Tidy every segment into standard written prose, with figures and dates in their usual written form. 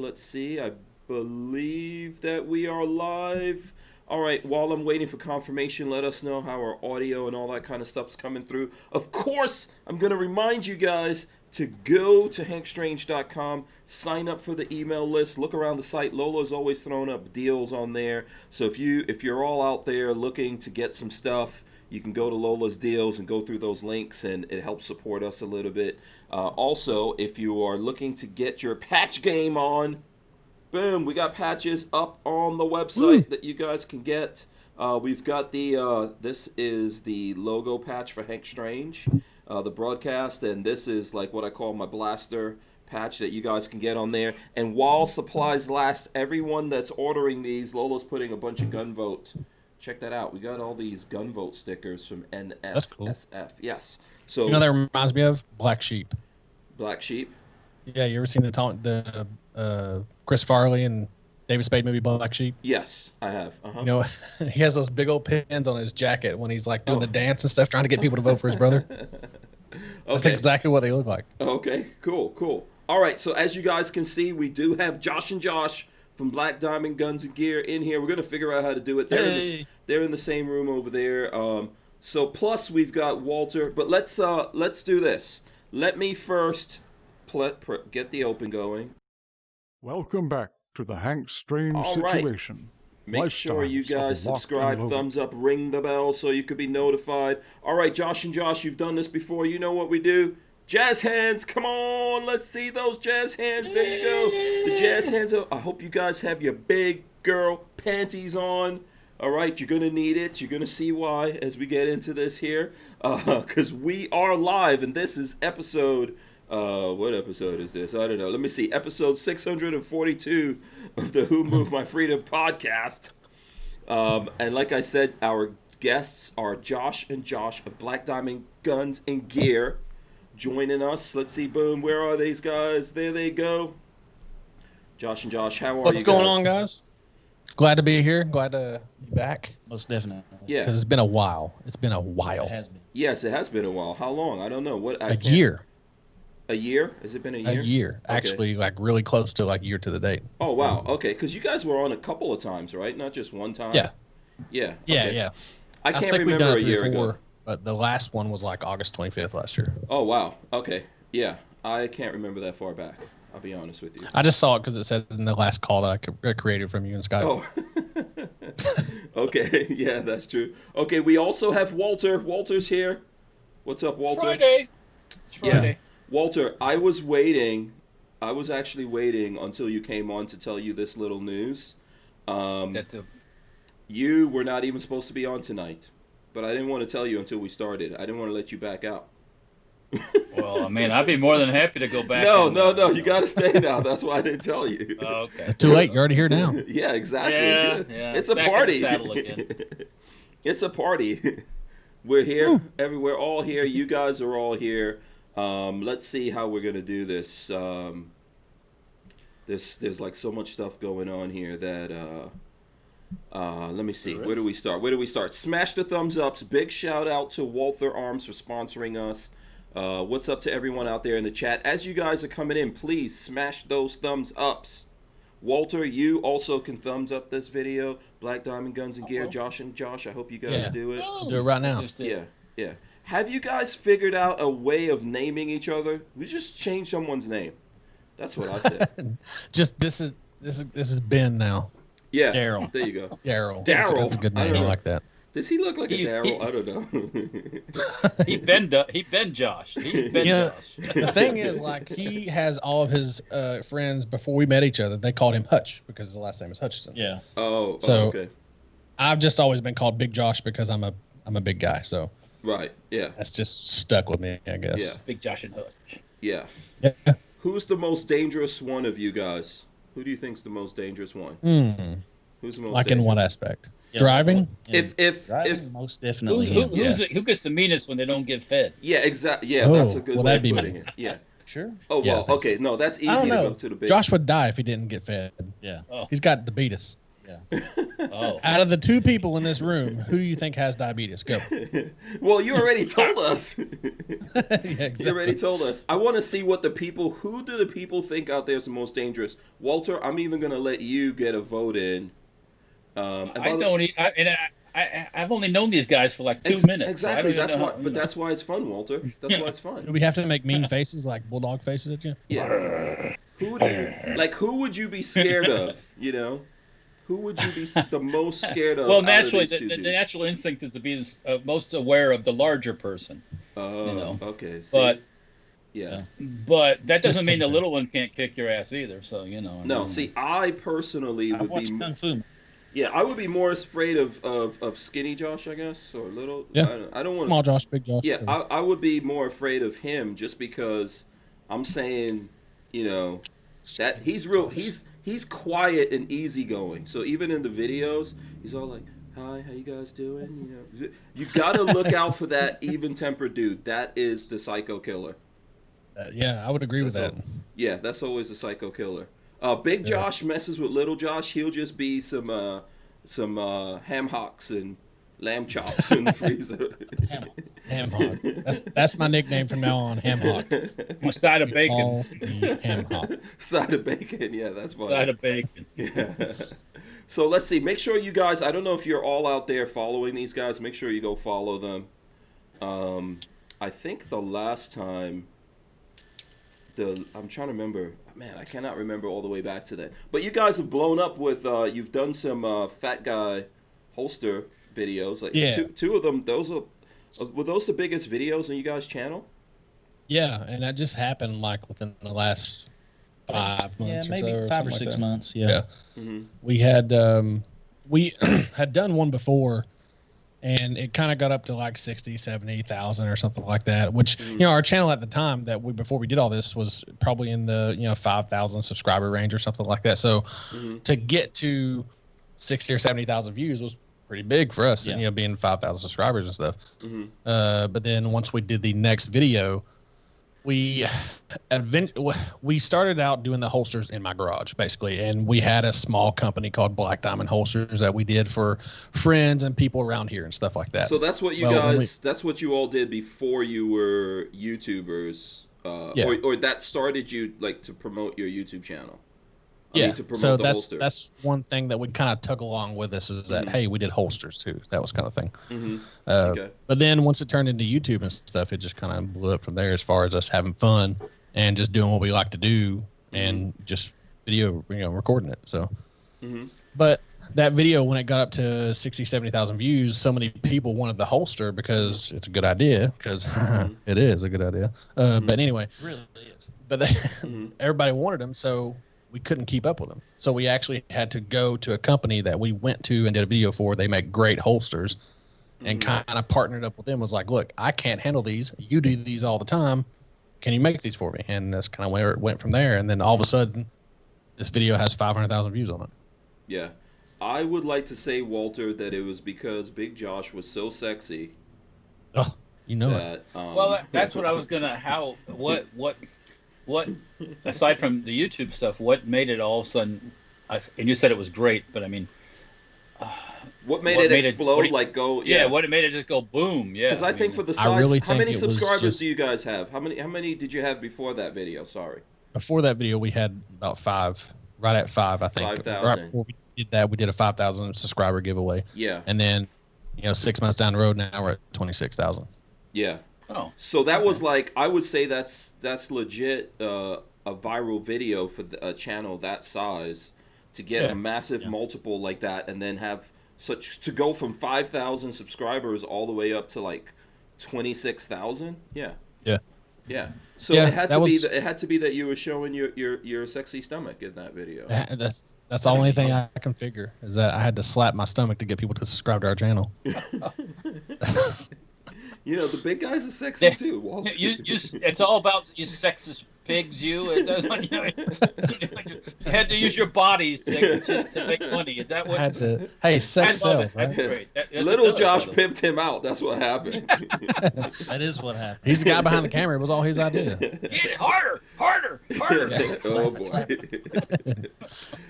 let's see. I believe that we are live. All right, while I'm waiting for confirmation, let us know how our audio and all that kind of stuff's coming through. Of course, I'm going to remind you guys to go to hankstrange.com, sign up for the email list, look around the site. Lola's always throwing up deals on there. So if you're all out there looking to get some stuff, you can go to Lola's deals and go through those links, and it helps support us a little bit. Also, if you are looking to get your patch game on, boom, we got patches up on the website that you guys can get. We've got this is the logo patch for Hank Strange, the broadcast, and this is like what I call my blaster patch that you guys can get on there. And while supplies last, everyone that's ordering these, Lola's putting a bunch of gun vote. Check that out. We got all these gun vote stickers from NSSF. That's cool. Yes. So that reminds me of Black Sheep. Black Sheep. Yeah, you ever seen the Chris Farley and David Spade movie Black Sheep? Yes, I have. He has those big old pins on his jacket when he's like doing the dance and stuff, trying to get people to vote for his brother. That's exactly what they look like. Okay, cool. All right, so as you guys can see, we do have Josh and Josh from Black Diamond Guns and Gear in here. We're gonna figure out how to do it. They're in the same room over there. So plus we've got Walter, but let's do this. Let me first get the open going. Welcome back to the Hank Strange situation. Make sure you guys subscribe, thumbs up, ring the bell so you could be notified. All right, Josh and Josh, you've done this before. You know what we do. Jazz hands, come on. Let's see those jazz hands. There you go. The jazz hands. I hope you guys have your big girl panties on. All right, you're going to need it. You're going to see why as we get into this here. Because we are live, and this is episode... what episode is this? I don't know. Let me see. Episode 642 of the Who Moved My Freedom podcast. And like I said, our guests are Josh and Josh of Black Diamond Guns and Gear joining us. Let's see. Boom. Where are these guys? There they go. Josh and Josh, how are you guys? What's going on, guys? Glad to be here. Glad to be back. Most definitely. Yeah. Because it's been a while. It has been. Yes, it has been a while. How long? I don't know. A year. A year? Has it been a year? A year. Okay. Actually, like really close to like year to the date. Oh, wow. Okay. Because you guys were on a couple of times, right? Not just one time? Yeah. Yeah. Yeah, okay. yeah. I can't remember a year ago. But the last one was like August 25th last year. Oh, wow. Okay. Yeah. I can't remember that far back. I'll be honest with you. I just saw it because it said in the last call that I created from you and Skype. Oh. Okay. Yeah, that's true. Okay. We also have Walter. Walter's here. What's up, Walter? Friday. Yeah. Walter, I was actually waiting until you came on to tell you this little news. You were not even supposed to be on tonight, but I didn't want to tell you until we started. I didn't want to let you back out. Well, I mean, I'd be more than happy to go back. No, you got to stay now. That's why I didn't tell you. Oh, okay. Too late. You're already here now. Yeah, exactly. Yeah. It's a back party. in the saddle again. It's a party. We're here. We're all here. You guys are all here. Let's see how we're gonna do this. There's like so much stuff going on here that let me see. Where do we start? Smash the thumbs ups. Big shout out to Walther Arms for sponsoring us. What's up to everyone out there in the chat? As you guys are coming in, please smash those thumbs ups. Walter, you also can thumbs up this video. Black Diamond Guns and Gear. Josh and Josh, I hope you guys do it. Do it right now. Yeah. Have you guys figured out a way of naming each other? We just change someone's name. That's what I said. Just this is Ben now. Yeah. Daryl. There you go. Daryl. Daryl. That's a good name. I like that. Does he look like a Daryl? I don't know. He been Josh. Josh. The thing is, like, he has all of his friends before we met each other. They called him Hutch because his last name is Hutchinson. Yeah. Oh, so okay. I've just always been called Big Josh because I'm a big guy. So. Right. Yeah. That's just stuck with me, I guess. Yeah. Big Josh and Hutch. Yeah. Who's the most dangerous one of you guys? Who do you think's the most dangerous one? Who's the most like dangerous? In what aspect? Yeah, Driving? If most definitely. Who gets the meanest when they don't get fed? Yeah, exactly. Yeah, that's a good way of putting it. Yeah. Sure. Oh well. Okay. So. No, that's easy to go to the big. Josh would die if he didn't get fed. Yeah. He's got the beat us. Oh. Out of the 2 people in this room, who do you think has diabetes? Go. Well, you already told us. Yeah, exactly. You already told us. I want to see what who do the people think out there is the most dangerous? Walter, I'm even going to let you get a vote in. I've only known these guys for like 2 minutes. Exactly. So that's why it's fun, Walter. That's why it's fun. Do we have to make mean faces like bulldog faces at you? Yeah. Who would you be scared of? You know, who would you be the most scared of? Well, naturally, the natural instinct is to be most aware of the larger person. Oh, you know? Okay. See? But yeah, but that doesn't mean the little one can't kick your ass either. So you know. No, see, I personally would be. Kung Fu. Yeah, I would be more afraid of skinny Josh, I guess, or little. Yeah. I don't want Small Josh, big Josh. Yeah, I would be more afraid of him just because I'm saying, you know, that he's quiet and easygoing. So even in the videos, he's all like, "Hi, how you guys doing?" You know, you gotta look out for that even-tempered dude. That is the psycho killer. Yeah, I would agree with that. Yeah, that's always the psycho killer. Big Josh messes with little Josh. He'll just be some ham hocks and lamb chops in the freezer. Ham hock. That's my nickname from now on. Ham hock. A side of bacon. Call me ham hock. Side of bacon. Yeah, that's funny. Side of bacon. Yeah. So let's see. Make sure you guys. I don't know if you're all out there following these guys. Make sure you go follow them. I think the last time. I'm trying to remember. Man, I cannot remember all the way back to that. But you guys have blown up with. You've done some fat guy holster videos. Like two of them. Were those the biggest videos on you guys' channel? Yeah, and that just happened like within the last 5 months. Yeah, maybe or so, 5 or like 6 that. months. Yeah. Mm-hmm. We had we had done one before. And it kind of got up to like 60, 70,000 or something like that, which, you know, our channel at the time before we did all this was probably in the, 5,000 subscriber range or something like that. So to get to 60 or 70,000 views was pretty big for us, and, being 5,000 subscribers and stuff. But then once we did the next video, we started out doing the holsters in my garage, basically, and we had a small company called Black Diamond Holsters that we did for friends and people around here and stuff like that. So that's what you guys, that's what you all did before you were YouTubers, or that started you like to promote your YouTube channel. To promote the holsters. That's one thing that we kind of took along with us is that, hey, we did holsters too. That was kind of thing. Okay. But then once it turned into YouTube and stuff, it just kind of blew up from there as far as us having fun and just doing what we like to do and just video, recording it. So, but that video, when it got up to 60, 70,000 views, so many people wanted the holster because it's a good idea, because it is a good idea. But anyway, It really is. but everybody wanted them, so we couldn't keep up with them. So we actually had to go to a company that we went to and did a video for. They make great holsters, and kind of partnered up with them. Was like, look, I can't handle these. You do these all the time. Can you make these for me? And that's kind of where it went from there. And then all of a sudden, this video has 500,000 views on it. Yeah. I would like to say, Walter, that it was because Big Josh was so sexy. Oh, you know it. Well, that's what I was gonna. What aside from the YouTube stuff, what made it all of a sudden? And you said it was great, but I mean, what made it explode? What made it just go boom? Yeah, because I think for the size, how many subscribers do you guys have? How many did you have before that video? Sorry. Before that video, we had about 5, right at 5, I think. 5,000. Right before we did that, we did a 5,000 subscriber giveaway. Yeah. And then, 6 months down the road, now we're at 26,000. Yeah. Oh. So that was like, I would say that's legit a viral video for a channel that size to get a massive multiple like that, and then have to go from 5,000 subscribers all the way up to like 26,000. Yeah. Yeah. Yeah. So it had to be that you were showing your sexy stomach in that video. That's the only thing I can figure is that I had to slap my stomach to get people to subscribe to our channel. The big guys are sexy too, Walter. It's all about you sexist pigs. You had to use your bodies to make money. Is that what? Hey, sex sells, right? That's great. Little Josh pimped him out. That's what happened. That is what happened. He's the guy behind the camera. It was all his idea. Get it harder. Oh boy.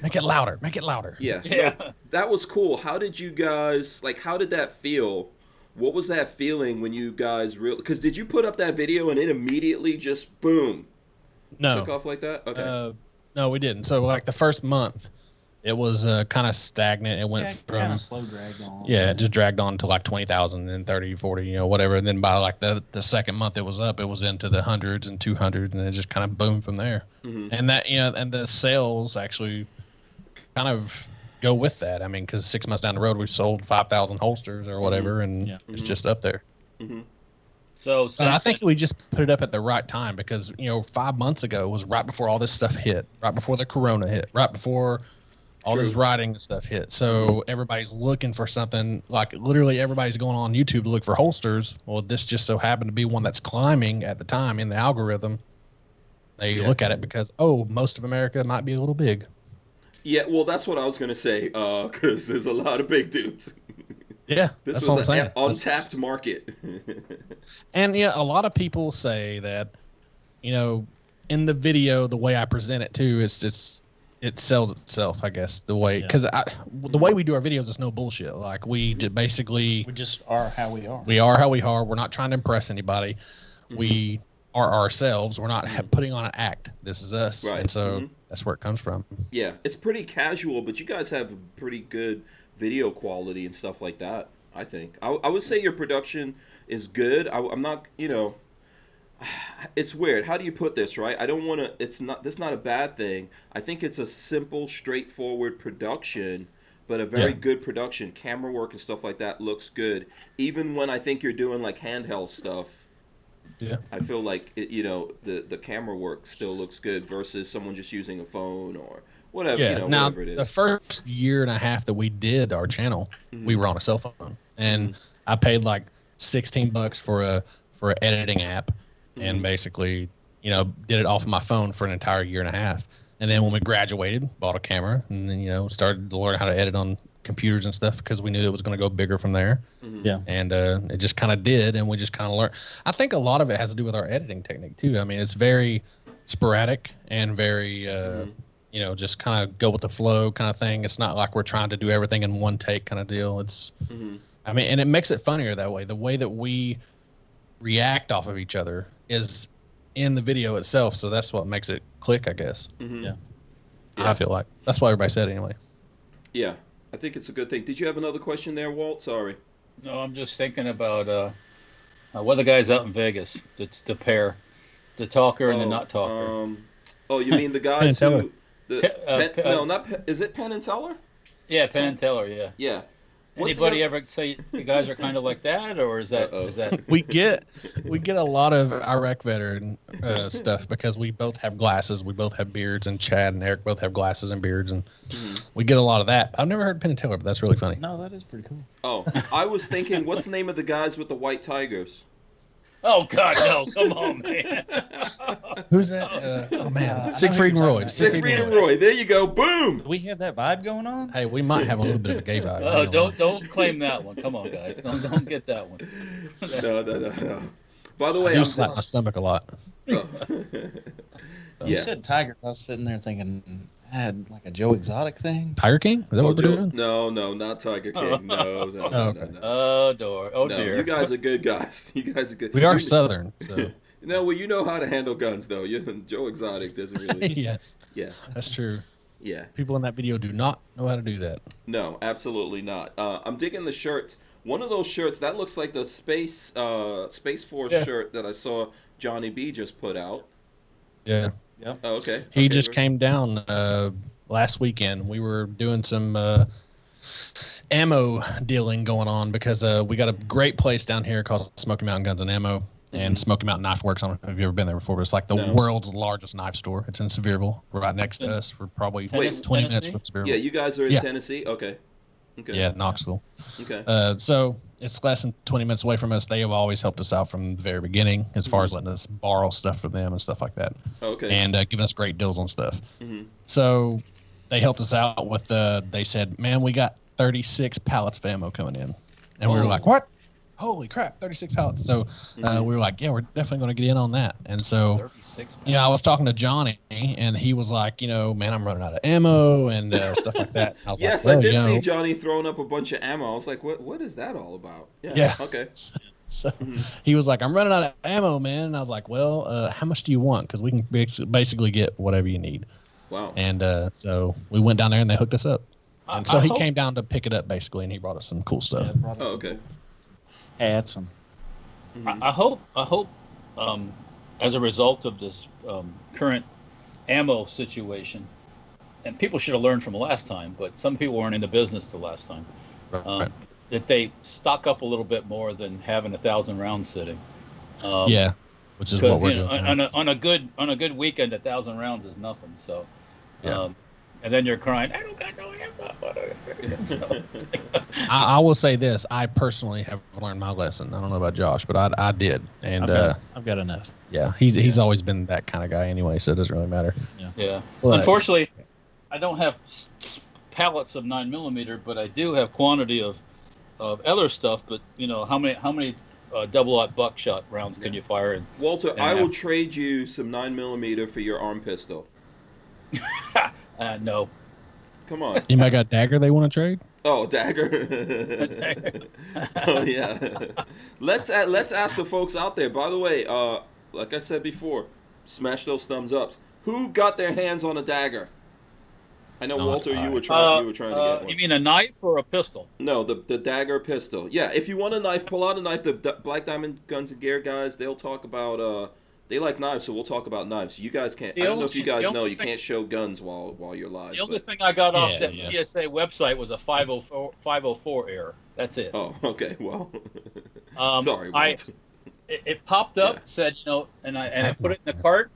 Make it louder. Make it louder. Yeah. Yeah. No, that was cool. How did you guys, like, how did that feel? What was that feeling when you guys because did you put up that video and it immediately just, boom, No. took off like that? Okay. No, we didn't. So like the first month, it was kind of stagnant. It went from kind of slow drag on. Yeah, it just dragged on to like 20,000 and 30, 40, whatever. And then by like the second month it was up, it was into the hundreds and 200, and it just kind of boomed from there. Mm-hmm. And that, and the sales actually kind of go with that. I mean, because 6 months down the road, we've sold 5,000 holsters or whatever, and it's just up there. Mm-hmm. So I think we just put it up at the right time because, 5 months ago was right before all this stuff hit, right before the corona hit, right before all this writing and stuff hit. So everybody's looking for something, like literally everybody's going on YouTube to look for holsters. Well, this just so happened to be one that's climbing at the time in the algorithm. They look at it because, most of America might be a little big. Yeah, well, that's what I was going to say, because there's a lot of big dudes. Yeah, This that's was what I'm saying. an untapped market. And a lot of people say that, in the video, the way I present it too, it sells itself, I guess, the way, because the way we do our videos is no bullshit. Like we basically, We just are how we are. we are how we are. We're not trying to impress anybody. We are ourselves. We're not putting on an act. This is us. Right. And so that's where it comes from. Yeah, it's pretty casual, but you guys have pretty good video quality and stuff like that, I think. I would say your production is good. I'm not, it's weird. How do you put this, right? I don't want to, that's not a bad thing. I think it's a simple, straightforward production, but a very good production. Camera work and stuff like that looks good. Even when I think you're doing like handheld stuff, Yeah. I feel like the camera work still looks good versus someone just using a phone or whatever. Yeah. Now, whatever it is. the first year and a half that we did our channel, we were on a cell phone, and I paid like $16 for an editing app, and basically, did it off of my phone for an entire year and a half. And then when we graduated, bought a camera, and then started to learn how to edit on computers and stuff because we knew it was going to go bigger from there. Yeah. And it just kind of did, and we just kind of learned. I think a lot of it has to do with our editing technique too. I mean, it's very sporadic and very just kind of go with the flow kind of thing. It's not like we're trying to do everything in one take kind of deal. It's I mean, and it makes it funnier that way. The way that we react off of each other is in the video itself, so that's what makes it click, I guess. Yeah. I feel like that's what everybody said anyway. Yeah, I think it's a good thing. Did you have another question there, Walt? Sorry. No, I'm just thinking about what the guys out in Vegas, the pair, the talker and the not talker. You mean the guys Penn and who? Is it Penn and Teller? Yeah, Penn and Teller. Yeah. Yeah. What's Anybody ever say you guys are kind of like that, or is that we get a lot of Iraq veteran stuff because we both have glasses, we both have beards, and Chad and Eric both have glasses and beards, and we get a lot of that. I've never heard Penn and Teller, but that's really funny. No, that is pretty cool. Oh, I was thinking, what's the name of the guys with the white tigers? Oh God, no! Come on, man. Who's that? Oh man, I Siegfried and know who you're Roy. talking Siegfried and Roy. There you go. Boom. Do we have that vibe going on? Hey, we might have a little bit of a gay vibe. Oh, don't claim that one. Come on, guys. Don't get that one. No. By the way, I do I'm slap my stomach a lot. You Yeah. said tiger. I was sitting there thinking, I had like a Joe Exotic thing. Tiger King? Is that what we're doing? No, not Tiger King. No. Oh, dear. You guys are good guys. You guys are good. We are Southern, so No, well, you know how to handle guns, though. Joe Exotic doesn't really. yeah, that's true. Yeah. People in that video do not know how to do that. No, absolutely not. I'm digging the shirt. One of those shirts that looks like the Space Force shirt that I saw Johnny B just put out. Yeah. Yep. Oh, okay. He just came down last weekend. We were doing some ammo dealing going on because we got a great place down here called Smoky Mountain Guns and Ammo and Smoky Mountain Knife Works. I don't know if you've ever been there before, but it's like the world's largest knife store. It's in Sevierville, right next to us. We're probably 20 minutes from Sevierville. Yeah, you guys are in Tennessee? Okay. Yeah, Knoxville. Okay. So it's less than 20 minutes away from us. They have always helped us out from the very beginning as far as letting us borrow stuff from them and stuff like that. Okay. And giving us great deals on stuff. So they helped us out with they said, man, we got 36 pallets of ammo coming in. And we were like, what? holy crap, 36 pallets. So we were like, yeah, we're definitely going to get in on that. And so, 36 I was talking to Johnny, and he was like, man, I'm running out of ammo and stuff like that. And I was Yes, like, I well, did see Johnny throwing up a bunch of ammo. I was like, what is that all about? Yeah. Okay. So he was like, I'm running out of ammo, man. And I was like, well, how much do you want? Because we can basically get whatever you need. Wow. And so we went down there and they hooked us up. And so I he hope- came down to pick it up basically, and he brought us some cool stuff. Yeah, brought us Oh, some okay. hats and I hope, as a result of this current ammo situation, and people should have learned from last time, but some people weren't in the business the last time, Right. that they stock up a little bit more than having 1,000 rounds sitting. Yeah, which is what Because we're doing. Now. on a good weekend, 1,000 rounds is nothing. So, Yeah. and then you're crying, I don't got no ammo. So, I will say this: I personally have learned my lesson. I don't know about Josh, but I did, and I've got enough. yeah, he's always been that kind of guy anyway, so it doesn't really matter. yeah. But- Unfortunately, I don't have pallets of 9mm, but I do have quantity of other stuff. But how many double-aught buckshot rounds can you fire? Walter, And I will trade you some 9mm for your arm pistol. No. Come on. You might got a dagger they want to trade. Oh, dagger. Oh yeah. Let's ask the folks out there. By the way, like I said before, smash those thumbs ups. Who got their hands on a dagger? I know, Not Walter, I. you were trying to get one. You mean a knife or a pistol? No, the dagger pistol. Yeah, if you want a knife, pull out a knife. The Black Diamond Guns and Gear guys, they'll talk about they like knives, so we'll talk about knives. You guys can't. I don't know if you guys know, you can't show guns while you're live. The only but- thing I got off that yeah. PSA website was a 504 error. That's it. Oh, okay. Well, Um, sorry, I- Walt. It popped up, Yeah. said, and I put it in the cart,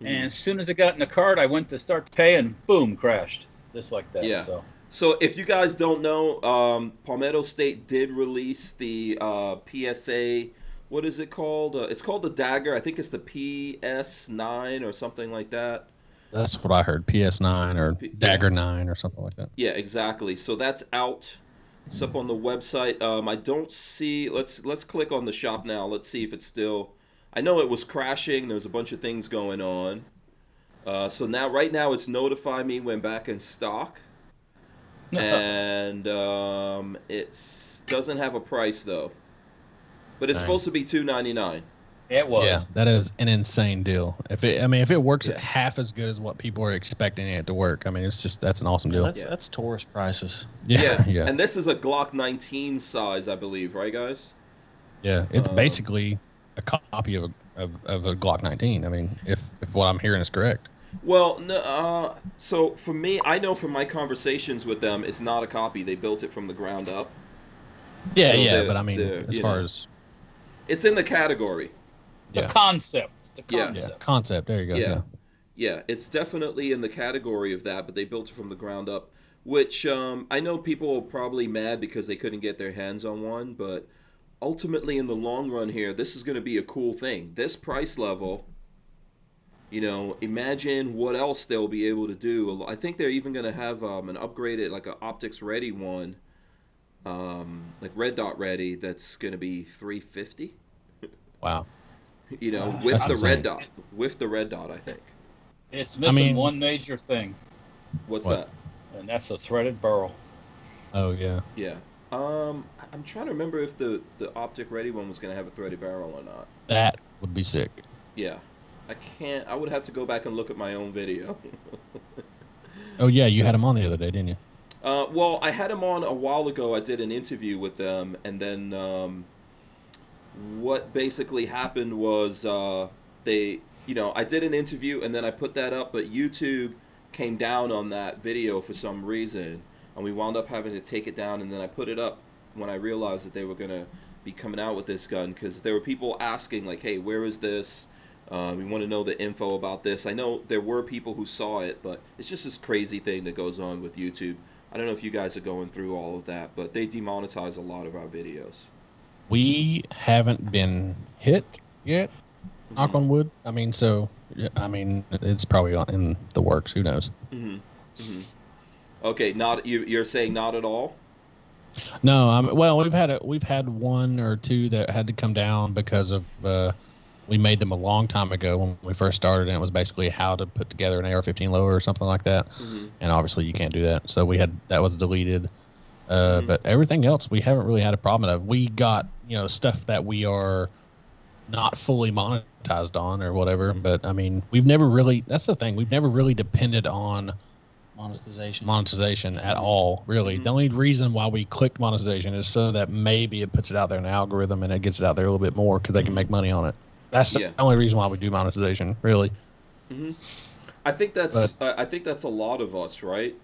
and as soon as it got in the cart, I went to start to pay, and boom, crashed, just like that. Yeah. So So if you guys don't know, Palmetto State did release the PSA. What is it called? It's called the Dagger. I think it's the PS9 or something like that. That's what I heard. PS9 or Yeah. Dagger 9 or something like that. Yeah, exactly. So that's out. It's up on the website. I don't see. Let's click on the shop now. Let's see if it's still. I know it was crashing. There's a bunch of things going on. So right now it's notify me when back in stock, and it doesn't have a price though. But it's Dang. supposed to be $2.99. it was. Yeah, that is an insane deal. If it works Yeah. half as good as what people are expecting it to work, I mean, that's an awesome deal. That's tourist prices. Yeah. And this is a Glock 19 size, I believe, right, guys? Yeah, it's Um, basically a copy of a Glock 19. I mean, if what I'm hearing is correct. Well, no, so for me, I know from my conversations with them, it's not a copy. They built it from the ground up. Yeah, So yeah, but I mean, as you far know, as it's in the category. The yeah, concept. The Yeah. concept. concept. There you go. Yeah. Yeah. Yeah, it's definitely in the category of that, but they built it from the ground up, which I know people are probably mad because they couldn't get their hands on one, but ultimately in the long run here, this is going to be a cool thing. This price level, imagine what else they'll be able to do. I think they're even going to have an upgraded, like an optics ready one, like red dot ready, that's going to be $350. Wow. With That's the red insane. dot. With the red dot, I think. It's missing mean- one major thing, What's What? that? and that's a threaded barrel. Oh yeah. Yeah. I'm trying to remember if the optic ready one was going to have a threaded barrel or not. That would be sick. Yeah. I would have to go back and look at my own video. Oh yeah, you had him on the other day, didn't you? Well, I had him on a while ago. I did an interview with them, and then what basically happened was I did an interview, and then I put that up, but YouTube came down on that video for some reason, and we wound up having to take it down, and then I put it up when I realized that they were going to be coming out with this gun, because there were people asking, like, hey, where is this? We want to know the info about this. I know there were people who saw it, but it's just this crazy thing that goes on with YouTube. I don't know if you guys are going through all of that, but they demonetize a lot of our videos. We haven't been hit yet. Knock on wood. I mean, it's probably in the works. Who knows? Okay, not you're saying not at all? No, well, we've had one or two that had to come down because of we made them a long time ago when we first started, and it was basically how to put together an AR-15 lower or something like that. Mm-hmm. And obviously you can't do that, so that was deleted. Mm-hmm. But everything else we haven't really had a problem of. We got stuff that we are not fully monetized on or whatever. Mm-hmm. But I mean, we've never really. That's the thing. We've never really depended on monetization at all, really. Mm-hmm. The only reason why we clicked monetization is so that maybe it puts it out there in the algorithm and it gets it out there a little bit more because they can make money on it. That's the only reason why we do monetization, really. Mm-hmm. I think that's a lot of us, right?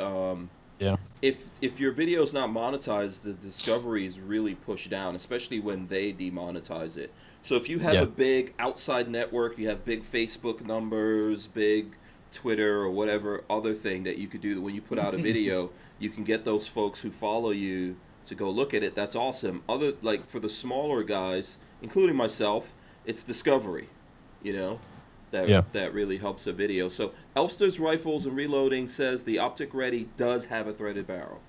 Yeah. If your video's not monetized, the discovery is really pushed down, especially when they demonetize it. So if you have a big outside network, you have big Facebook numbers, big Twitter or whatever other thing that you could do when you put out a video, you can get those folks who follow you to go look at it. That's awesome. Like for the smaller guys, including myself, it's discovery, that really helps a video. So Elster's Rifles and Reloading says the Optic Ready does have a threaded barrel.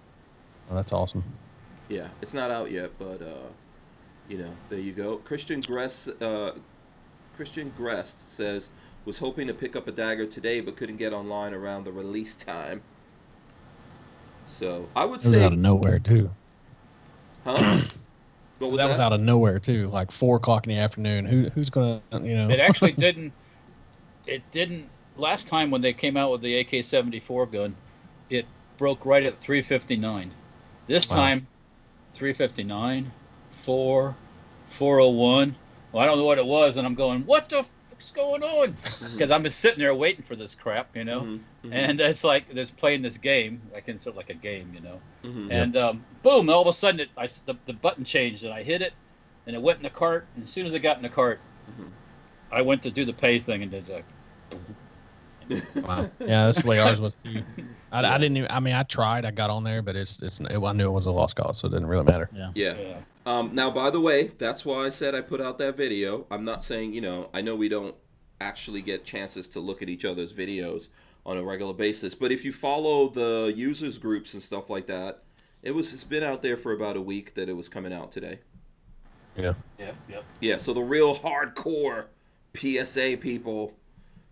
Oh, that's awesome. Yeah, it's not out yet, but there you go. Christian Grest says was hoping to pick up a dagger today, but couldn't get online around the release time. So I would say out of nowhere too. Huh? What was that was out of nowhere too, like 4 o'clock in the afternoon. Who's gonna It actually didn't. It didn't. Last time when they came out with the AK-74 gun, it broke right at 359. This time, 359, 401. Well, I don't know what it was, and I'm going, what the fuck's going on? Because I'm just sitting there waiting for this crap, Mm-hmm. And it's like there's playing this game. I consider it like a game, Mm-hmm. And boom! All of a sudden, the button changed, and I hit it, and it went in the cart. And as soon as it got in the cart, I went to do the pay thing, and did like. Wow. Yeah, that's the way ours was too. I didn't even. I mean, I tried. I got on there, but I knew it was a lost cause, so it didn't really matter. Yeah. Now, by the way, that's why I said I put out that video. I'm not saying, I know we don't actually get chances to look at each other's videos on a regular basis, but if you follow the users groups and stuff like that, it's been out there for about a week that it was coming out today. Yeah. So the real hardcore PSA people,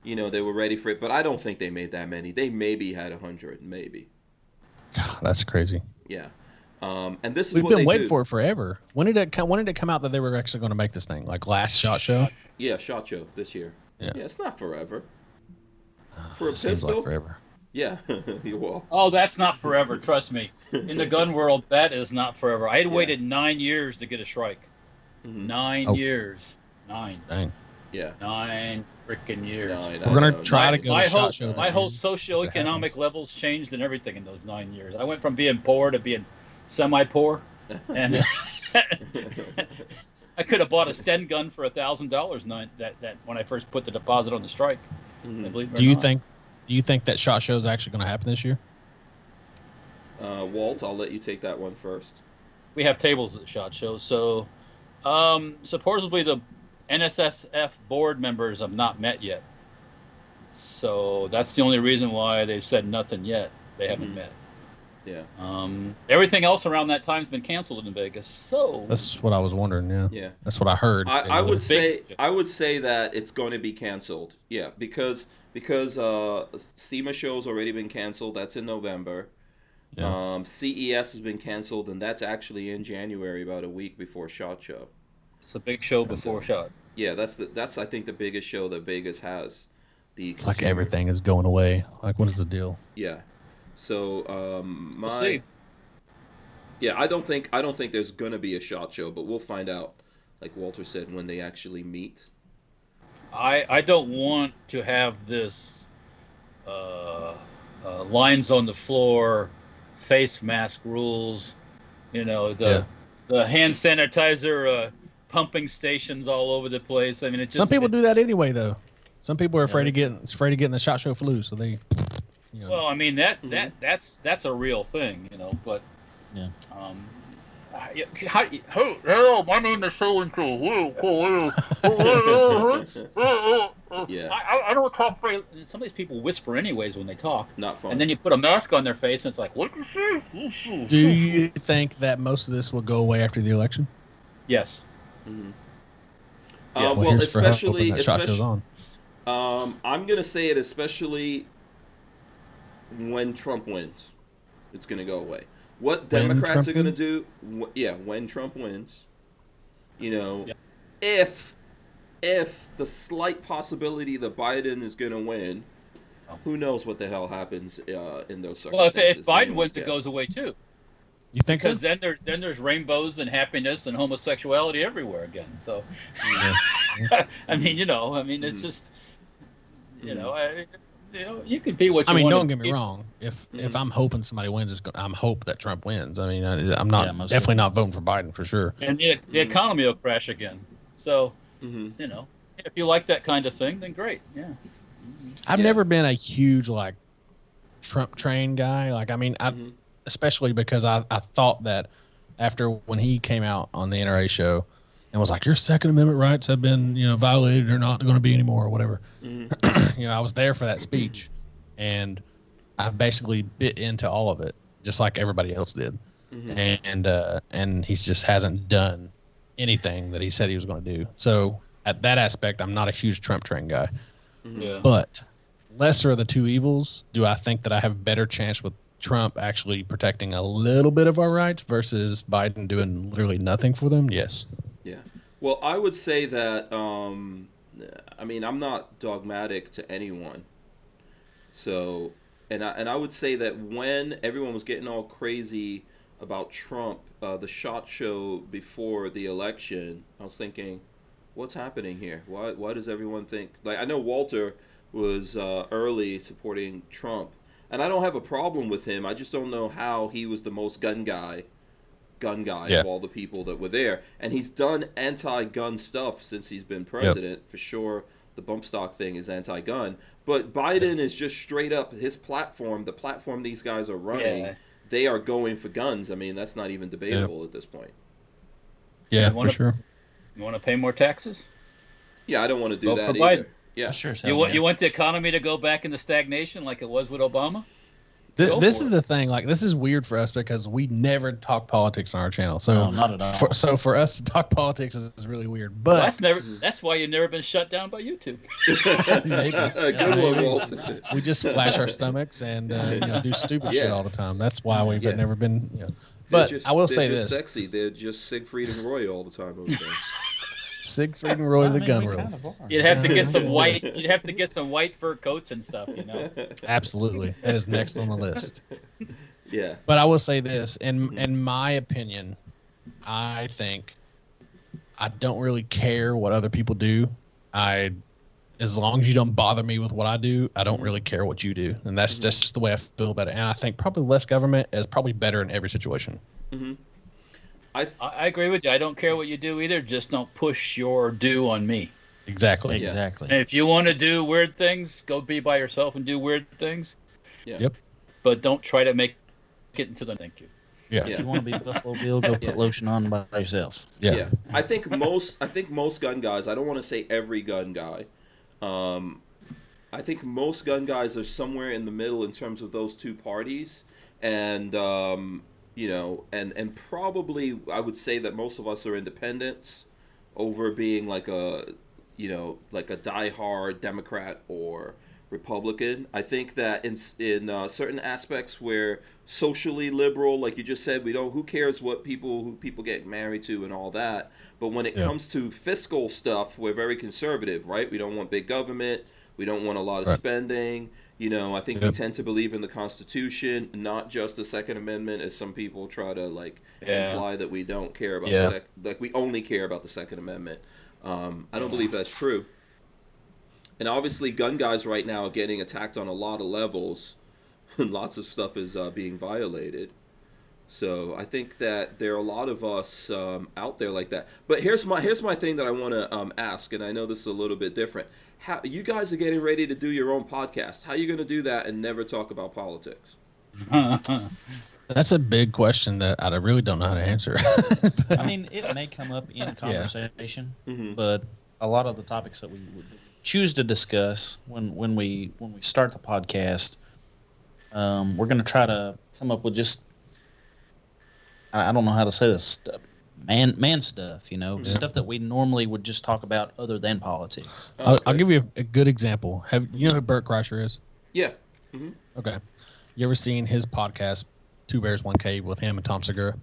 they were ready for it, but I don't think they made that many. They maybe had 100, maybe. God, that's crazy. Yeah. And this is we've what been they waiting do. for it forever. When did it come out that they were actually going to make this thing? Like last SHOT Show? Yeah, SHOT Show this year. Yeah, it's not forever. For a It seems pistol? like forever. Yeah, you will. Oh, that's not forever. Trust me. In the gun world, that is not forever. I had waited 9 years to get a Shrike. 9 years. 9. Dang. Yeah. 9 freaking years. We're going to try to go to SHOT Show. My whole socioeconomic levels changed and everything in those 9 years. I went from being poor to being semi-poor, and I could have bought a Sten gun for $1,000 that when I first put the deposit on the Strike. Do you think that SHOT Show is actually going to happen this year? Walt, I'll let you take that one first. We have tables at the SHOT Show, so supposedly the NSSF board members have not met yet. So that's the only reason why they've said nothing yet. They haven't met. Yeah. Everything else around that time's been canceled in Vegas. So that's what I was wondering. Yeah. That's what I heard. I would say that it's going to be canceled. Yeah, because SEMA show's already been canceled. That's in November. Yeah. CES has been canceled, and that's actually in January, about a week before SHOT Show. It's a big show before SHOT. Yeah, that's I think the biggest show that Vegas has. It's like everything is going away. Like, what is the deal? Yeah. So we'll see. Yeah, I don't think there's gonna be a SHOT Show, but we'll find out, like Walter said, when they actually meet. I don't want to have this lines on the floor, face mask rules, the hand sanitizer pumping stations all over the place. I mean, some people do that anyway, though. Some people are afraid of getting the SHOT Show flu, so they. Well, I mean that's a real thing, but Hello, my name is so and so. Yeah, I don't talk very. Some of these people whisper anyways when they talk, not fun. and then you put a mask on their face, and it's like, what did you say? Do you think that most of this will go away after the election? Yes. Mm-hmm. Yes. Well, here's for hoping especially, that shot goes on. I'm gonna say it, especially when Trump wins, it's gonna go away. What When Democrats Trump are gonna wins? do? When Trump wins, Yeah. if the slight possibility that Biden is gonna win, who knows what the hell happens in those Well, circumstances? if Biden Anyone's wins, it guess. goes away too, You think because so? then there's rainbows and happiness and homosexuality everywhere again. So, Yeah. I mean, it's Mhm. just, Mhm. you could be what you I mean, want don't to get me be. wrong. If Mhm. I'm hoping somebody wins, I'm hope that Trump wins. I mean, I'm not Yeah, most definitely not voting for Biden for sure. And the Mhm. economy will crash again. So, Mhm. if you like that kind of thing, then great. Yeah. I've Yeah. never been a huge like Trump train guy. Like, I mean, Mhm. especially because I thought that after when he came out on the NRA show and was like, your Second Amendment rights have been, violated or not going to be anymore or whatever. Mhm. I was there for that speech, and I basically bit into all of it, just like everybody else did. Mhm. And he just hasn't done anything that he said he was going to do. So at that aspect, I'm not a huge Trump train guy. Mhm. Yeah. But lesser of the two evils, do I think that I have a better chance with Trump actually protecting a little bit of our rights versus Biden doing literally nothing for them? Yes. Yeah. Well, I would say that. I mean, I'm not dogmatic to anyone. So, and I would say that when everyone was getting all crazy about Trump, the shot show before the election, I was thinking, what's happening here? Why does everyone think like I know Walter was early supporting Trump, and I don't have a problem with him. I just don't know how he was the most gun guy Yeah. of all the people that were there. And he's done anti-gun stuff since he's been president. For sure, the bump stock thing is anti-gun. But Biden is just straight up his platform, the platform these guys are running, Yeah. they are going for guns. I mean, that's not even debatable at this point. Yeah, You for wanna- sure. You want to pay more taxes? Yeah, I don't want to do Vote for that Biden. either. Yeah. Sure as You hell want can. you want the economy to go back into stagnation like it was with Obama? Go This for is it. the thing. Like, this is weird for us because we never talk politics on our channel. So, No, not at all. for us to talk politics is really weird. Well, But that's why you've never been shut down by YouTube. Maybe. Good one, Maybe. Walt. we just flash our stomachs and do stupid shit Yeah. all the time. That's why we've Yeah. never been. But I will say they're this: just sexy. They're just Siegfried and Roy all the time over there. Siegfried and Roy the we gun roll. kind of are. You'd have to get some white. You'd have to get some white fur coats and stuff. Absolutely, that is next on the list. Yeah. But I will say this: in my opinion, I think I don't really care what other people do. As long as you don't bother me with what I do, I don't really care what you do, and that's just the way I feel about it. And I think probably less government is probably better in every situation. Mm-hmm. I agree with you. I don't care what you do either. Just don't push your do on me. Exactly. Exactly. And if you want to do weird things, go be by yourself and do weird things. Yeah. Yep. But don't try to make it into the thank you. Yeah. If you want to be Buffalo Bill, go Yeah. put lotion on by yourself. Yeah. I think most gun guys, I don't want to say every gun guy. I think most gun guys are somewhere in the middle in terms of those two parties. And and probably I would say that most of us are independents over being like a diehard Democrat or Republican. I think that in certain aspects where socially liberal, like you just said, who cares who people get married to and all that. But when it comes to fiscal stuff, we're very conservative, right? We don't want big government. We don't want a lot of spending. I think we tend to believe in the Constitution, not just the Second Amendment, as some people try to imply that we don't care about we only care about the Second Amendment. I don't believe that's true. And obviously, gun guys right now are getting attacked on a lot of levels, and lots of stuff is being violated. So I think that there are a lot of us out there like that. But here's my thing that I want to ask, and I know this is a little bit different. How you guys are getting ready to do your own podcast? How are you going to do that and never talk about politics? That's a big question that I really don't know how to answer. I mean, it may come up in conversation, Mhm. but a lot of the topics that we would choose to discuss when we start the podcast, we're going to try to come up with just I don't know how to say this man stuff, stuff that we normally would just talk about other than politics. Oh, I'll give you a good example. You know who Bert Kreischer is? Yeah. Hmm. Okay. You ever seen his podcast, Two Bears, One Cave, with him and Tom Segura?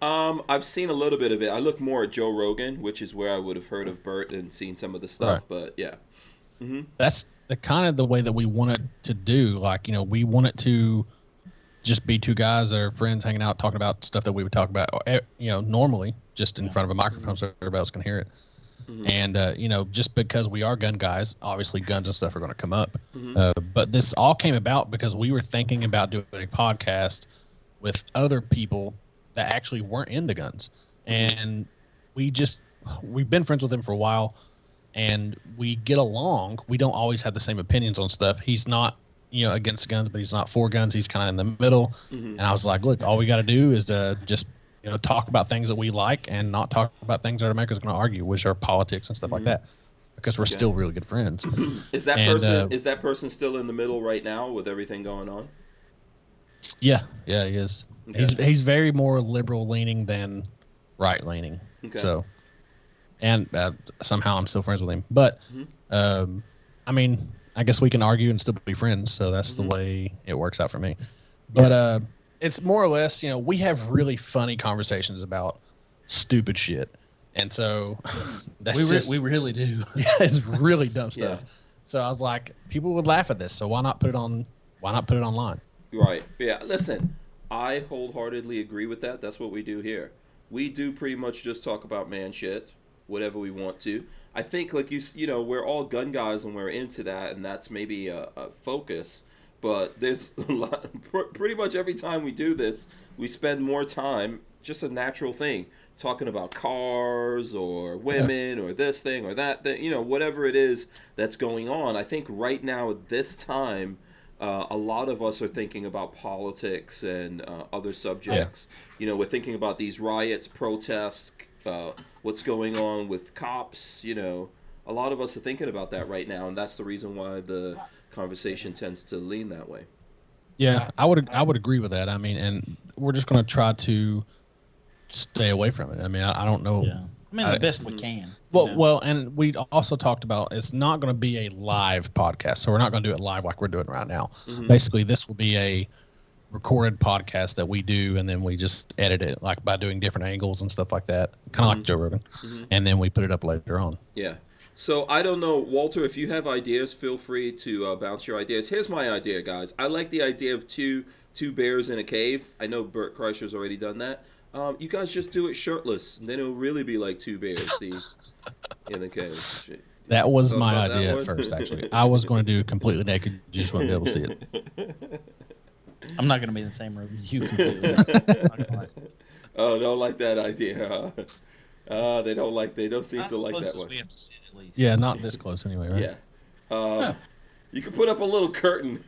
I've seen a little bit of it. I look more at Joe Rogan, which is where I would have heard of Bert and seen some of the stuff. Right. But yeah. Hmm. That's the kind of the way that we want it to do. Like, we want it to just be two guys that are friends hanging out talking about stuff that we would talk about, normally just in front of a microphone so everybody else can hear it. Mm-hmm. And, just because we are gun guys, obviously guns and stuff are going to come up. Mm-hmm. But this all came about because we were thinking about doing a podcast with other people that actually weren't into guns. And we've been friends with him for a while and we get along. We don't always have the same opinions on stuff. He's not, against guns, but he's not for guns. He's kind of in the middle. Mm-hmm. And I was like, look, all we got to do is just talk about things that we like and not talk about things that America's going to argue, which are politics and stuff like that, because we're still really good friends. Is that person still in the middle right now with everything going on? Yeah, he is. Okay. He's very more liberal leaning than right leaning. Okay. So, and somehow I'm still friends with him. But I mean, I guess we can argue and still be friends. So that's the way it works out for me. But it's more or less, we have really funny conversations about stupid shit. And so that's we really do. Yeah, it's really dumb stuff. Yeah. So I was like, people would laugh at this. So why not put it online? Right. Yeah. Listen, I wholeheartedly agree with that. That's what we do here. We do pretty much just talk about man shit, whatever we want to. I think, like we're all gun guys and we're into that, and that's maybe a focus. But there's a lot, pretty much every time we do this, we spend more time, just a natural thing, talking about cars or women or this thing or that thing, whatever it is that's going on. I think right now at this time, a lot of us are thinking about politics and other subjects. Yeah. We're thinking about these riots, protests, what's going on with cops. A lot of us are thinking about that right now, and that's the reason why the conversation tends to lean that way. Yeah, I would agree with that. I mean, and we're just going to try to stay away from it. I mean, I don't know. Yeah. I mean, the best we can. Well, and we also talked about it's not going to be a live podcast, so we're not going to do it live like we're doing right now. Mm-hmm. Basically, this will be a recorded podcast that we do, and then we just edit it like by doing different angles and stuff like that, kind of like Joe Rogan, and then we put it up later on. Yeah. So I don't know, Walter, if you have ideas, feel free to bounce your ideas. Here's my idea, guys. I like the idea of two bears in a cave. I know Bert Kreischer's already done that. You guys just do it shirtless, and then it'll really be like two bears in the cave. That was my idea at first, actually. I was going to do completely naked. You just wouldn't be able to see it. I'm not going to be in the same room as you completely. Oh, don't like that idea, huh? They don't seem to like that one. We have to sit at least. Yeah, not this close anyway, right? Yeah. You can put up a little curtain.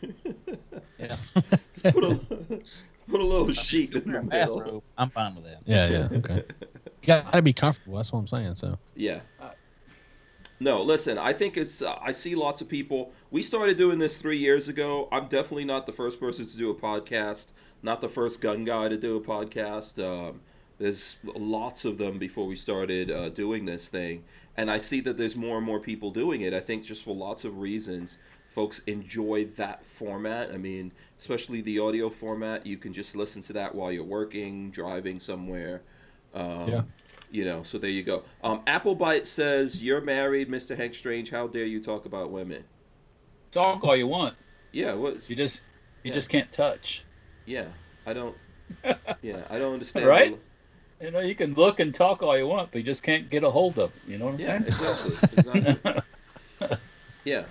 Yeah. Just put a little sheet in the middle. I'm fine with that. Yeah, okay. You gotta be comfortable. That's what I'm saying. So. Yeah. No, listen. I think it's. I see lots of people. We started doing this 3 years ago. I'm definitely not the first person to do a podcast. Not the first gun guy to do a podcast. There's lots of them before we started doing this thing. And I see that there's more and more people doing it. I think just for lots of reasons, folks enjoy that format. I mean, especially the audio format. You can just listen to that while you're working, driving somewhere. So there you go. Applebite says, you're married, Mr. Hank Strange. How dare you talk about women? Talk all you want. Yeah. What? You just can't touch. Yeah. I don't understand. Right? You can look and talk all you want, but you just can't get a hold of it. You know what I'm saying? Exactly. Yeah.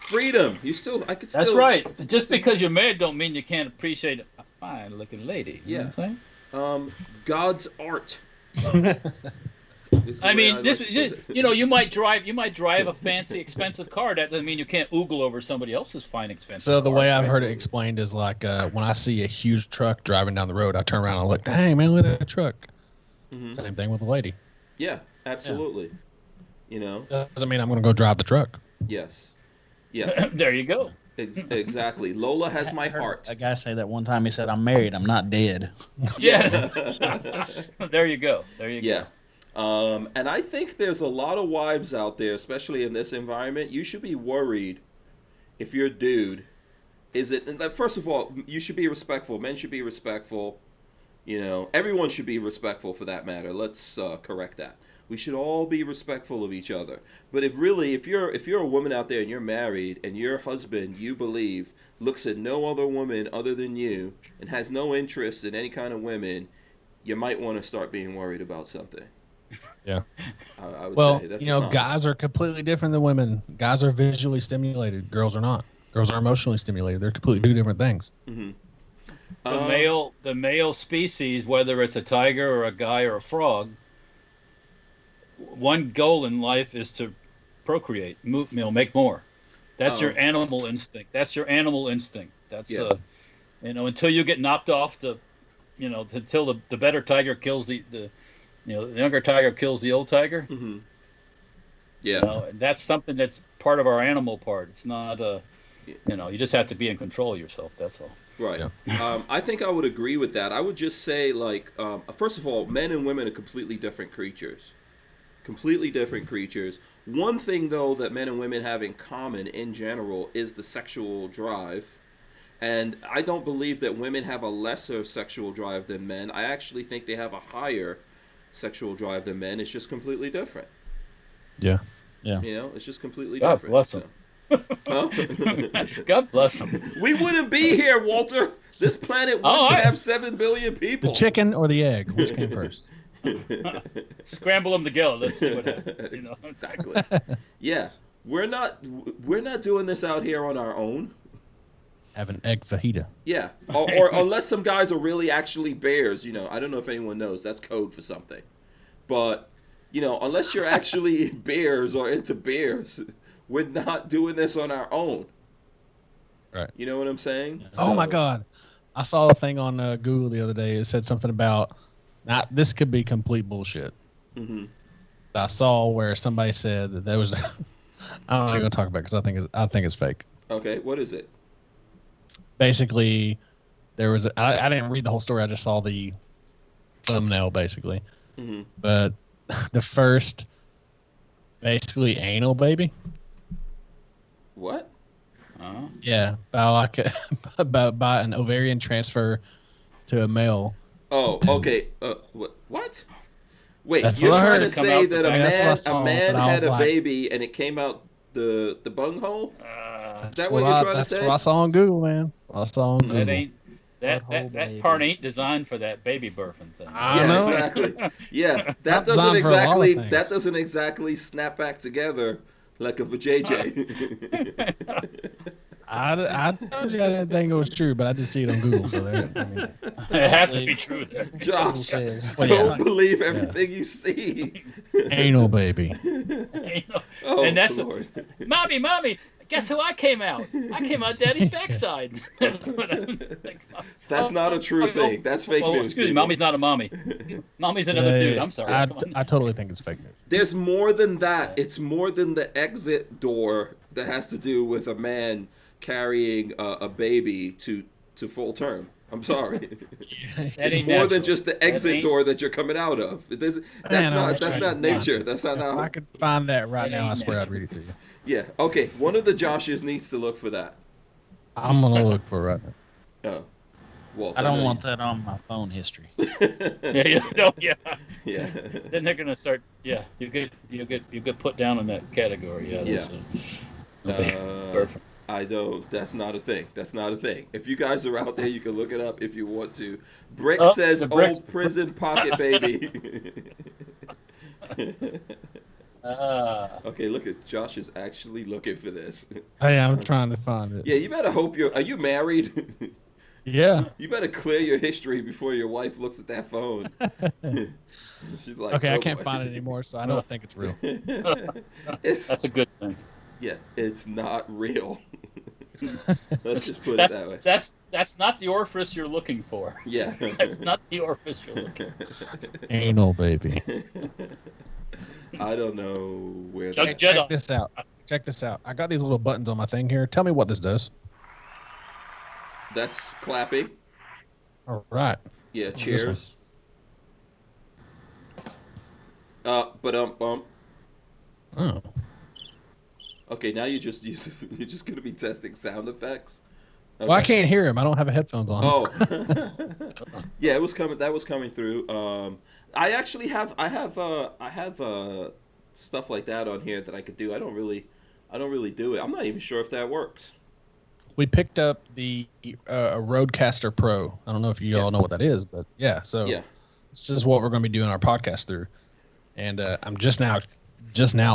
Freedom. I could still. That's right. Just because you're married don't mean you can't appreciate a fine-looking lady. You know what I'm saying? God's art. This is the I way mean, like this to put just, it. you might drive a fancy, expensive car. That doesn't mean you can't oogle over somebody else's fine, expensive. So the car, way I've right? heard it explained is like when I see a huge truck driving down the road, I turn around and look, dang man, look at that truck. Mhm. Same thing with a lady. Yeah, absolutely. You know. Doesn't mean I'm going to go drive the truck. Yes. Yes. There you go. Exactly. Lola has my I heard heart. a guy say that one time. He said, "I'm married. I'm not dead." Yeah. There you go. There you Yeah. go. And I think there's a lot of wives out there, especially in this environment. You should be worried if your dude is it. First of all, you should be respectful. Men should be respectful. You know, everyone should be respectful for that matter. Let's correct that. We should all be respectful of each other. But if you're a woman out there and you're married and your husband, you believe, looks at no other woman other than you and has no interest in any kind of women, you might want to start being worried about something. Yeah. I would Well, say that's you a know, sign. guys are completely different than women. Guys are visually stimulated. Girls are not. Girls are emotionally stimulated. They're completely two different things. Mm-hmm. The male species, whether it's a tiger or a guy or a frog, one goal in life is to procreate, make more. That's your animal instinct. That's Yeah. Until you get knocked off until the better tiger kills the younger tiger kills the old tiger. Mm-hmm. Yeah. And that's something that's part of our animal part. It's not you just have to be in control of yourself. That's all. Right. Yeah. I think I would agree with that. I would just say, like, first of all, men and women are completely different creatures. Completely different creatures. One thing, though, that men and women have in common in general is the sexual drive. And I don't believe that women have a lesser sexual drive than men. I actually think they have a higher sexual drive than men. It's just completely different. Yeah. Yeah. You know, it's just completely God different. bless 'em. Huh? God bless them. We wouldn't be here, Walter. This planet wouldn't have 7 billion people. The chicken or the egg? Which came first? Scramble them together. Let's see what happens. Exactly. Yeah, we're not doing this out here on our own. Have an egg fajita. Yeah, or unless some guys are really actually bears. You know, I don't know if anyone knows. That's code for something. But unless you're actually bears or into bears, we're not doing this on our own. Right. You know what I'm saying? Oh my God. I saw a thing on Google the other day. It said something about, this could be complete bullshit. Mm-hmm. I saw where somebody said that there was, I'm not going to talk about it because I think it's fake. Okay, what is it? Basically, there was, I didn't read the whole story. I just saw the thumbnail basically. Mm-hmm. But the first, basically anal baby. What? Yeah, by by an ovarian transfer to a male. Oh, okay. What? Wait, That's you're what I trying heard. to say that a man but I had was a like- baby and it came out the bunghole? Is that what Well, you're trying to that's say? what I saw on Google, man. I saw on Google. That ain't that Butthole that part baby. ain't designed for that baby birthing thing. I Yeah, know. exactly. Yeah, that Not doesn't designed for a lot of exactly things. snap back together like a vajayjay. I told you I didn't think it was true, but I did see it on Google. So there. I mean, It has to be true there. Josh, says- don't believe everything you see. anal baby. Oh, And that's Lord. Mommy, guess who I came out? I came out Daddy's backside. That's what I'm thinking. That's not a true thing. That's fake news. Excuse me, people. Mommy's not a mommy. Mommy's another dude. I'm sorry. I Come on. totally think it's fake news. There's more than that. It's more than the exit door that has to do with a man carrying a baby to full term. I'm sorry. That It's ain't more than natural. just the That exit ain't- door that you're coming out of. That's Man, I wish not I could nature. find it. That's not If I how. could find that right That now, I ain't swear I'd read it to you. Yeah. Okay. One of the Joshes needs to look for that. I'm gonna look for it right now. Oh. Walt, I don't know want that on my phone history. Yeah. Yeah. Then they're gonna start. Yeah, you get put down in that category. Yeah. That's perfect. I know that's not a thing. That's not a thing. If you guys are out there, you can look it up if you want to. Brick Oh, says the Brick's- old prison pocket baby. Okay, look at Josh is actually looking for this. Hey, I'm trying to find it. Yeah, you better hope are you married? Yeah. You better clear your history before your wife looks at that phone. She's like, Okay, oh, I can't boy. find it anymore, so I don't think it's real. That's a good thing. Yeah, it's not real. Let's just put it that way. That's not the orifice you're looking for. Yeah. That's not the orifice you're looking for. Anal, baby. I don't know where Young that. Jedi. Check this out. Check this out. I got these little buttons on my thing here. Tell me what this does. That's clapping. All right. Yeah, What's this cheers. one? Oh. Okay, now you're just gonna be testing sound effects. Okay. Well, I can't hear him. I don't have headphones on. Oh. Yeah, it was coming. That was coming through. I actually have stuff like that on here that I could do. I don't really do it. I'm not even sure if that works. We picked up the Rodecaster Pro. I don't know if you all know what that is, but yeah. So Yeah. this is what we're going to be doing our podcast through, and I'm just now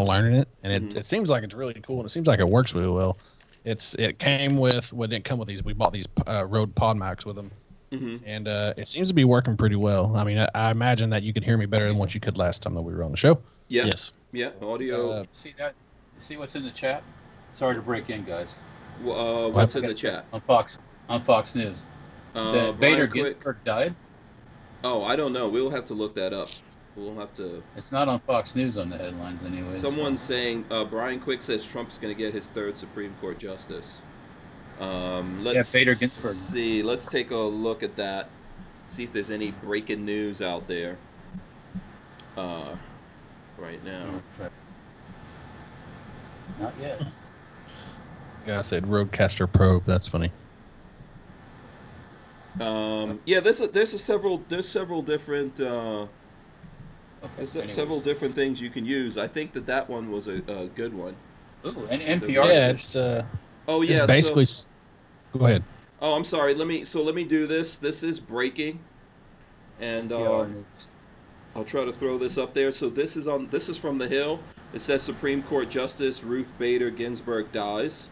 learning it, and it seems like it's really cool, and it seems like it works really well. It came with didn't come with these. We bought these Rode Pod Max with them, and it seems to be working pretty well. I mean, I imagine that you could hear me better than what you could last time that we were on the show. Yeah. Yes. Yeah. Audio. See that? See what's in the chat? Sorry to break in, guys. What's in the chat? On Fox News. That Vader Ginsburg died. Oh, I don't know. We'll have to look that up. We'll have to. It's not on Fox News on the headlines anyway. Someone's saying Brian Quick says Trump's going to get his third Supreme Court justice. Let's Vader Ginsburg. see. Let's take a look at that. See if there's any breaking news out there. Right now. Not yet. Yeah, I said Rodecaster Pro. That's funny. Yeah, there's several different several different things you can use. I think that one was a good one. Ooh, and NPR. Yeah, it's Oh yeah, it's basically. Go ahead. Oh, I'm sorry. Let me do this. This is breaking, and I'll try to throw this up there. So this is from The Hill. It says Supreme Court Justice Ruth Bader Ginsburg dies.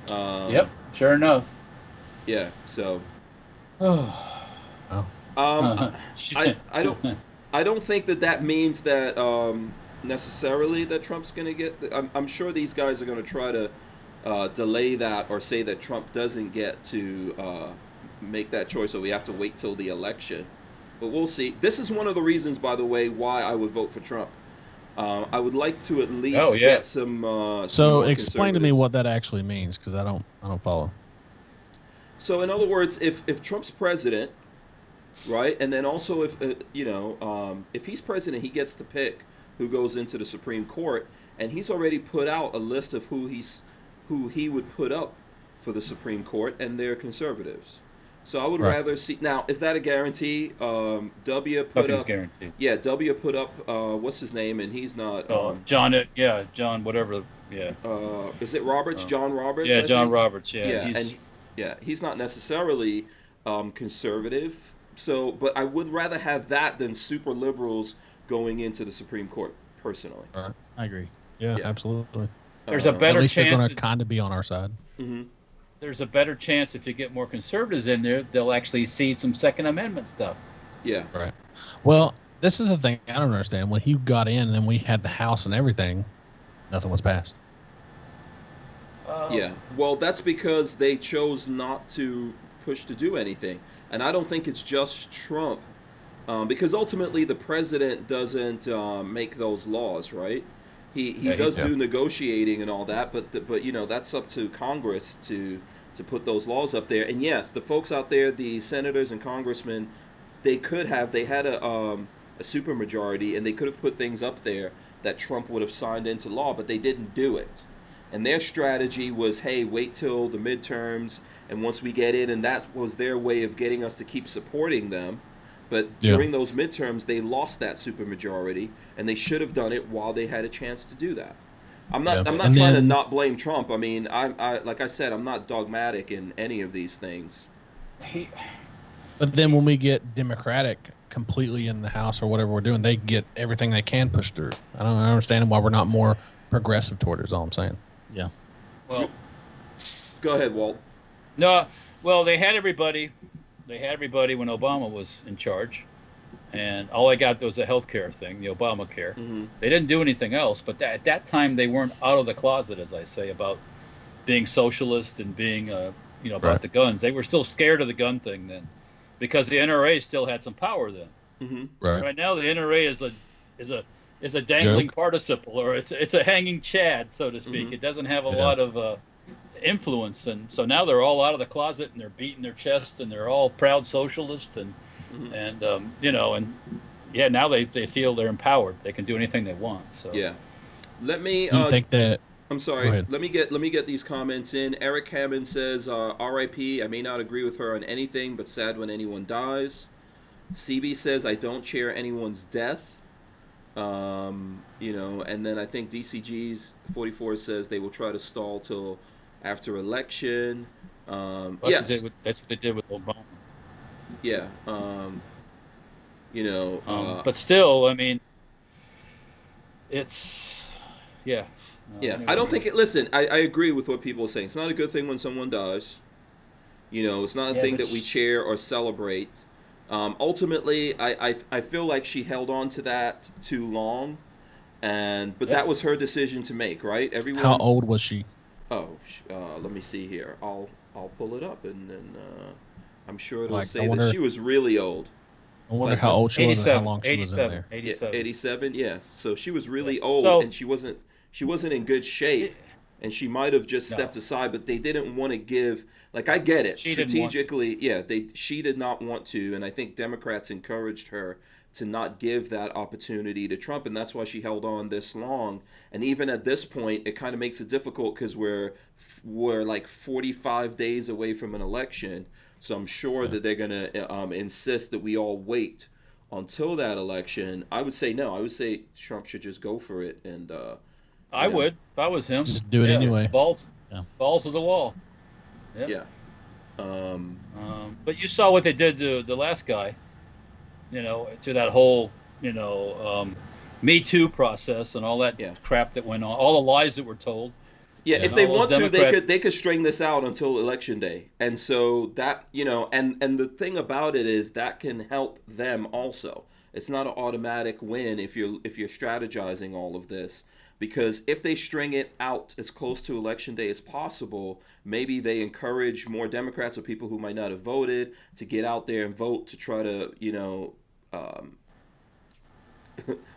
Yep, sure enough. Yeah. So. Oh. I don't think that means that necessarily that Trump's going to get. I'm sure these guys are going to try to delay that or say that Trump doesn't get to make that choice, or we have to wait till the election. But we'll see. This is one of the reasons, by the way, why I would vote for Trump. I would like to at least get some. So explain to me what that actually means, because I don't follow. So in other words, if Trump's president, right, and then also if if he's president, he gets to pick who goes into the Supreme Court, and he's already put out a list of who he would put up for the Supreme Court, and they're conservatives. So I would rather see. Now, is that a guarantee? W put Nothing's up. guaranteed. Yeah, W put up. What's his name? And he's not. John. Yeah, John. Whatever. Yeah. Is it Roberts? John Roberts. Yeah, I John think? Roberts. Yeah. He's not necessarily conservative. So, but I would rather have that than super liberals going into the Supreme Court. Personally, I agree. Yeah, absolutely. There's a better at least chance. They're going to kind of be on our side. Mm-hmm. There's a better chance if you get more conservatives in there, they'll actually see some Second Amendment stuff. Yeah. Right. Well, this is the thing I don't understand. When he got in and we had the House and everything, nothing was passed. Yeah. Well, that's because they chose not to push to do anything. And I don't think it's just Trump. Because ultimately the president doesn't make those laws, right? He does do negotiating and all that, but that's up to Congress to put those laws up there. And yes, the folks out there, the senators and congressmen, they had a supermajority, and they could have put things up there that Trump would have signed into law, but they didn't do it. And their strategy was, hey, wait till the midterms, and once we get in, and that was their way of getting us to keep supporting them. But during those midterms, they lost that supermajority, and they should have done it while they had a chance to do that. I'm not trying to not blame Trump. I mean, I like I said, I'm not dogmatic in any of these things. But then when we get Democratic completely in the House or whatever we're doing, they get everything they can push through. I don't understand why we're not more progressive toward it, is all I'm saying. Yeah. Well, go ahead, Walt. No, Well, they had everybody. They had everybody when Obama was in charge, and all I got was a health care thing, the Obamacare. Mm-hmm. They didn't do anything else, but at that time they weren't out of the closet, as I say, about being socialist and being, about Right. the guns. They were still scared of the gun thing then, because the NRA still had some power then. Mm-hmm. Right. Right now, the NRA is a dangling Joke. participle, or it's a hanging Chad, so to speak. Mhm. It doesn't have a Yeah. lot of influence, and so now they're all out of the closet and they're beating their chest and they're all proud socialists and Mhm. and now they feel they're empowered. They can do anything they want. So Yeah. Let me. Do you think that? I'm Go sorry. ahead. Let me get these comments in. Eric Hammond says, "R.I.P. I may not agree with her on anything, but sad when anyone dies." CB says, "I don't share anyone's death." And then I think DCG's 44 says they will try to stall till after election. Yes. that's what they did with Obama. Yeah. But still, I mean, it's yeah. Yeah, Anyway. I don't think it. Listen, I agree with what people are saying. It's not a good thing when someone dies. It's not a Yeah, thing but that we cheer or celebrate. Ultimately, I feel like she held on to that too long, but Yeah. that was her decision to make, right? Everyone. How old was she? Oh, let me see here. I'll pull it up, and then I'm sure it'll Like, I say that wonder- she was really old. I wonder Like how old she was and how 87, long she was in 87, there. 87. 87. Yeah, so she was really Yeah. old, So- and she wasn't in good shape. And she might have just No. stepped aside, but they didn't want to give. Like, I get it She didn't want strategically. Yeah, she did not want to, and I think Democrats encouraged her to not give that opportunity to Trump, and that's why she held on this long. And even at this point, it kind of makes it difficult because we're like 45 days away from an election. So I'm sure that they're gonna insist that we all wait until that election. I would say no. I would say Trump should just go for it and. I Yeah. would if I was him. Just do it anyway. Balls, Yeah. balls to the wall. Yep. Yeah. But you saw what they did to the last guy. To that whole Me Too process and all that Yeah. crap that went on, all the lies that were told. Yeah, Yeah. if they All those want to, Democrats- they could string this out until election day, and so that and the thing about it is that can help them also. It's not an automatic win if you're strategizing all of this, because if they string it out as close to election day as possible, maybe they encourage more Democrats or people who might not have voted to get out there and vote to try to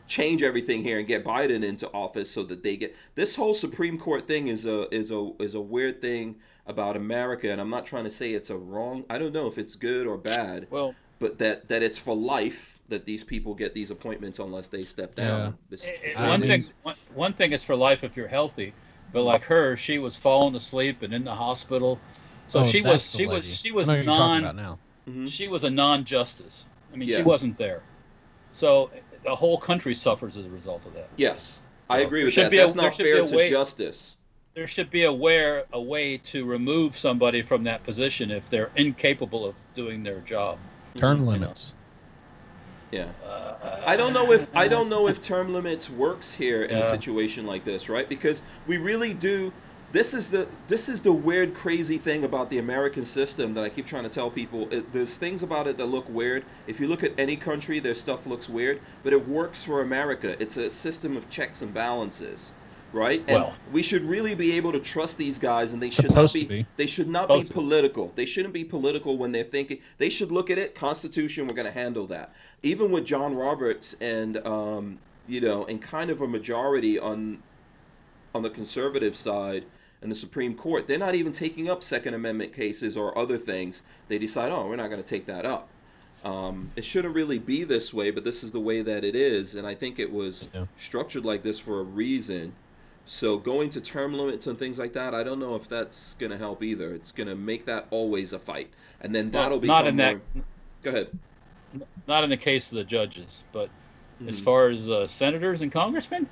change everything here and get Biden into office so that they get this whole Supreme Court thing is a weird thing about America, and I'm not trying to say it's a wrong. I don't know if it's good or bad, Well, but that it's for life that these people get these appointments unless they step down. one thing is for life if you're healthy, but like her, she was falling asleep and in the hospital, so Oh, she that's the lady. she was I know who you're talking about now. Mhm. she was a non-justice. I mean, Yeah. she wasn't there, so the whole country suffers as a result of that. Yes, I agree There with should that. be That's there not should be fair a to way- justice. There should be a way to remove somebody from that position if they're incapable of doing their job. Term limits. Yeah. I don't know if term limits works here in a situation like this, right? Because we really do. This is the weird, crazy thing about the American system that I keep trying to tell people. There's things about it that look weird. If you look at any country, their stuff looks weird, but it works for America. It's a system of checks and balances, right? And Well- we should really be able to trust these guys, and they should not Supposed be. to be. They should not be Supposed to be. political. They shouldn't be political when they're thinking. They should look at it. Constitution, we're going to handle that. Even with John Roberts and and kind of a majority on the conservative side and the Supreme Court, they're not even taking up Second Amendment cases or other things. They decide, oh, we're not going to take that up. It shouldn't really be this way, but this is the way that it is, and I think it was structured like this for a reason. So going to term limits and things like that, I don't know if that's going to help either. It's going to make that always a fight, and then that'll become not in more... that. Go ahead. Not in the case of the judges, but as Mhm. far as senators and congressmen,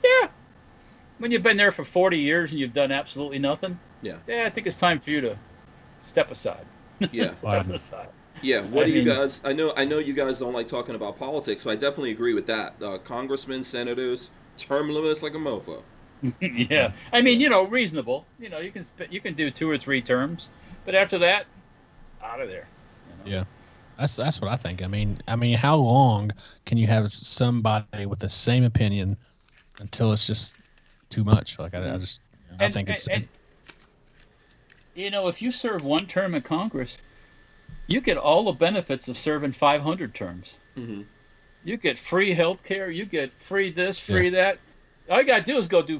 yeah. When you've been there for 40 years and you've done absolutely nothing, Yeah. I think it's time for you to step aside. Yeah. Step aside. Yeah, what I do you mean- guys? I know you guys don't like talking about politics, but I definitely agree with that. Congressmen, senators, term limits like a mofo. Yeah, I mean, reasonable. You can do 2 or 3 terms, but after that, out of there. You know? Yeah. That's what I think. I mean, how long can you have somebody with the same opinion until it's just too much? Like I just I think it's and you know, if you serve one term in Congress, you get all the benefits of serving 500 terms. Mm-hmm. You get free health care. You get free this, free that. All you got to do is go do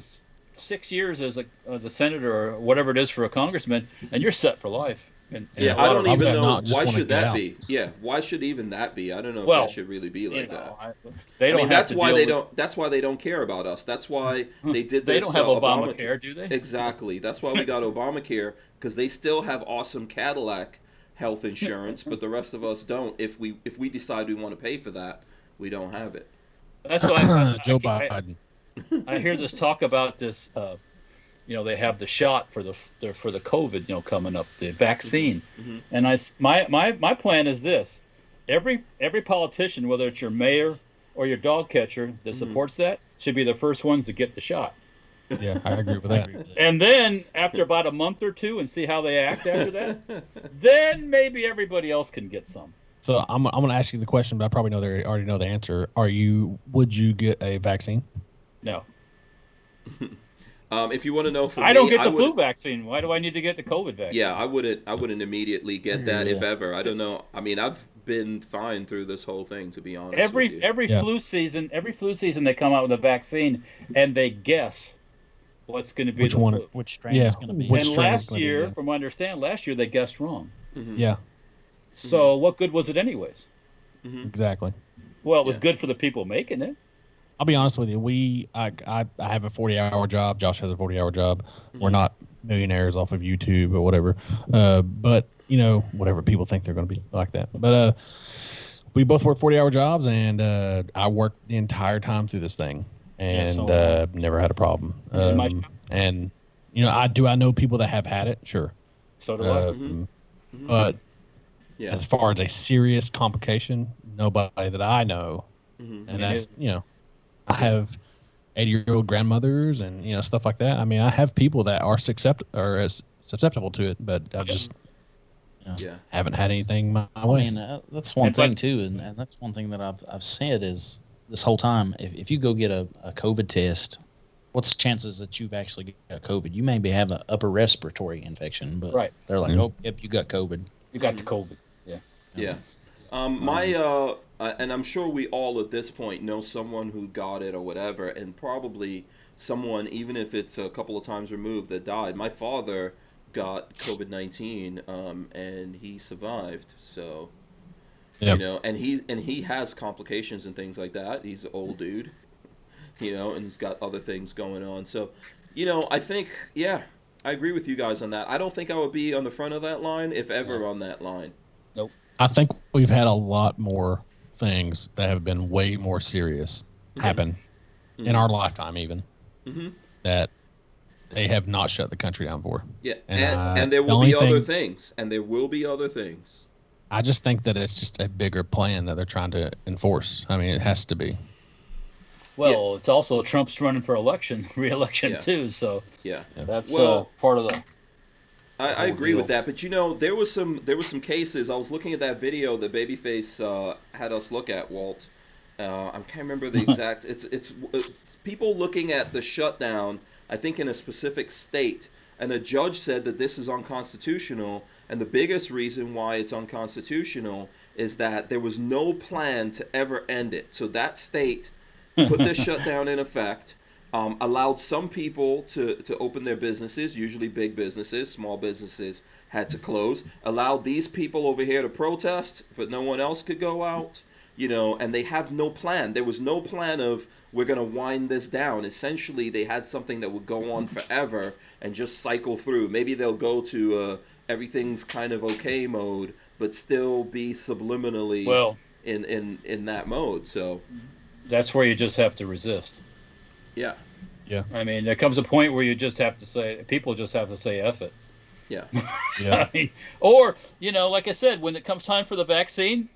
6 years as a senator or whatever it is for a congressman, and you're set for life. And Yeah, a I lot don't of even respect. know just why wanna should get that out. be. Yeah, why should even that be? I don't know if Well, that should really be like that. They don't have that's to why deal they with, don't. That's why they don't care about us. That's why they did They this. don't have Obamacare, do they? Exactly. That's why we got Obamacare, because they still have awesome Cadillac health insurance, but the rest of us don't. If we decide we want to pay for that, we don't have it. That's why Joe Biden. I hear this talk about this. You know, they have the shot for the COVID, you know, coming up, the vaccine. Mm-hmm. And my plan is this: every politician, whether it's your mayor or your dog catcher that supports that, should be the first ones to get the shot. Yeah, I agree with that. And then after about a month or two, and see how they act after that, then maybe everybody else can get some. So I'm going to ask you the question, but I probably already know the answer. Would you get a vaccine? No. If you want to know, I don't get the flu vaccine. Why do I need to get the COVID vaccine? Yeah, I wouldn't immediately get that if ever. I don't know. I mean, I've been fine through this whole thing, to be honest. Every flu season they come out with a vaccine and they guess what's going to be flu. Which strain is going to be. And last year, from what I understand, they guessed wrong. Mm-hmm. Yeah. So what good was it anyways? Mm-hmm. Exactly. Well, it was good for the people making it. I'll be honest with you. I have a 40-hour job. Josh has a 40-hour job. Mm-hmm. We're not millionaires off of YouTube or whatever. But you know, whatever people think they're going to be like that. But we both work 40-hour jobs, and I worked the entire time through this thing, and never had a problem. And you know, I know people that have had it. Sure. So do I. But Yeah. as far as a serious complication, nobody that I know, Mm-hmm. and that's, you know, I have 80-year-old grandmothers and, you know, stuff like that. I mean, I have people that are susceptible to it, but I just haven't had anything my way. I mean, that's one thing too, and that's one thing that I've said is this whole time, if you go get a COVID test, what's the chances that you've actually got COVID? You maybe have an upper respiratory infection, but they're like, oh, yep, you got COVID. You got the COVID. Yeah. And I'm sure we all at this point know someone who got it or whatever, and probably someone, even if it's a couple of times removed, that died. My father got COVID-19, and he survived. So, you know, and he has complications and things like that. He's an old dude, you know, and he's got other things going on. So, you know, I think, I agree with you guys on that. I don't think I would be on the front of that line, if ever on that line. Nope. I think we've had a lot more things that have been way more serious happen in our lifetime, even that they have not shut the country down for. Yeah, and there will be other things, and there will be other things. I just think that it's just a bigger plan that they're trying to enforce. I mean, it has to be. Well, it's also Trump's running for re-election too, so that's part of the. I agree with that, but you know, there was some cases. I was looking at that video that Babyface had us look at, Walt. I can't remember the exact. It's people looking at the shutdown, I think, in a specific state, and a judge said that this is unconstitutional. And the biggest reason why it's unconstitutional is that there was no plan to ever end it. So that state put this shutdown in effect. Allowed some people to open their businesses, usually big businesses. Small businesses had to close. Allowed these people over here to protest, but no one else could go out, you know, and they have no plan. There was no plan of, we're going to wind this down. Essentially, they had something that would go on forever and just cycle through. Maybe they'll go to everything's kind of okay mode, but still be subliminally in that mode. So that's where you just have to resist. Yeah. I mean, there comes a point where you just have to say, people just have to say F it. Yeah. I mean, or, you know, like I said, when it comes time for the vaccine,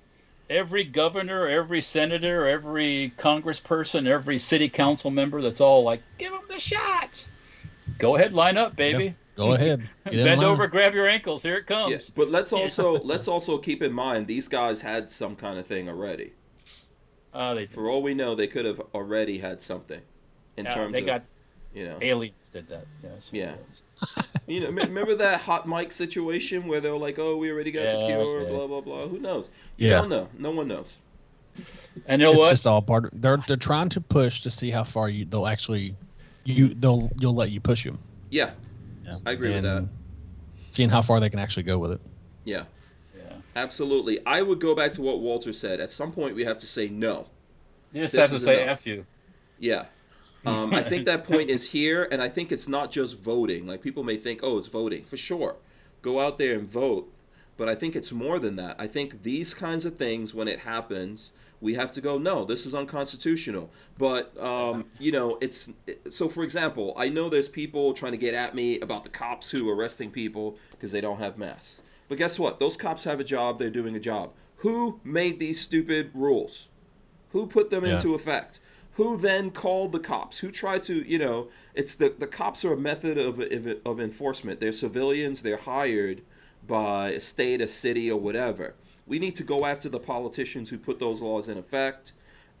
every governor, every senator, every congressperson, every city council member that's all like, give them the shots. Go ahead, line up, baby. Go ahead. Get in Bend line. over, grab your ankles. Here it Yeah, comes. but let's also keep in mind these guys had some kind of thing already. They For all we know, they could have already had something in terms they of, got you know. aliens did that. Yes. Yeah. You know, remember that hot mic situation where they were like, "Oh, we already got the cure," blah blah blah. Who knows? You don't know. No one knows. And you know It's what? just all part. They're trying to push to see how far they'll actually you'll let you push them. Yeah, Yeah. I agree with that. Seeing how far they can actually go with it. Yeah, Yeah. absolutely. I would go back to what Walter said. At some point, we have to say no. You just This have to is say enough. F you. Yeah. I think that point is here, and I think it's not just voting. Like, people may think, oh, it's voting. For sure. Go out there and vote. But I think it's more than that. I think these kinds of things, when it happens, we have to go, no, this is unconstitutional. But, you know, so, for example, I know there's people trying to get at me about the cops who are arresting people because they don't have masks. But guess what? Those cops have a job. They're doing a job. Who made these stupid rules? Who put them into effect? Who then called the cops? Who tried to, you know, it's the cops are a method of enforcement. They're civilians. They're hired by a state, a city, or whatever. We need to go after the politicians who put those laws in effect,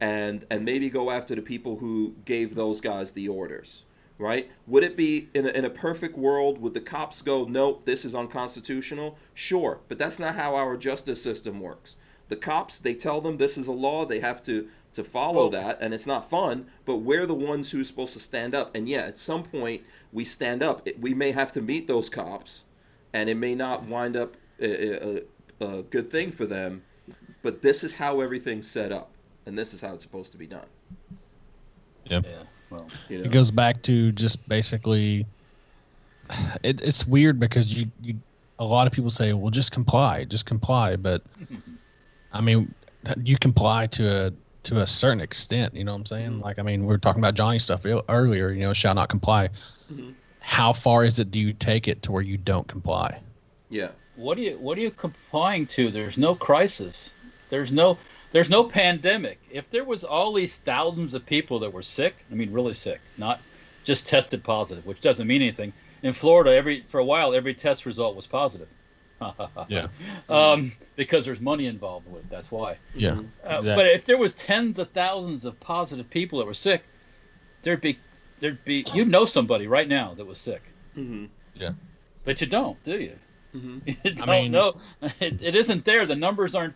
and maybe go after the people who gave those guys the orders, right? Would it be, in a perfect world, would the cops go, nope, this is unconstitutional? Sure, but that's not how our justice system works. The cops, they tell them this is a law, they have to follow that, and it's not fun, but we're the ones who's supposed to stand up. And yeah, at some point, we stand up. We may have to meet those cops, and it may not wind up a good thing for them, but this is how everything's set up, and this is how it's supposed to be done. Yeah. Well, You know? It goes back to just basically, it's weird because you a lot of people say, well, just comply, but I mean, you comply to a certain extent, you know what I'm saying? Like, I mean, we were talking about Johnny stuff earlier, you know, shall not comply. How far is it do you take it to where you don't comply? Yeah. what are you complying to? There's no crisis. There's no pandemic. If there was all these thousands of people that were sick, I mean really sick, not just tested positive, which doesn't mean anything. In Florida, for a while, every test result was positive. Yeah. Because there's money involved with it. That's why. Yeah. Exactly. But if there was tens of thousands of positive people that were sick, there'd be you know somebody right now that was sick. Mm-hmm. Yeah. But you don't, do you? Mm-hmm. You don't know. It isn't there. The numbers aren't.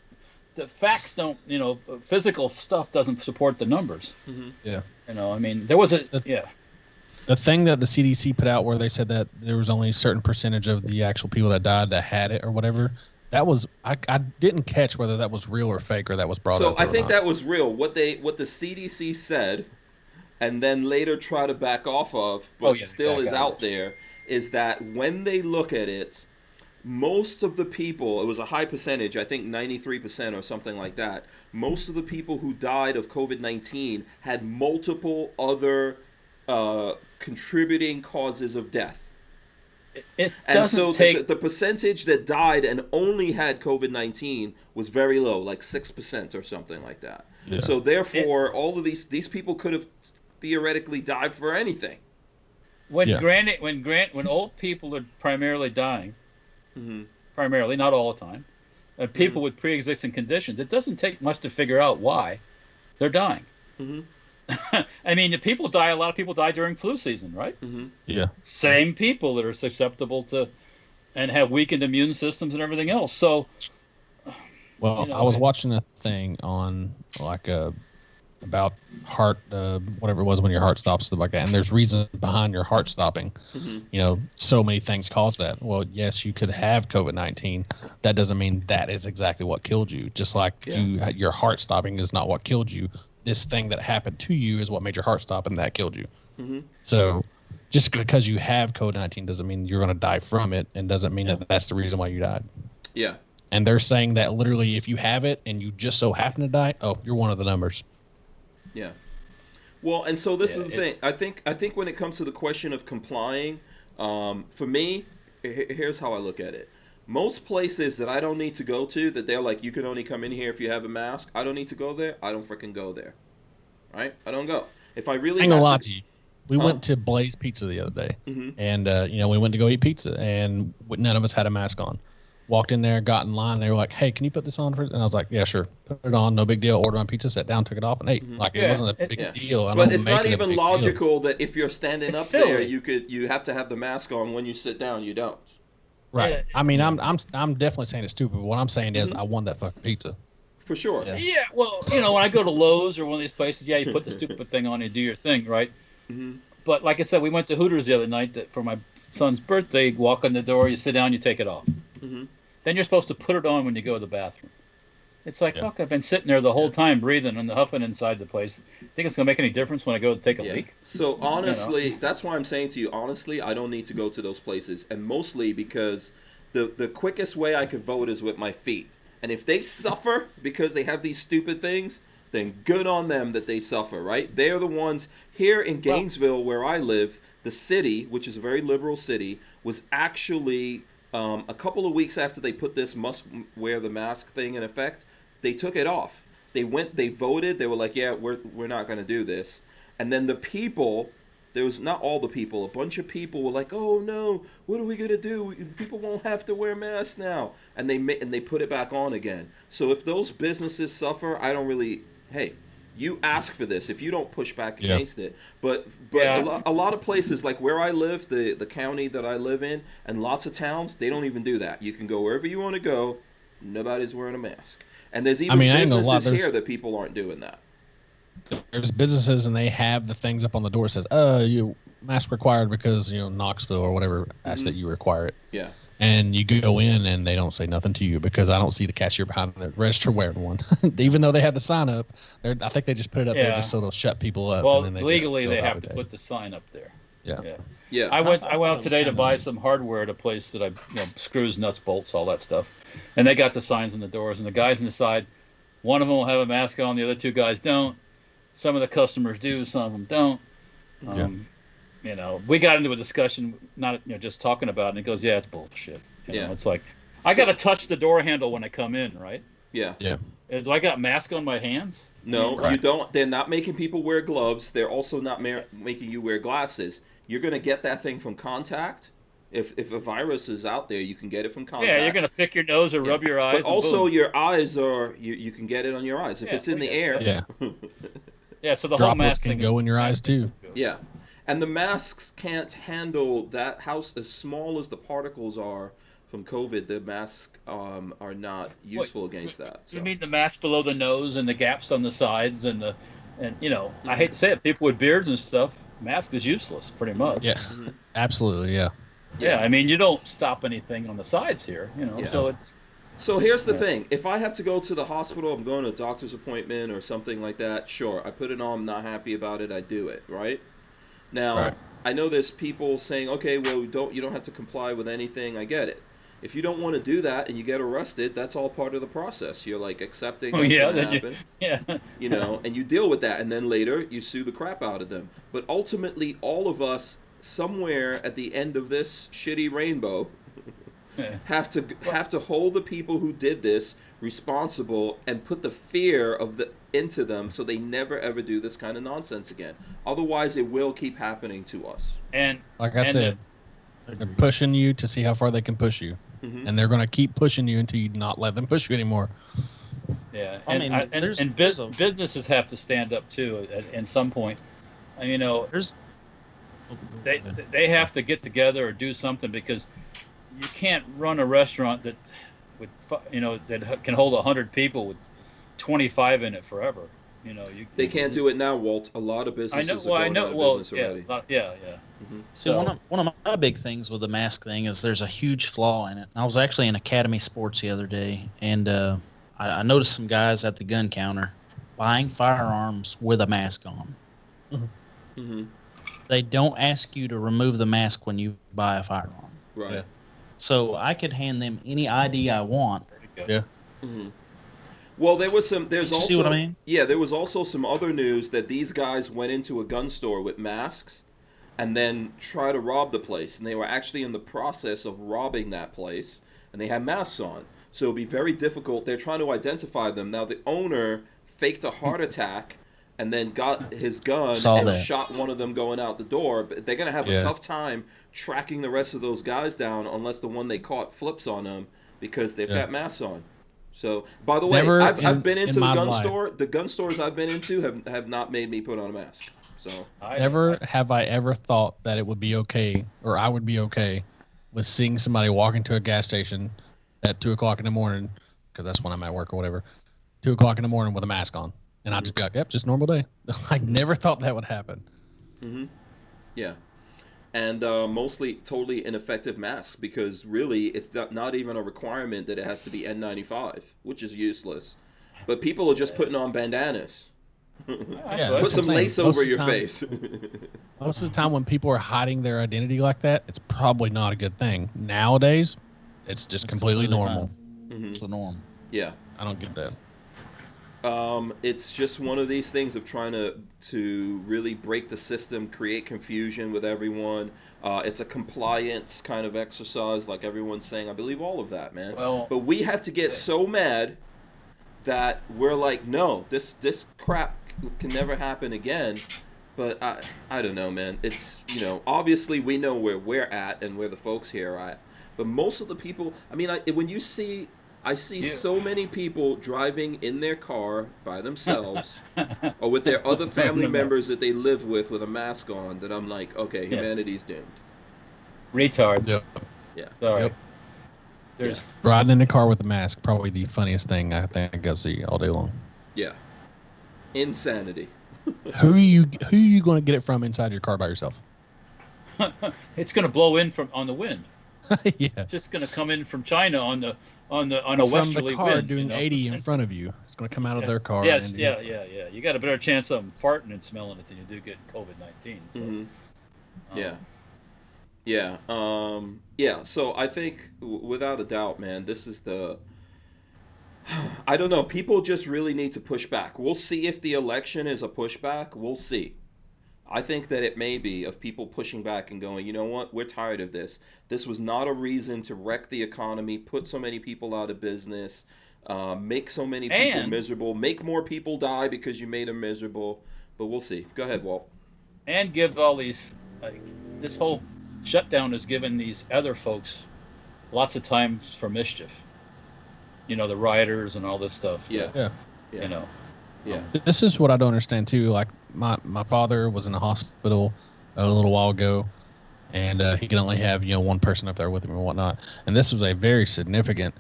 The facts don't. You know, physical stuff doesn't support the numbers. Mm-hmm. Yeah. You know, I mean, there was The thing that the CDC put out where they said that there was only a certain percentage of the actual people that died that had it or whatever, that was I didn't catch whether that was real or fake or that was brought up. So I think that was real. What the CDC said, and then later try to back off of, but still is out there, is that when they look at it, most of the people, it was a high percentage, I think 93% or something like that, most of the people who died of COVID-19 had multiple other contributing causes of death. And so the percentage that died and only had COVID-19 was very low, like 6% or something like that. Yeah. So therefore, all of these people could have theoretically died for anything. When old people are primarily dying, primarily, not all the time, and people with pre-existing conditions, it doesn't take much to figure out why they're dying. I mean, a lot of people die during flu season, right? Yeah. Same people that are susceptible to and have weakened immune systems and everything else. So, well, I was watching a thing on like about heart, whatever it was when your heart stops, stuff like that. And there's reasons behind your heart stopping. You know, so many things cause that. Well, yes, you could have COVID-19. That doesn't mean that is exactly what killed you. Just like your heart stopping is not what killed you. This thing that happened to you is what made your heart stop, and that killed you. So just because you have COVID-19 doesn't mean you're going to die from it, and doesn't mean that that's the reason why you died. Yeah. And they're saying that literally if you have it and you just so happen to die, you're one of the numbers. Yeah. Well, and so this is the thing. I think when it comes to the question of complying, for me, here's how I look at it. Most places that I don't need to go to, that they're like, you can only come in here if you have a mask, I don't need to go there, I don't freaking go there. Right? I don't go. If I really I ain't gonna lie to you. We went to Blaze Pizza the other day, and we went to go eat pizza, and none of us had a mask on. Walked in there, got in line. They were like, "Hey, can you put this on?" And I was like, "Yeah, sure." Put it on, no big deal. Ordered on pizza, sat down, took it off, and ate. It wasn't a big deal. But it's not even logical that if you're standing up there, you have to have the mask on. When you sit down, you don't. Right. I mean, I'm definitely saying it's stupid. But what I'm saying is, I want that fucking pizza. For sure. Yeah. Well, when I go to Lowe's or one of these places, you put the stupid thing on and do your thing, right? But like I said, we went to Hooters the other night for my son's birthday. You walk in the door, you sit down, you take it off. Then you're supposed to put it on when you go to the bathroom. It's like, fuck, I've been sitting there the whole time breathing and huffing inside the place. Think it's going to make any difference when I go to take a leak? So honestly, that's why I'm saying to you, honestly, I don't need to go to those places. And mostly because the quickest way I could vote is with my feet. And if they suffer because they have these stupid things, then good on them that they suffer, right? They're the ones here in Gainesville where I live, the city, which is a very liberal city, was actually... a couple of weeks after they put this must wear the mask thing in effect, they took it off. They voted. They were like, yeah, we're not going to do this. And then the people, there was not all the people, a bunch of people were like, oh no, what are we going to do? People won't have to wear masks now. And they put it back on again. So if those businesses suffer, I don't really, hey, you ask for this if you don't push back against it. But a lot of places, like where I live, the county that I live in, and lots of towns, they don't even do that. You can go wherever you want to go. Nobody's wearing a mask. And there's even businesses here that people aren't doing that. There's businesses, and they have the things up on the door that says, you mask required because, Knoxville or whatever asked that you require it. Yeah. And you go in and they don't say nothing to you because I don't see the cashier behind the register wearing one. Even though they had the sign up, I think they just put it up there just so it'll shut people up. Well, and then legally they have to put the sign up there. Yeah. I went out today to buy some hardware at a place that screws, nuts, bolts, all that stuff. And they got the signs on the doors, and the guys on the side, one of them will have a mask on, the other two guys don't. Some of the customers do, some of them don't. We got into a discussion, not just talking about it, and it goes, yeah, it's bullshit. It's like, I got to touch the door handle when I come in, right? Yeah. Do I got mask on my hands? No, you don't. They're not making people wear gloves. They're also not making you wear glasses. You're going to get that thing from contact. If a virus is out there, you can get it from contact. Yeah, you're going to pick your nose or rub your eyes. But also your eyes are, you can get it on your eyes. If it's in the air. Yeah. Yeah, so the Droplets whole mask can thing go in your eyes too. Yeah. And the masks can't handle that. As small as the particles are from COVID, the masks are not useful against that. So. You mean the mask below the nose and the gaps on the sides and I hate to say it, people with beards and stuff, mask is useless pretty much. Yeah, absolutely, yeah. Yeah, I mean, you don't stop anything on the sides here, so it's... So here's the thing. If I have to go to the hospital, I'm going to a doctor's appointment or something like that, sure, I put it on, I'm not happy about it, I do it, right? Now, I know there's people saying, okay, well, you don't have to comply with anything, I get it. If you don't want to do that and you get arrested, that's all part of the process. You're like accepting what's going to happen. And you deal with that, and then later you sue the crap out of them. But ultimately, all of us, somewhere at the end of this shitty rainbow, have to hold the people who did this responsible and put the fear into them so they never ever do this kind of nonsense again. Otherwise, it will keep happening to us. And like I said, they're pushing you to see how far they can push you, and they're going to keep pushing you until you not let them push you anymore. Yeah, and businesses have to stand up too at some point. They have to get together or do something, because you can't run a restaurant that can hold 100 people with 25 in it forever. They can't do it now, Walt. A lot of businesses are going out of business already. See, one of my big things with the mask thing is there's a huge flaw in it. I was actually in Academy Sports the other day, and I noticed some guys at the gun counter buying firearms with a mask on. They don't ask you to remove the mask when you buy a firearm. Right. Yeah. So I could hand them any ID I want. Yeah. Well, there was see what I mean? Yeah, there was also some other news that these guys went into a gun store with masks and then tried to rob the place, and they were actually in the process of robbing that place, and they had masks on. So it'd be very difficult. They're trying to identify them. Now, the owner faked a heart attack and then got his gun Saw and that. shot one of them going out the door. But they're gonna have a Yeah. tough time tracking the rest of those guys down unless the one they caught flips on them because they've got masks on. So, by the way, Never I've been into in the my gun life. store. The gun stores I've been into have not made me put on a mask. So Never have I ever thought that it would be okay, or I would be okay, with seeing somebody walk into a gas station at 2:00 in the morning, because that's when I'm at work or whatever. 2:00 in the morning with a mask on, and I just be like, "Yep, just normal day." I never thought that would happen. yeah, and mostly totally ineffective masks because really it's not even a requirement that it has to be N95, which is useless. But people are just putting on bandanas. Yeah, Put that's what some I'm saying. lace Most over of the your time- face. Most of the time, when people are hiding their identity like that, it's probably not a good thing. Nowadays, it's just It's completely completely normal. It's the norm. Yeah. I don't get that. It's just one of these things of trying to really break the system, create confusion with everyone. It's a compliance kind of exercise, like everyone's saying. I believe all of that, man. Well, but we have to get so mad that we're like, no, this crap can never happen again. But I don't know, man. It's, obviously we know where we're at and where the folks here are at. But most of the people, I mean, when you see. I see so many people driving in their car by themselves or with their other family members that they live with a mask on that I'm like, okay, humanity's doomed. Retard. Yep. Yeah. Sorry. Yep. There's Riding in the car with a mask, probably the funniest thing I think I've seen all day long. Yeah. Insanity. Who are you going to get it from inside your car by yourself? it's going to blow in on the wind. Yeah. It's just going to come in from China on a From westerly the car wind. doing 80 in front of you. It's going to come out of their car. Yes, and yeah. You got a better chance of them farting and smelling it than you do getting COVID-19. So, Yeah. So I think without a doubt, man, this is I don't know. People just really need to push back. We'll see if the election is a pushback. We'll see. I think that it may be of people pushing back and going, you know what, we're tired of this. This was not a reason to wreck the economy, put so many people out of business, make so many people miserable, make more people die because you made them miserable. But we'll see. Go ahead, Walt. And give all these, this whole shutdown has given these other folks lots of time for mischief. The rioters and all this stuff. Yeah. Yeah. This is what I don't understand too. Like my father was in the hospital a little while ago, and he could only have one person up there with him and whatnot. And this was a very significant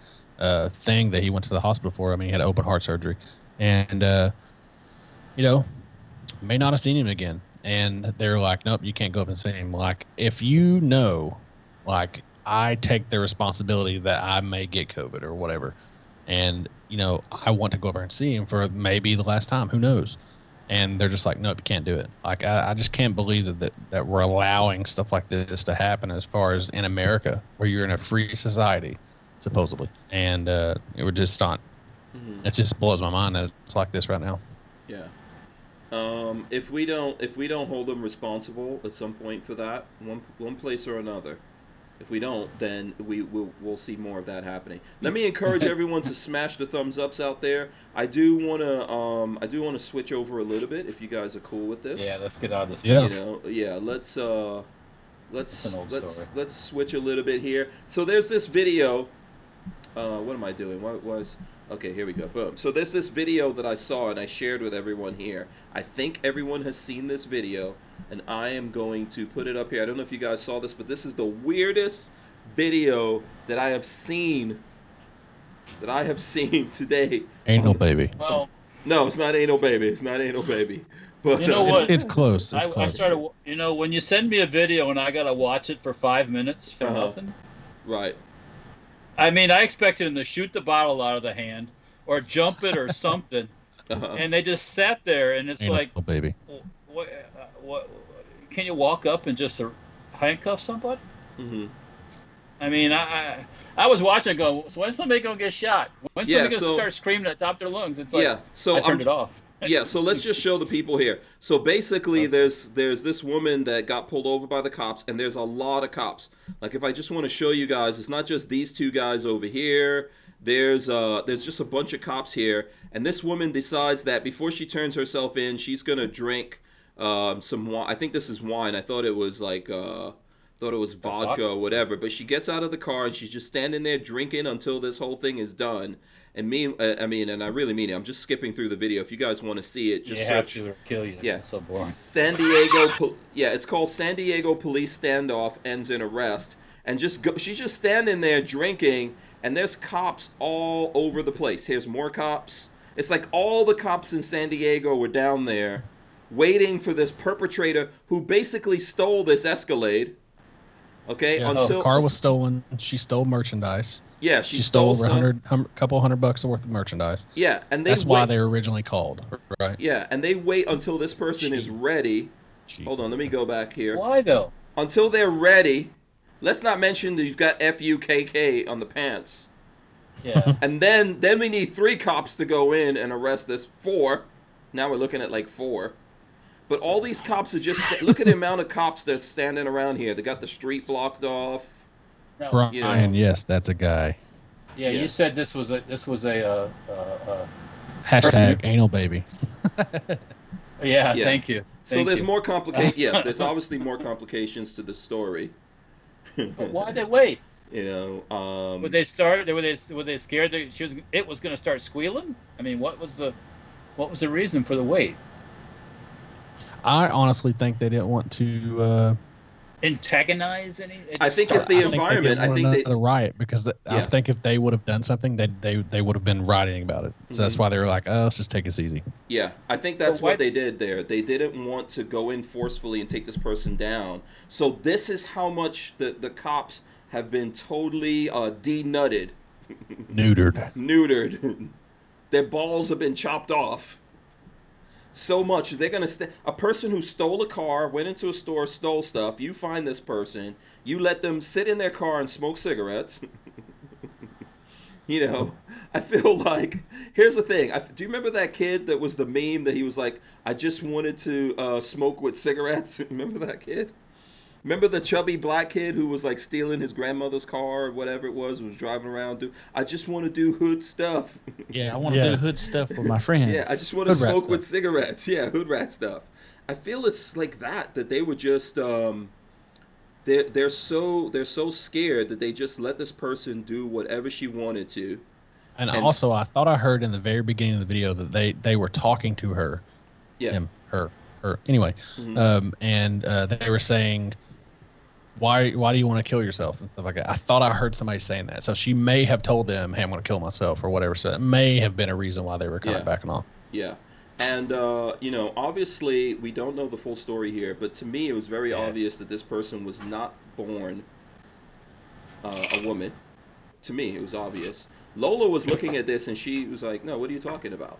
thing that he went to the hospital for. I mean, he had open heart surgery, and may not have seen him again. And they're like, nope, you can't go up and see him. Like, if like I take the responsibility that I may get COVID or whatever, and I want to go over and see him for maybe the last time. Who knows? And they're just like, nope, you can't do it. Like, I just can't believe that we're allowing stuff like this to happen as far as in America, where you're in a free society, supposedly. And we're just not. It just blows my mind that it's like this right now. Yeah. If we don't hold them responsible at some point for that, one place or another. If we don't, then we'll see more of that happening. Let me encourage everyone to smash the thumbs ups out there. I do wanna switch over a little bit if you guys are cool with this. Yeah, let's get out of this. Yeah. Let's switch a little bit here. So there's this video. What am I doing? Okay, here we go. Boom. So there's this video that I saw and I shared with everyone here. I think everyone has seen this video, and I am going to put it up here. I don't know if you guys saw this, but this is the weirdest video that I have seen today. Anal baby. Well, No, it's not anal baby. It's not anal baby. But You know what? It's close. It's I close. started, when you send me a video and I got to watch it for 5 minutes for nothing. Right. I mean, I expected him to shoot the bottle out of the hand or jump it or something. And they just sat there, and it's Anal like, baby. what? Can you walk up and just handcuff somebody? Mm-hmm. I mean, I was watching, going, so when's somebody gonna get shot? When's somebody gonna start screaming at the top of their lungs? It's like, so I turned it off. Yeah, so let's just show the people here. So basically, there's this woman that got pulled over by the cops, and there's a lot of cops. Like, if I just want to show you guys, it's not just these two guys over here. There's just a bunch of cops here, and this woman decides that before she turns herself in, she's gonna drink some wine. I think this is wine. I thought it was like vodka or whatever. But she gets out of the car and she's just standing there drinking until this whole thing is done. And and I really mean it. I'm just skipping through the video. If you guys want to see it, just have search. to or kill you. Yeah, It's so boring. San Diego. It's called San Diego Police Standoff ends in arrest. And she's just standing there drinking, and there's cops all over the place. Here's more cops. It's like all the cops in San Diego were down there waiting for this perpetrator who basically stole this Escalade. Okay, Yeah, the car was stolen. She stole merchandise. Yeah, she stole over couple $100 worth of merchandise. Yeah, and that's why they were originally called, right? Yeah, and they wait until this person is ready. Hold on, let me go back here. Why though? Until they're ready. Let's not mention that you've got FUKK on the pants. Yeah. And then we need 3 cops to go in and arrest this. 4. Now we're looking at like 4. But all these cops are just look at the amount of cops that's standing around here. They got the street blocked off. No. Brian, yes, that's a guy. Yeah, you said this was a hashtag anal baby. Yeah, thank you. So there's more complications. Yes, there's obviously more complications to the story. But why'd they wait? You know, Would they start? Were they scared that it was going to start squealing? I mean, what was the reason for the wait? I honestly think they didn't want to antagonize any. I think it's the environment. I think the riot because I think if they would have done something, they would have been rioting about it. So that's why they were like, "Oh, let's just take this easy." Yeah, I think that's what they did there. They didn't want to go in forcefully and take this person down. So this is how much the cops have been totally denutted, neutered. Their balls have been chopped off. So much they're gonna a person who stole a car, went into a store, stole stuff. You find this person, you let them sit in their car and smoke cigarettes. You know, I feel like here's the thing. Do you remember that kid that was the meme that he was like, I just wanted to smoke with cigarettes? Remember that kid? Remember the chubby black kid who was like stealing his grandmother's car or whatever it was driving around? I just want to do hood stuff. Yeah, I want to do hood stuff with my friends. Yeah, I just want to smoke with cigarettes. Yeah, hood rat stuff. I feel it's like that they were just they're so scared that they just let this person do whatever she wanted to. And also, I thought I heard in the very beginning of the video that they were talking to her. Yeah. Him, her. Anyway, and they were saying, why do you want to kill yourself and stuff like that. I thought I heard somebody saying that. So she may have told them, hey, I'm going to kill myself or whatever. So it may have been a reason why they were kind of backing off. Yeah. And, you know, obviously we don't know the full story here, but to me it was very obvious that this person was not born a woman. To me, it was obvious. Lola was looking at this and she was like, no, what are you talking about?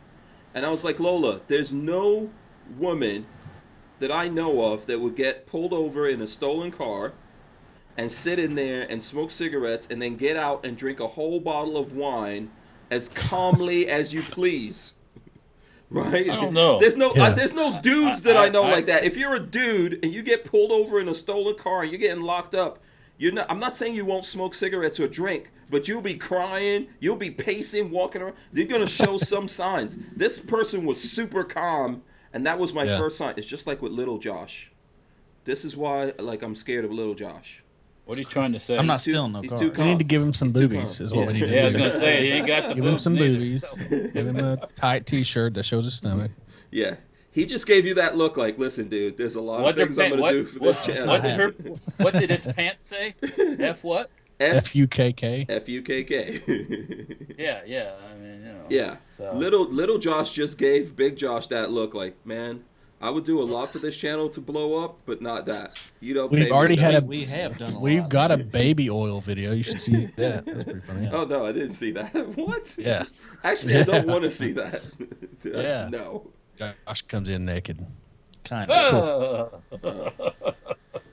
And I was like, Lola, there's no woman that I know of that would get pulled over in a stolen car and sit in there and smoke cigarettes and then get out and drink a whole bottle of wine as calmly as you please. Right? I don't know. There's no dudes that I know like that. If you're a dude and you get pulled over in a stolen car and you're getting locked up, I'm not saying you won't smoke cigarettes or drink, but you'll be crying, you'll be pacing, walking around. You're going to show some signs. This person was super calm, and that was my first sign. It's just like with little Josh. This is why I'm scared of little Josh. What are you trying to say? I'm not stealing no car. We need to give him some boobies is what we need to do. Yeah, I was going to say, he ain't got the give him some boobies. Give him a tight t-shirt that shows his stomach. Yeah. He just gave you that look like, listen, dude, there's a lot of things I'm going to do for this channel. What did its pants say? F what? FUKK. FUKK. Yeah. I mean, you know. Yeah. So. Little Josh just gave Big Josh that look like, man, I would do a lot for this channel to blow up, but not that. You don't pay We've already me had we have done a We've lot. got a baby oil video. You should see that. That's pretty funny. Oh, no, I didn't see that. What? Yeah. Actually, I don't want to see that. Yeah. No. Josh comes in naked. Kind of.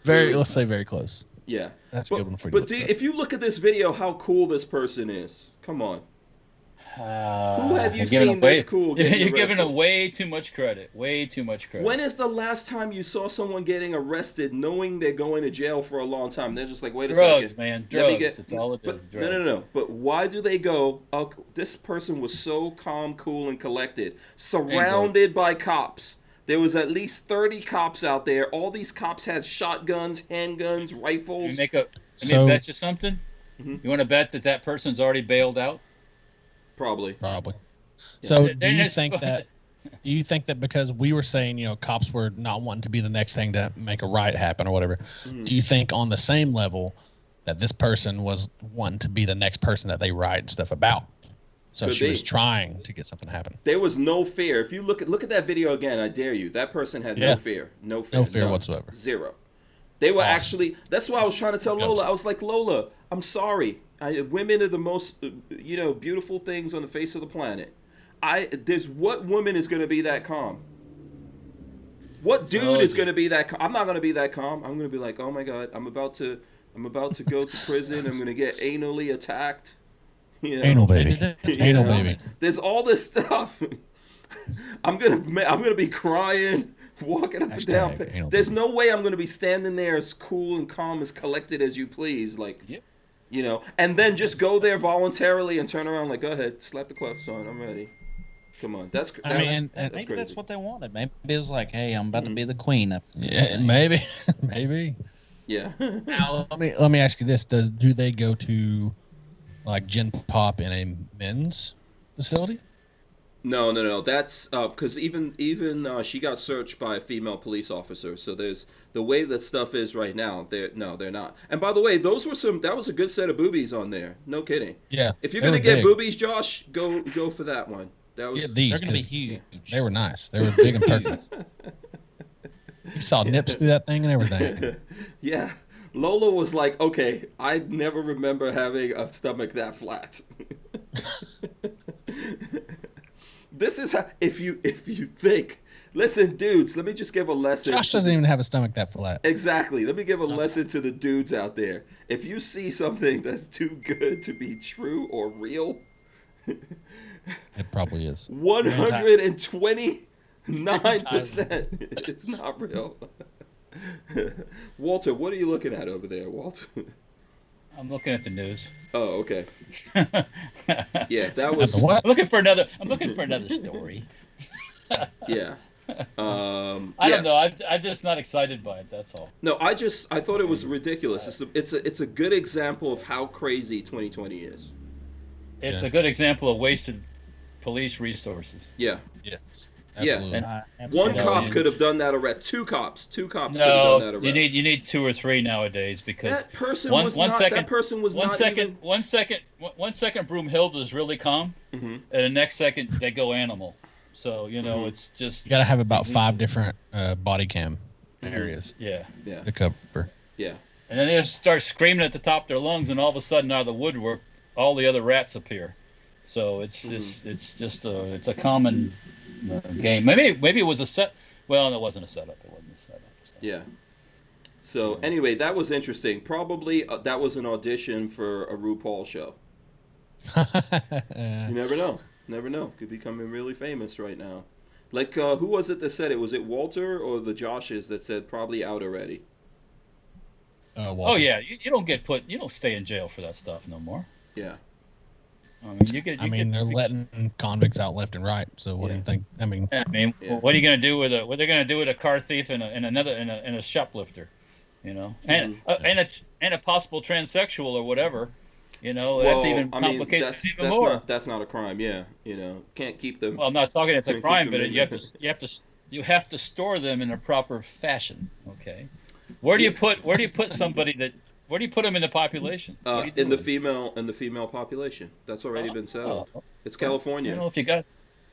Let's say very close. Yeah. That's a good one for you. But if you look at this video, how cool this person is. Come on. Who have you giving seen this cool? You're giving them way too much credit. Way too much credit. When is the last time you saw someone getting arrested knowing they're going to jail for a long time? They're just like, wait a second. Man. Drugs. It's all it is. Drugs. No. But why do they go, oh, this person was so calm, cool, and collected, surrounded by cops. There was at least 30 cops out there. All these cops had shotguns, handguns, rifles. Let me bet you something. Mm-hmm. You want to bet that person's already bailed out? Probably. Yeah. So do you think that because we were saying, cops were not wanting to be the next thing to make a riot happen or whatever, do you think on the same level that this person was wanting to be the next person that they riot and stuff about? So she was trying to get something to happen. There was no fear. If you look at that video again, I dare you. That person had no fear. No fear whatsoever. Zero. They were actually. That's why I was trying to tell Lola. I was like, Lola, I'm sorry. Women are the most, beautiful things on the face of the planet. What woman is going to be that calm? What dude is going to be that calm? I'm not going to be that calm. I'm going to be like, oh my God, I'm about to go to prison. I'm going to get anally attacked. Anal baby. Anal baby. There's all this stuff. I'm gonna be crying, walking up and down. There's no way I'm gonna be standing there as cool and calm, as collected as you please, and then just go there voluntarily and turn around like, go ahead, slap the cuffs on, I'm ready. Come on, that's maybe crazy. that's what they wanted. Maybe it was like, hey, I'm about to be the queen up. Yeah, maybe. Yeah. Now let me ask you this: do they go to like Gen Pop in a men's facility? No. That's because even she got searched by a female police officer. So there's the way that stuff is right now. They're not. And by the way, that was a good set of boobies on there. No kidding. Yeah. If you're gonna get boobies, Josh, go for that one. That was. They're gonna be huge. They were nice. They were big and perky. You saw nips through that thing and everything. Yeah. Lola was like, okay, I never remember having a stomach that flat. This is how, if you think, listen, dudes, let me just give a lesson. Josh doesn't even have a stomach that flat. Exactly. Let me give a lesson to the dudes out there. If you see something that's too good to be true or real, it probably is. 129%. It's not real. Walter, what are you looking at over there, Walter? I'm looking at the news. Oh, okay. Yeah, that was. I'm looking for another story. Yeah. I don't know. I'm just not excited by it. That's all. No, I thought it was ridiculous. It's a good example of how crazy 2020 is. It's a good example of wasted police resources. Yeah. Yes. Absolutely. Yeah. One cop could have done that already. Two cops could have done that already. You need 2 or 3 nowadays because that person was not even. 1 second Broomhilda is really calm, and the next second they go animal. So it's just you got to have about 5 different body cam areas. Yeah. To cover. Yeah. And then they start screaming at the top of their lungs, and all of a sudden, out of the woodwork, all the other rats appear. So it's just a common game. Maybe it was a set. Well, it wasn't a setup. It wasn't a setup. So. Yeah. So anyway, that was interesting. Probably that was an audition for a RuPaul show. You never know. Never know. Could be becoming really famous right now. Like who was it that said it? Was it Walter or the Joshes that said probably out already? Walter. Oh yeah, you don't get put. You don't stay in jail for that stuff no more. Yeah. They're letting convicts out left and right. So what do you think? What are you going to do what they're going to do with a car thief and a shoplifter, and a possible transsexual or whatever, that's even complicates even more. That's not a crime. Yeah, can't keep them. Well, I'm not talking it's a crime, but you have to store them in a proper fashion. Okay, where do you put somebody that? Where do you put them in the population? In the female population. That's already been settled. It's California.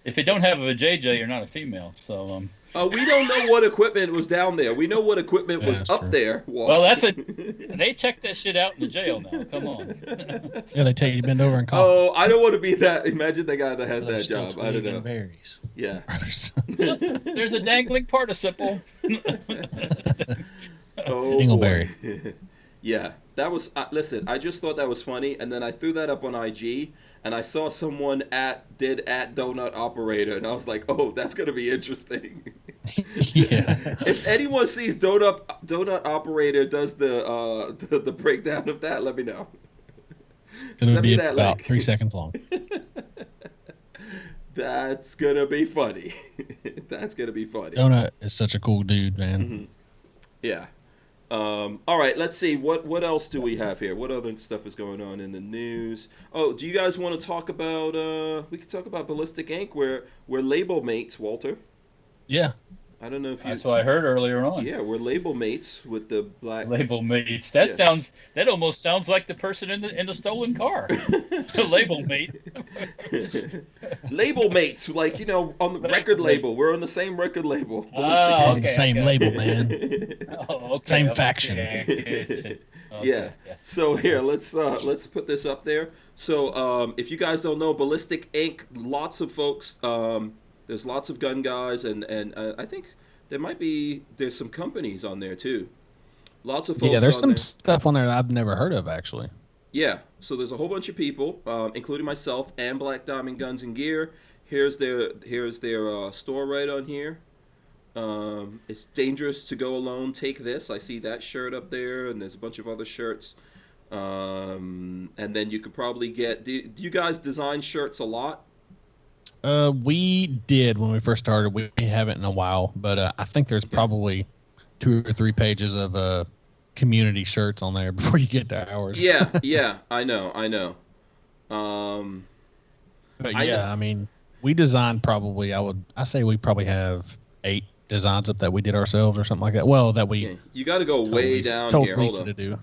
If you don't have a JJ, you're not a female. So we don't know what equipment was down there. We know what equipment was up there. Well, they check that shit out in the jail now. Come on. Yeah, they tell you to bend over and cough. Oh, I don't want to be that. Imagine the guy that has that job. I don't know. Berries. Yeah. There's a dangling participle. Oh, Dingleberry. Yeah, that was. Listen, I just thought that was funny, and then I threw that up on IG, and I saw someone did at Donut Operator, and I was like, oh, that's gonna be interesting. Yeah. If anyone sees Donut Operator does the breakdown of that, let me know. It'll Send me be that about link. 3 seconds long. That's gonna be funny. That's gonna be funny. Donut is such a cool dude, man. Mm-hmm. Yeah. All right, let's see. What else do we have here? What other stuff is going on in the news? Oh, do you guys want to talk about? We could talk about Ballistic Ink. We're label mates, Walter. Yeah. I don't know if you. That's what I heard earlier on. Yeah, we're label mates with the black. Label mates. That That almost sounds like the person in the stolen car. Label mate. Label mates, like on the record label. We're on the same record label. Oh, okay, Same label, man. Oh, okay. Same faction. Okay. Yeah. So here, let's put this up there. So if you guys don't know, Ballistic Ink, lots of folks. There's lots of gun guys, and I think there's some companies on there too. Lots of folks. Yeah, there's on some there. stuff on there that I've never heard of actually. Yeah, so there's a whole bunch of people, including myself and Black Diamond Guns and Gear. Here's their store right on here. It's dangerous to go alone. Take this. I see that shirt up there, and there's a bunch of other shirts. And then you could probably get. Do you guys design shirts a lot? We did when we first started. We haven't in a while, but I think there's probably 2 or 3 pages of community shirts on there before you get to ours. Yeah, I know. But yeah, I mean, we designed probably. I say we probably have 8 designs up that we did ourselves or something like that. Well, that we. Yeah, you got to go way down here. Hold on. To do.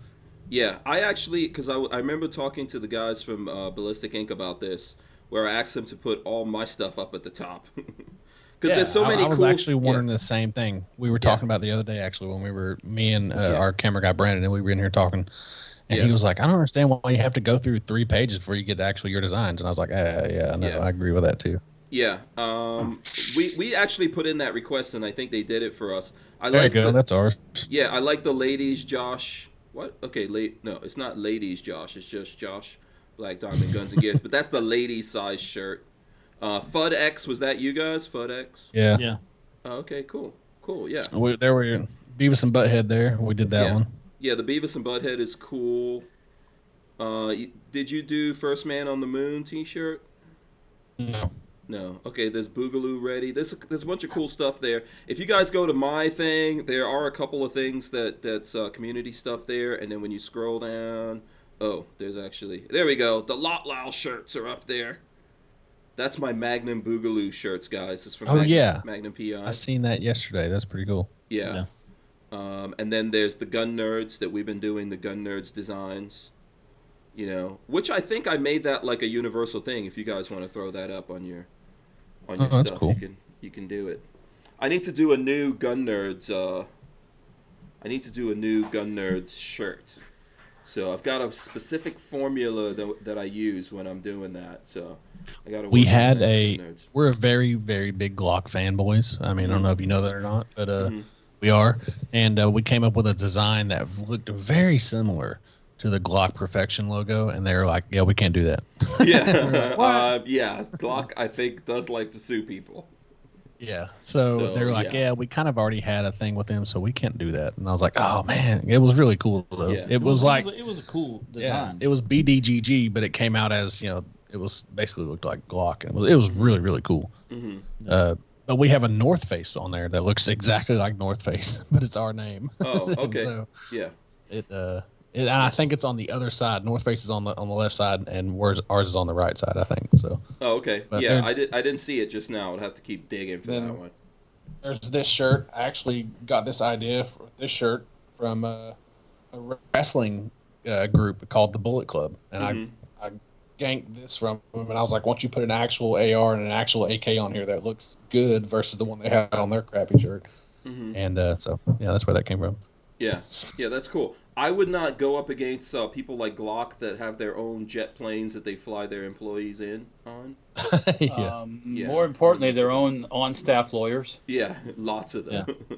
Yeah, I actually, because I remember talking to the guys from Ballistic Ink about this, where I asked them to put all my stuff up at the top. Because there's so many. I was actually wondering the same thing. We were talking about the other day, actually, when me and our camera guy Brandon, and we were in here talking, and he was like, "I don't understand why you have to go through 3 pages before you get to actually your designs." And I was like, "Yeah, no, I agree with that too." Yeah, we actually put in that request, and I think they did it for us. There you go. That's ours. Yeah, I like the ladies, Josh. What? Okay, no, it's not ladies, Josh. It's just Josh. Black Diamond Guns and Gears, but that's the ladies size shirt. Fud X, was that you guys? Fud X? Yeah. Oh, okay, cool, yeah. There were Beavis and Butthead there. We did that one. Yeah, the Beavis and Butthead is cool. Did you do First Man on the Moon t-shirt? No. Okay, there's Boogaloo ready. There's a bunch of cool stuff there. If you guys go to my thing, there are a couple of things that's community stuff there, and then when you scroll down, there we go. The Lot Loud shirts are up there. That's my Magnum Boogaloo shirts, guys. It's from Magnum PI. I seen that yesterday. That's pretty cool. Yeah. And then there's the Gun Nerds that we've been doing, the Gun Nerds designs. Which I think I made that like a universal thing. If you guys want to throw that up on your stuff, cool. you can do it. I need to do a new Gun Nerds. Shirt. So I've got a specific formula that I use when I'm doing that. So I got to. We're a very, very big Glock fanboys. I mean, I don't know if you know that or not, but we are, and we came up with a design that looked very similar to the Glock Perfection logo, and they're like, "Yeah, we can't do that." Yeah, Glock I think does like to sue people. Yeah, so they're like, yeah, we kind of already had a thing with them, so we can't do that. And I was like, oh man, it was really cool though. Yeah. It was a cool design. Yeah, it was BDGG, but it came out as it was basically looked like Glock, and it was really really cool. Mm-hmm. But we have a North Face on there that looks exactly like North Face, but it's our name. Oh, okay. So and I think it's on the other side. North Face is on the left side, and ours is on the right side, I think. So. Oh, okay. But yeah, I didn't see it just now. I'd have to keep digging for that one. There's this shirt. I actually got this idea for this shirt from a wrestling group called the Bullet Club, and I ganked this from them, and I was like, "Why don't you put an actual AR and an actual AK on here that looks good versus the one they had on their crappy shirt?" Mm-hmm. And so that's where that came from. Yeah, that's cool. I would not go up against people like Glock that have their own jet planes that they fly their employees on. More importantly, their own on-staff lawyers. Yeah, lots of them. Yeah.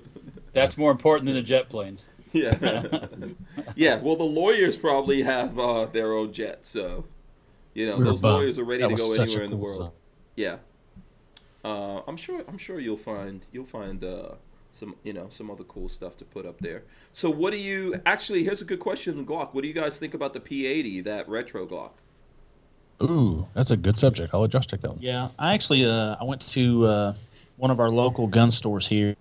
That's more important than the jet planes. Yeah. Yeah, well, the lawyers probably have their own jet, so those lawyers are ready to go anywhere in the world. Yeah, I'm sure you'll find some other cool stuff to put up there. So what do you actually? Here's a good question, Glock. What do you guys think about the P80, that retro Glock? Ooh, that's a good subject. I'll let Josh take that one. Yeah, I actually I went to one of our local gun stores here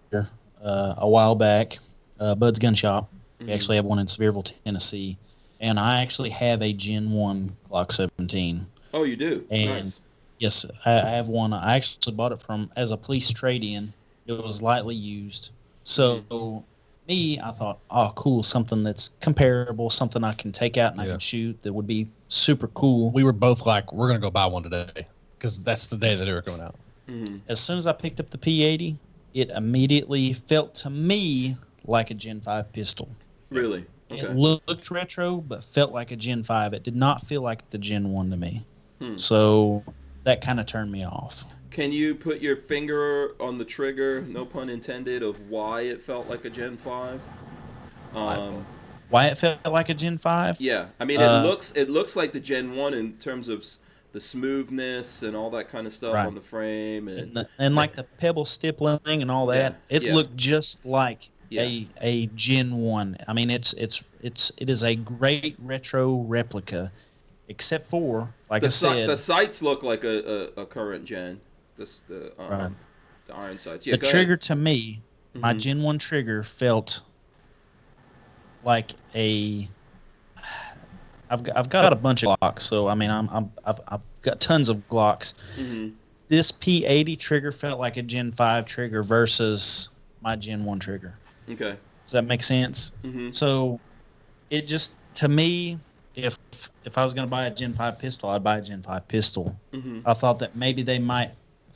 a while back, Bud's Gun Shop. We actually have one in Sevierville, Tennessee, and I actually have a Gen 1 Glock 17. Oh, you do? And nice. Yes, I have one. I actually bought it as a police trade-in. It was lightly used. So me, I thought, oh, cool, something that's comparable, something I can take out and I can shoot that would be super cool. We were both like, we're going to go buy one today because that's the day that they were coming out. As soon as I picked up the P80, it immediately felt to me like a Gen 5 pistol. Really? Okay. It looked retro, but felt like a Gen 5. It did not feel like the Gen 1 to me. So that kind of turned me off. Can you put your finger on the trigger, no pun intended, of why it felt like a Gen 5? Why it felt like a Gen 5? Yeah, I mean, it looks like the Gen 1 in terms of the smoothness and all that kind of stuff on the frame, and like the pebble stippling and all that. It looked just like a Gen 1. I mean, it is a great retro replica, except for like I said, the sights look like a current gen. The iron sights. Yeah, the trigger to me, my Gen 1 trigger felt like I've got a bunch of Glocks, so I mean I've got tons of Glocks. This P80 trigger felt like a Gen 5 trigger versus my Gen 1 trigger. Okay. Does that make sense? So it just, to me, if I was going to buy a Gen 5 pistol, I'd buy a Gen 5 pistol. I thought that maybe they might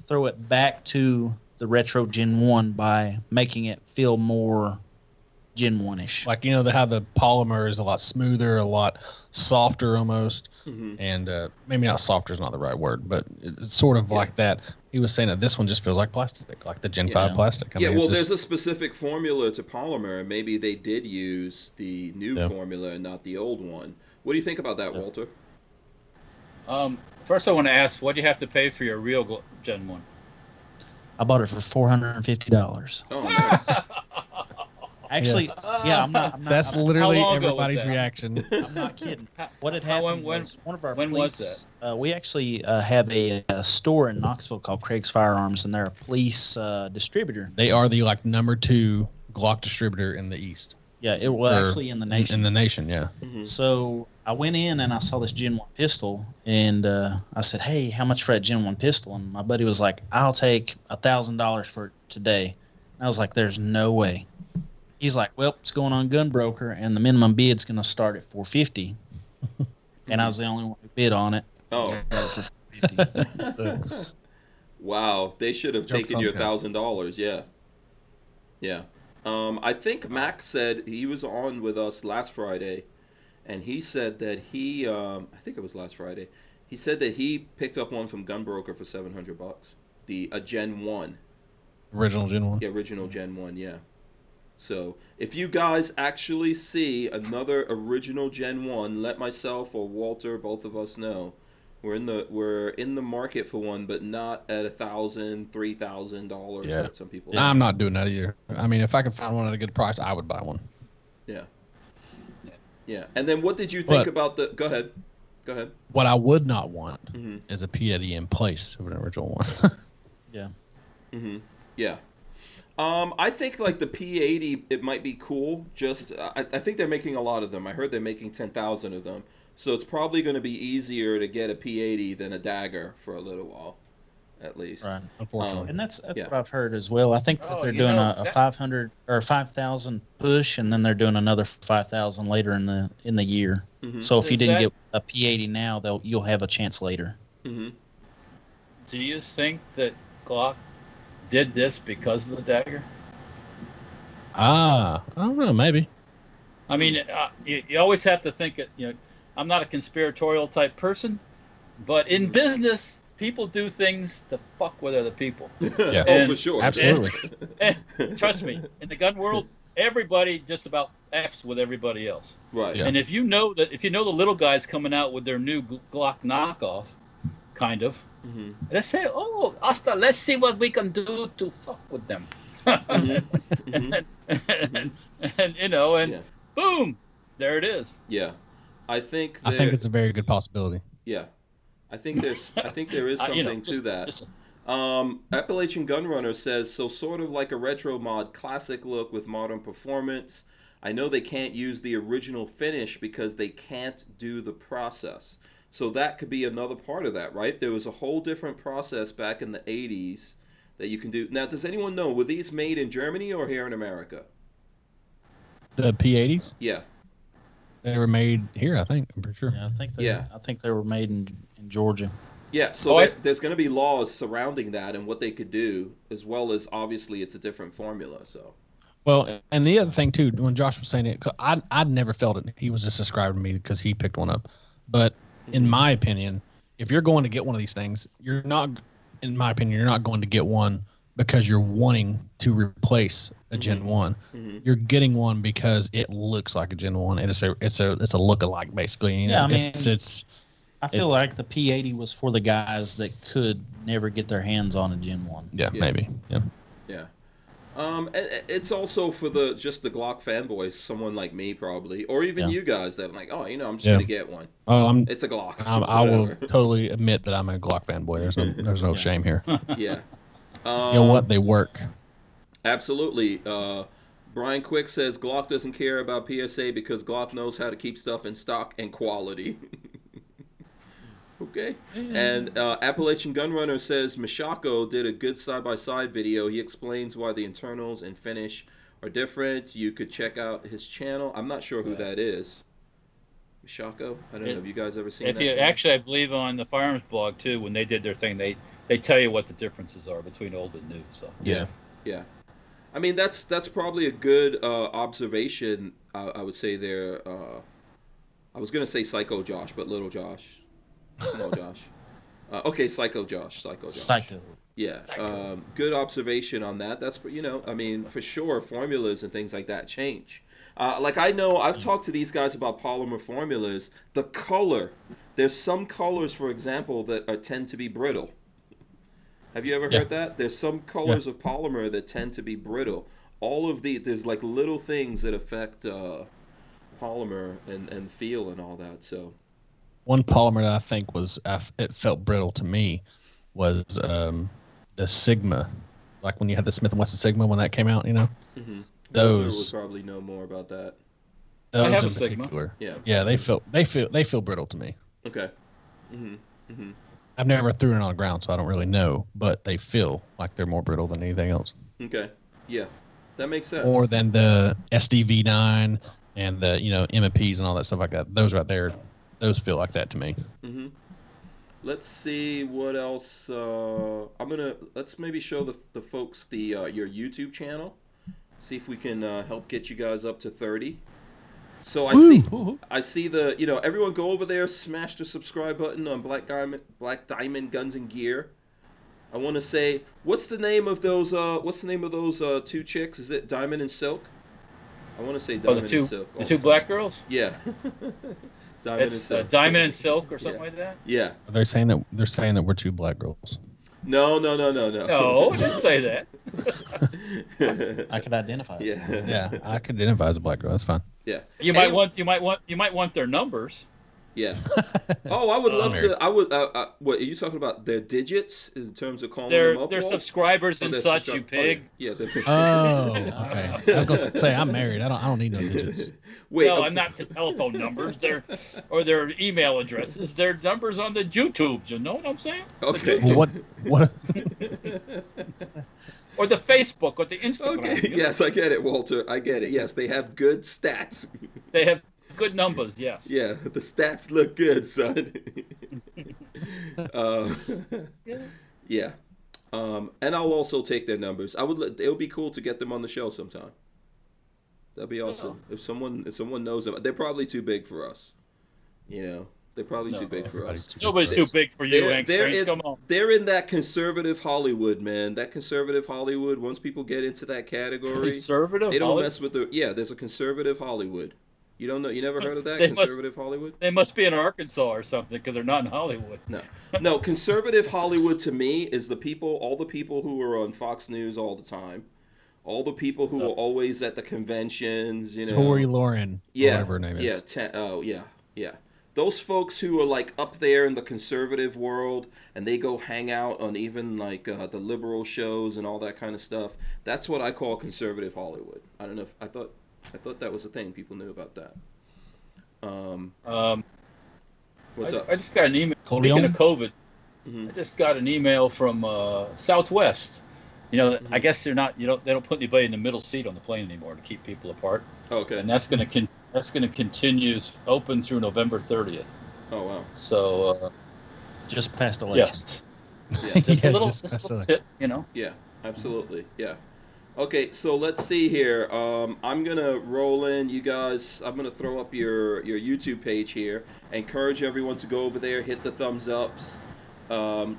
throw it back to the retro Gen 1 by making it feel more Gen 1-ish. Like, how the polymer is a lot smoother, a lot softer almost. And maybe not softer is not the right word, but it's sort of like that. He was saying that this one just feels like plastic, like the Gen 5 plastic. I mean, well, there's a specific formula to polymer, and maybe they did use the new formula and not the old one. What do you think about that, Walter? First, I want to ask, what do you have to pay for your real Gen 1? I bought it for $450. Oh, nice. Actually, I'm not. That's literally everybody's reaction. I'm not kidding. What had happened was one of our police. We actually have a store in Knoxville called Craig's Firearms, and they're a police distributor. They are the number 2 Glock distributor in the East. Yeah, it was actually in the nation. In the nation, yeah. So I went in and I saw this Gen 1 pistol, and I said, "Hey, how much for that Gen 1 pistol?" And my buddy was like, "I'll take $1,000 for it today." And I was like, "There's no way." He's like, "Well, it's going on Gunbroker, and the minimum bid's going to start at $450." And I was the only one who bid on it. Oh. For $450. Wow, they should have taken your $1,000. Yeah. Yeah. I think Max said he was on with us last Friday, and he said that I think it was last Friday. He said that he picked up one from Gunbroker for $700. A Gen 1. Original Gen 1. Yeah, original Gen 1. Yeah. So if you guys actually see another original Gen 1, let myself or Walter, both of us know. We're in the market for one, but not at $1,000, $3,000 that some people. I'm not doing that either. I mean, if I could find one at a good price, I would buy one. Yeah. Yeah. And then what did you think about the? Go ahead. What I would not want is a P80 in place of an original one. Yeah. Yeah. I think like the P80, it might be cool. Just I think they're making a lot of them. I heard they're making 10,000 of them. So it's probably going to be easier to get a P80 than a dagger for a little while, at least. Right, unfortunately. And that's what I've heard as well. I think that they're doing a 500 or 5,000 push, and then they're doing another 5,000 later in the year. So if you didn't get a P80 now, you'll have a chance later. Do you think that Glock did this because of the dagger? I don't know, maybe. I mean, you always have to think it. I'm not a conspiratorial type person, but in business, people do things to fuck with other people. Yeah, for sure. Absolutely. And trust me, in the gun world, everybody just about F's with everybody else. Right. Yeah. And if you know the little guys coming out with their new Glock knockoff, kind of, they say, "Oh, Asta, let's see what we can do to fuck with them." and Yeah. boom, there it is. Yeah. I think I think it's a very good possibility. Yeah. I think there is something to that. Appalachian Gunrunner says, so sort of like a retro mod, classic look with modern performance. I know they can't use the original finish because they can't do the process. So that could be another part of that, right? There was a whole different process back in the 80s that you can do. Now, does anyone know, were these made in Germany or here in America? The P80s? Yeah. They were made here, I think. I'm pretty sure. Yeah, I think they were made in Georgia. Yeah, so there's going to be laws surrounding that and what they could do, as well as obviously it's a different formula. So, well, and the other thing too, when Josh was saying it, I'd never felt it. He was just describing me because he picked one up. But in my opinion, if you're going to get one of these things, you're not going to get one because you're wanting to replace a Gen 1. You're getting one because it looks like a Gen 1. It's a look-alike, basically. You know? Yeah, I mean, I feel it's- like the P80 was for the guys that could never get their hands on a Gen 1. Yeah, maybe. Yeah. Yeah. And it's also for the Glock fanboys, someone like me probably, or even you guys that are like, oh, I'm just gonna get one. Oh, it's a Glock. I will totally admit that I'm a Glock fanboy. There's no shame here. Yeah. You know what? They work. Absolutely. Brian Quick says Glock doesn't care about PSA because Glock knows how to keep stuff in stock and quality. Okay. And Appalachian Gunrunner says Mishako did a good side-by-side video. He explains why the internals and finish are different. You could check out his channel. I'm not sure who that is. Mishako? I don't know. Have you guys ever seen that? Actually, I believe on the firearms blog too, when they did their thing, they tell you what the differences are between old and new. So yeah. I mean, that's probably a good observation. I would say there. I was gonna say Psycho Josh, but Little Josh. Small Josh. Okay, Psycho Josh. Psycho. Yeah. Good observation on that. That's I mean, for sure, formulas and things like that change. Like I know I've talked to these guys about polymer formulas. The color. There's some colors, for example, that tend to be brittle. Have you ever heard that? There's some colors of polymer that tend to be brittle. There's like little things that affect polymer and feel and all that. So. One polymer that I think it felt brittle to me was the Sigma, like when you had the Smith & Wesson Sigma when that came out, Mm-hmm. Those would probably know more about that. Those I have in a Sigma. particular, Yeah, they feel brittle to me. Okay. Mm-hmm. I've never threw it on the ground, so I don't really know, but they feel like they're more brittle than anything else. Okay. Yeah, that makes sense. More than the SDV9 and the MPs and all that stuff like that. Those right there. Those feel like that to me. Mm-hmm. Let's see what else. Let's maybe show the folks your YouTube channel. See if we can help get you guys up to 30. So I see the everyone go over there, smash the subscribe button on Black Diamond Guns and Gear. I want to say, what's the name of those two chicks? Is it Diamond and Silk? I want to say Diamond and Silk. The two black girls. Yeah. Diamond and Silk. Diamond and Silk or something like that. Yeah. They're saying that we're two black girls. No. No, I didn't say that. I could identify. Yeah, I could identify as a black girl. That's fine. Yeah. You might want their numbers. Yeah. Oh, I would love to. I would. What are you talking about? Their digits in terms of calling them up? Their subscribers and such. You pig. Yeah. Oh, okay. I was gonna say I'm married. I don't need no digits. Wait. No, I'm not the telephone numbers. Or their email addresses. Their numbers on the YouTubes. You know what I'm saying? Okay. Well, what? Or the Facebook or the Instagram. Okay. Yes, I get it, Walter. I get it. Yes, they have good stats. They have good numbers. Yes. Yeah, the stats look good, son. Yeah. And I'll also take their numbers. It would be cool to get them on the show sometime. That'd be awesome. If someone knows them, they're probably too big for us. They're probably No, too big for everybody's us. too big Nobody's for too us. big for you, Hank Strange. in, Come on. they're in that conservative Hollywood, man. That conservative Hollywood. Once people get into that category, Conservative they don't Hollywood? mess with the. Yeah, there's a conservative Hollywood. You don't know? You never heard of that They must- conservative Hollywood? They must be in Arkansas or something because they're not in Hollywood. No, no. Conservative Hollywood to me is the people, all the people who are on Fox News all the time, all the people who are always at the conventions. You know, Tory Lauren, yeah, whatever her name is. Yeah. Those folks who are like up there in the conservative world and they go hang out on even like the liberal shows and all that kind of stuff. That's what I call conservative Hollywood. I don't know if I thought that was a thing. People knew about that. What's up? I just got an email. Corleone? Speaking of COVID, Mhm. I just got an email from Southwest. You know, I guess they don't put anybody in the middle seat on the plane anymore to keep people apart. Okay. And that's going to continue open through November 30th. Oh wow. So Just past election. yes, Yeah. just Yeah, a little, just just a little past tip, you know. Yeah. Absolutely. Yeah. Okay, so let's see here. I'm gonna roll in, you guys. I'm gonna throw up your YouTube page here. I encourage everyone to go over there, hit the thumbs ups,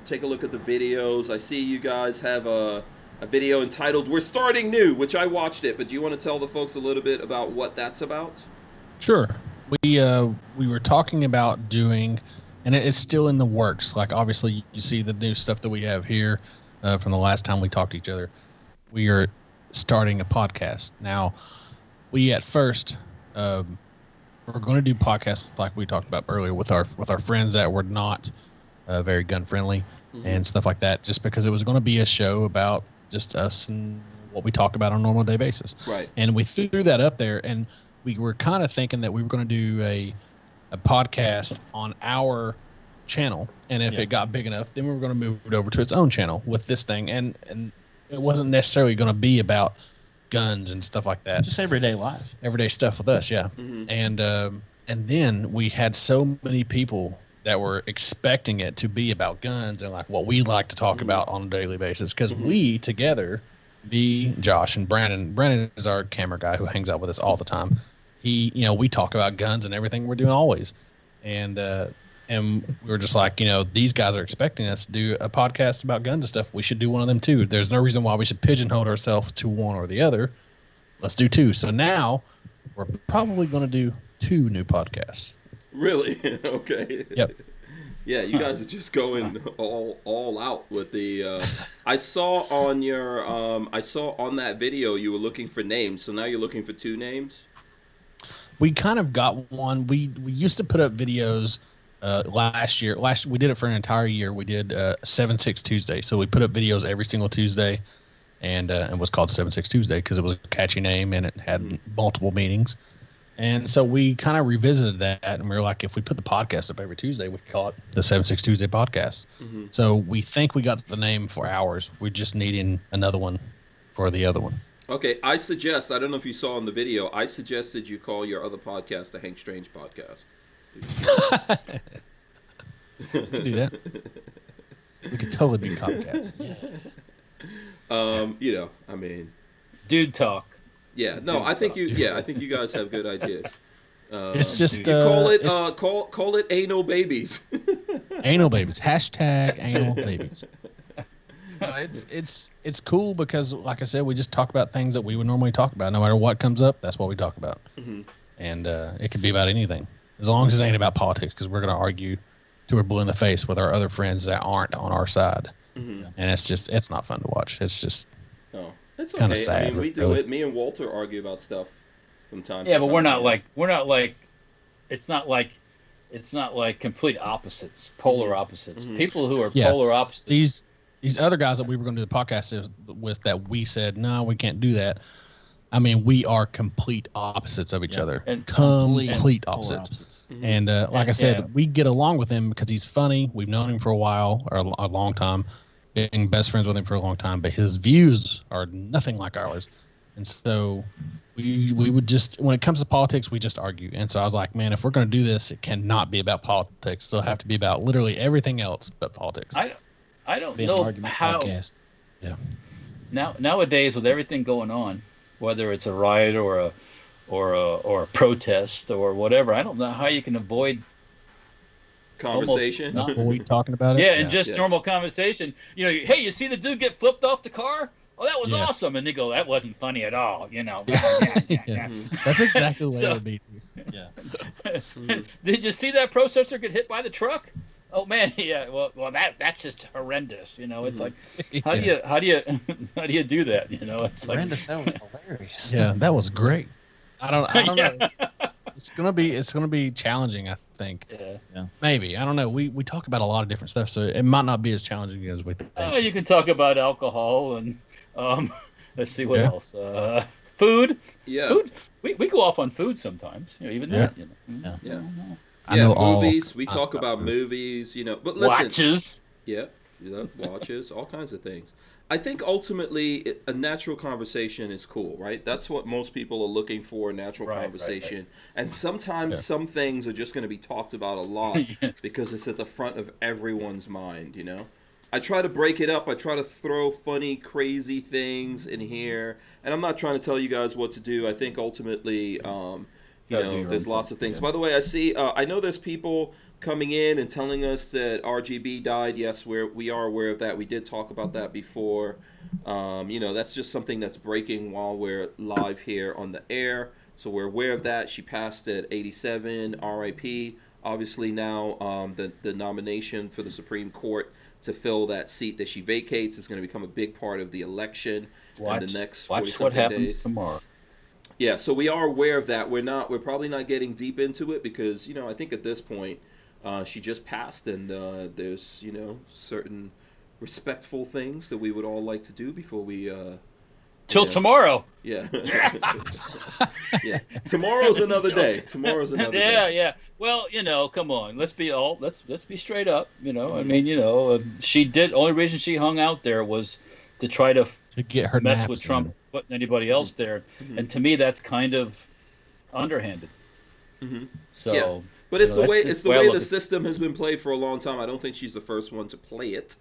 take a look at the videos. I see you guys have a video entitled "We're Starting New," which I watched it. But do you want to tell the folks a little bit about what that's about? Sure. We were talking about doing, and it's still in the works. Like obviously, you see the new stuff that we have here from the last time we talked to each other. We are starting a podcast now. We at first we're going to do podcasts like we talked about earlier with our friends that were not very gun friendly and stuff like that. Just because it was going to be a show about just us and what we talk about on a normal day basis. Right. And we threw that up there, and we were kind of thinking that we were going to do a podcast on our channel, and if it got big enough, then we were going to move it over to its own channel with this thing, and it wasn't necessarily going to be about guns and stuff like that. Just everyday life. Everyday stuff with us, yeah. Mhm. And then we had so many people that were expecting it to be about guns and like what we like to talk about on a daily basis, because we together, Josh and Brandon is our camera guy who hangs out with us all the time. We talk about guns and everything we're doing always, and we were just like, these guys are expecting us to do a podcast about guns and stuff. We should do one of them too. There's no reason why we should pigeonhole ourselves to one or the other. Let's do two. So now we're probably going to do 2 new podcasts. Really? Okay. Yep. Yeah, you guys are just going all out with the. I saw on that video you were looking for names, so now you're looking for 2 names. We kind of got one. We used to put up videos last year. We did it for an entire year. We did 7/6 Tuesday. So we put up videos every single Tuesday, and it was called 7/6 Tuesday because it was a catchy name and it had multiple meanings. And so we kind of revisited that, and we were like, if we put the podcast up every Tuesday, we could call it the 7/6 Tuesday podcast. So we think we got the name for ours. We're just needing another one for the other one. Okay, I don't know if you saw in the video, I suggested you call your other podcast the Hank Strange podcast. We could do that. We could totally be Comcast. I mean, Dude talk. yeah, no, I think you guys have good ideas. It's just You call it it's call it anal babies. anal babies. Hashtag anal babies. No, it's cool because, like I said, we just talk about things that we would normally talk about. No matter what comes up, that's what we talk about. And it could be about anything, as long as it ain't about politics, because we're going to argue till we're blue in the face with our other friends that aren't on our side. And it's not fun to watch. It's just It's kinda okay. sad, I mean, we do really. it. Me and Walter argue about stuff from time to Yeah, time. but it's not like complete opposites, polar opposites. People who are polar opposites. These other guys that we were going to do the podcast with that we said, no, we can't do that. I mean, we are complete opposites of each other. And complete polar opposites. And like I said, we get along with him because he's funny. We've known him for a while, or a long time, being best friends with him for a long time. But his views are nothing like ours. And so we would just, when it comes to politics, we just argue. And so I was like, man, if we're going to do this, it cannot be about politics. It'll have to be about literally everything else but politics. I don't Be an know argument how podcast. Yeah. nowadays with everything going on, whether it's a riot or a protest or whatever, I don't know how you can avoid conversation. Almost Avoid talking about it. Yeah, and just Yeah. normal conversation. You know, hey, you see the dude get flipped off the car? Oh, that was Yeah. awesome. And they go, that wasn't funny at all. You know. Yeah. That's exactly the way So- it would be. Yeah. Did you see that processor get hit by the truck? Oh man, yeah. Well, that's just horrendous. You know, it's like, how do you do that? You know, it's like, Miranda, that was hilarious. Yeah, that was great. I don't Yeah. know. It's gonna be challenging, I think. Yeah. Maybe. I don't know. We talk about a lot of different stuff, so it might not be as challenging as we think. You can talk about alcohol and let's see what Yeah. else. Food. Yeah. Food. We go off on food sometimes. You know, even that. You know. Yeah. I know all movies. We talk about about movies, you know. But listen, Watches. yeah, watches, all kinds of things. I think ultimately a natural conversation is cool, right? That's what most people are looking for, a natural Right, conversation. And sometimes some things are just going to be talked about a lot because it's at the front of everyone's mind, you know? I try to break it up. I try to throw funny, crazy things in here. And I'm not trying to tell you guys what to do. I think ultimately, you know, there's lots of things. By the way, I see, I know there's people coming in and telling us that RGB died. Yes, we are aware of that. We did talk about that before. You know, that's just something that's breaking while we're live here on the air. So we're aware of that. She passed at 87, RIP. Obviously now the nomination for the Supreme Court to fill that seat that she vacates is going to become a big part of the election in the next 40 Watch what happens days. tomorrow. Yeah, so we are aware of that. We're probably not getting deep into it because, you know, I think at this point she just passed and there's, you know, certain respectful things that we would all like to do before we Till tomorrow. Yeah. Yeah. Tomorrow's another day. Tomorrow's another day. Yeah. Well, you know, come on. Let's be straight up, you know. I mean, you know, only reason she hung out there was to try to get her mess naps with Trump, in. putting anybody else there. And to me that's kind of underhanded. So Yeah. But it's you know, the that's way I look the at it. system has been played for a long time. I don't think she's the first one to play it,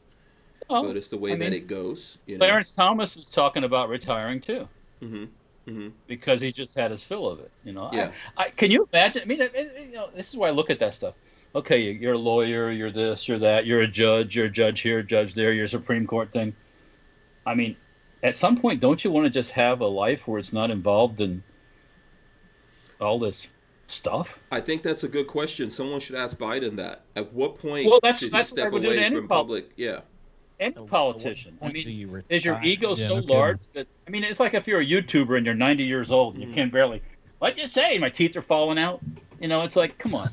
Oh, but it's the way I that mean, it goes. You know? Clarence Thomas is talking about retiring too. Mm-hmm. Because he just had his fill of it, you know. Yeah. I can you imagine? I mean, you know, this is why I look at that stuff. Okay, you're a lawyer, you're this, you're that, you're a judge here, a judge there, you're a Supreme Court thing. I mean, at some point, don't you want to just have a life where it's not involved in all this stuff? I think that's a good question. Someone should ask Biden that. At what point should he what I step would do to away any from public? Yeah. Any politician. I point do mean, you is your retire? ego Yeah, so no kidding. large that I mean, it's like if you're a YouTuber and you're 90 years old and you can barely. What'd you say? My teeth are falling out. You know, it's like, come on,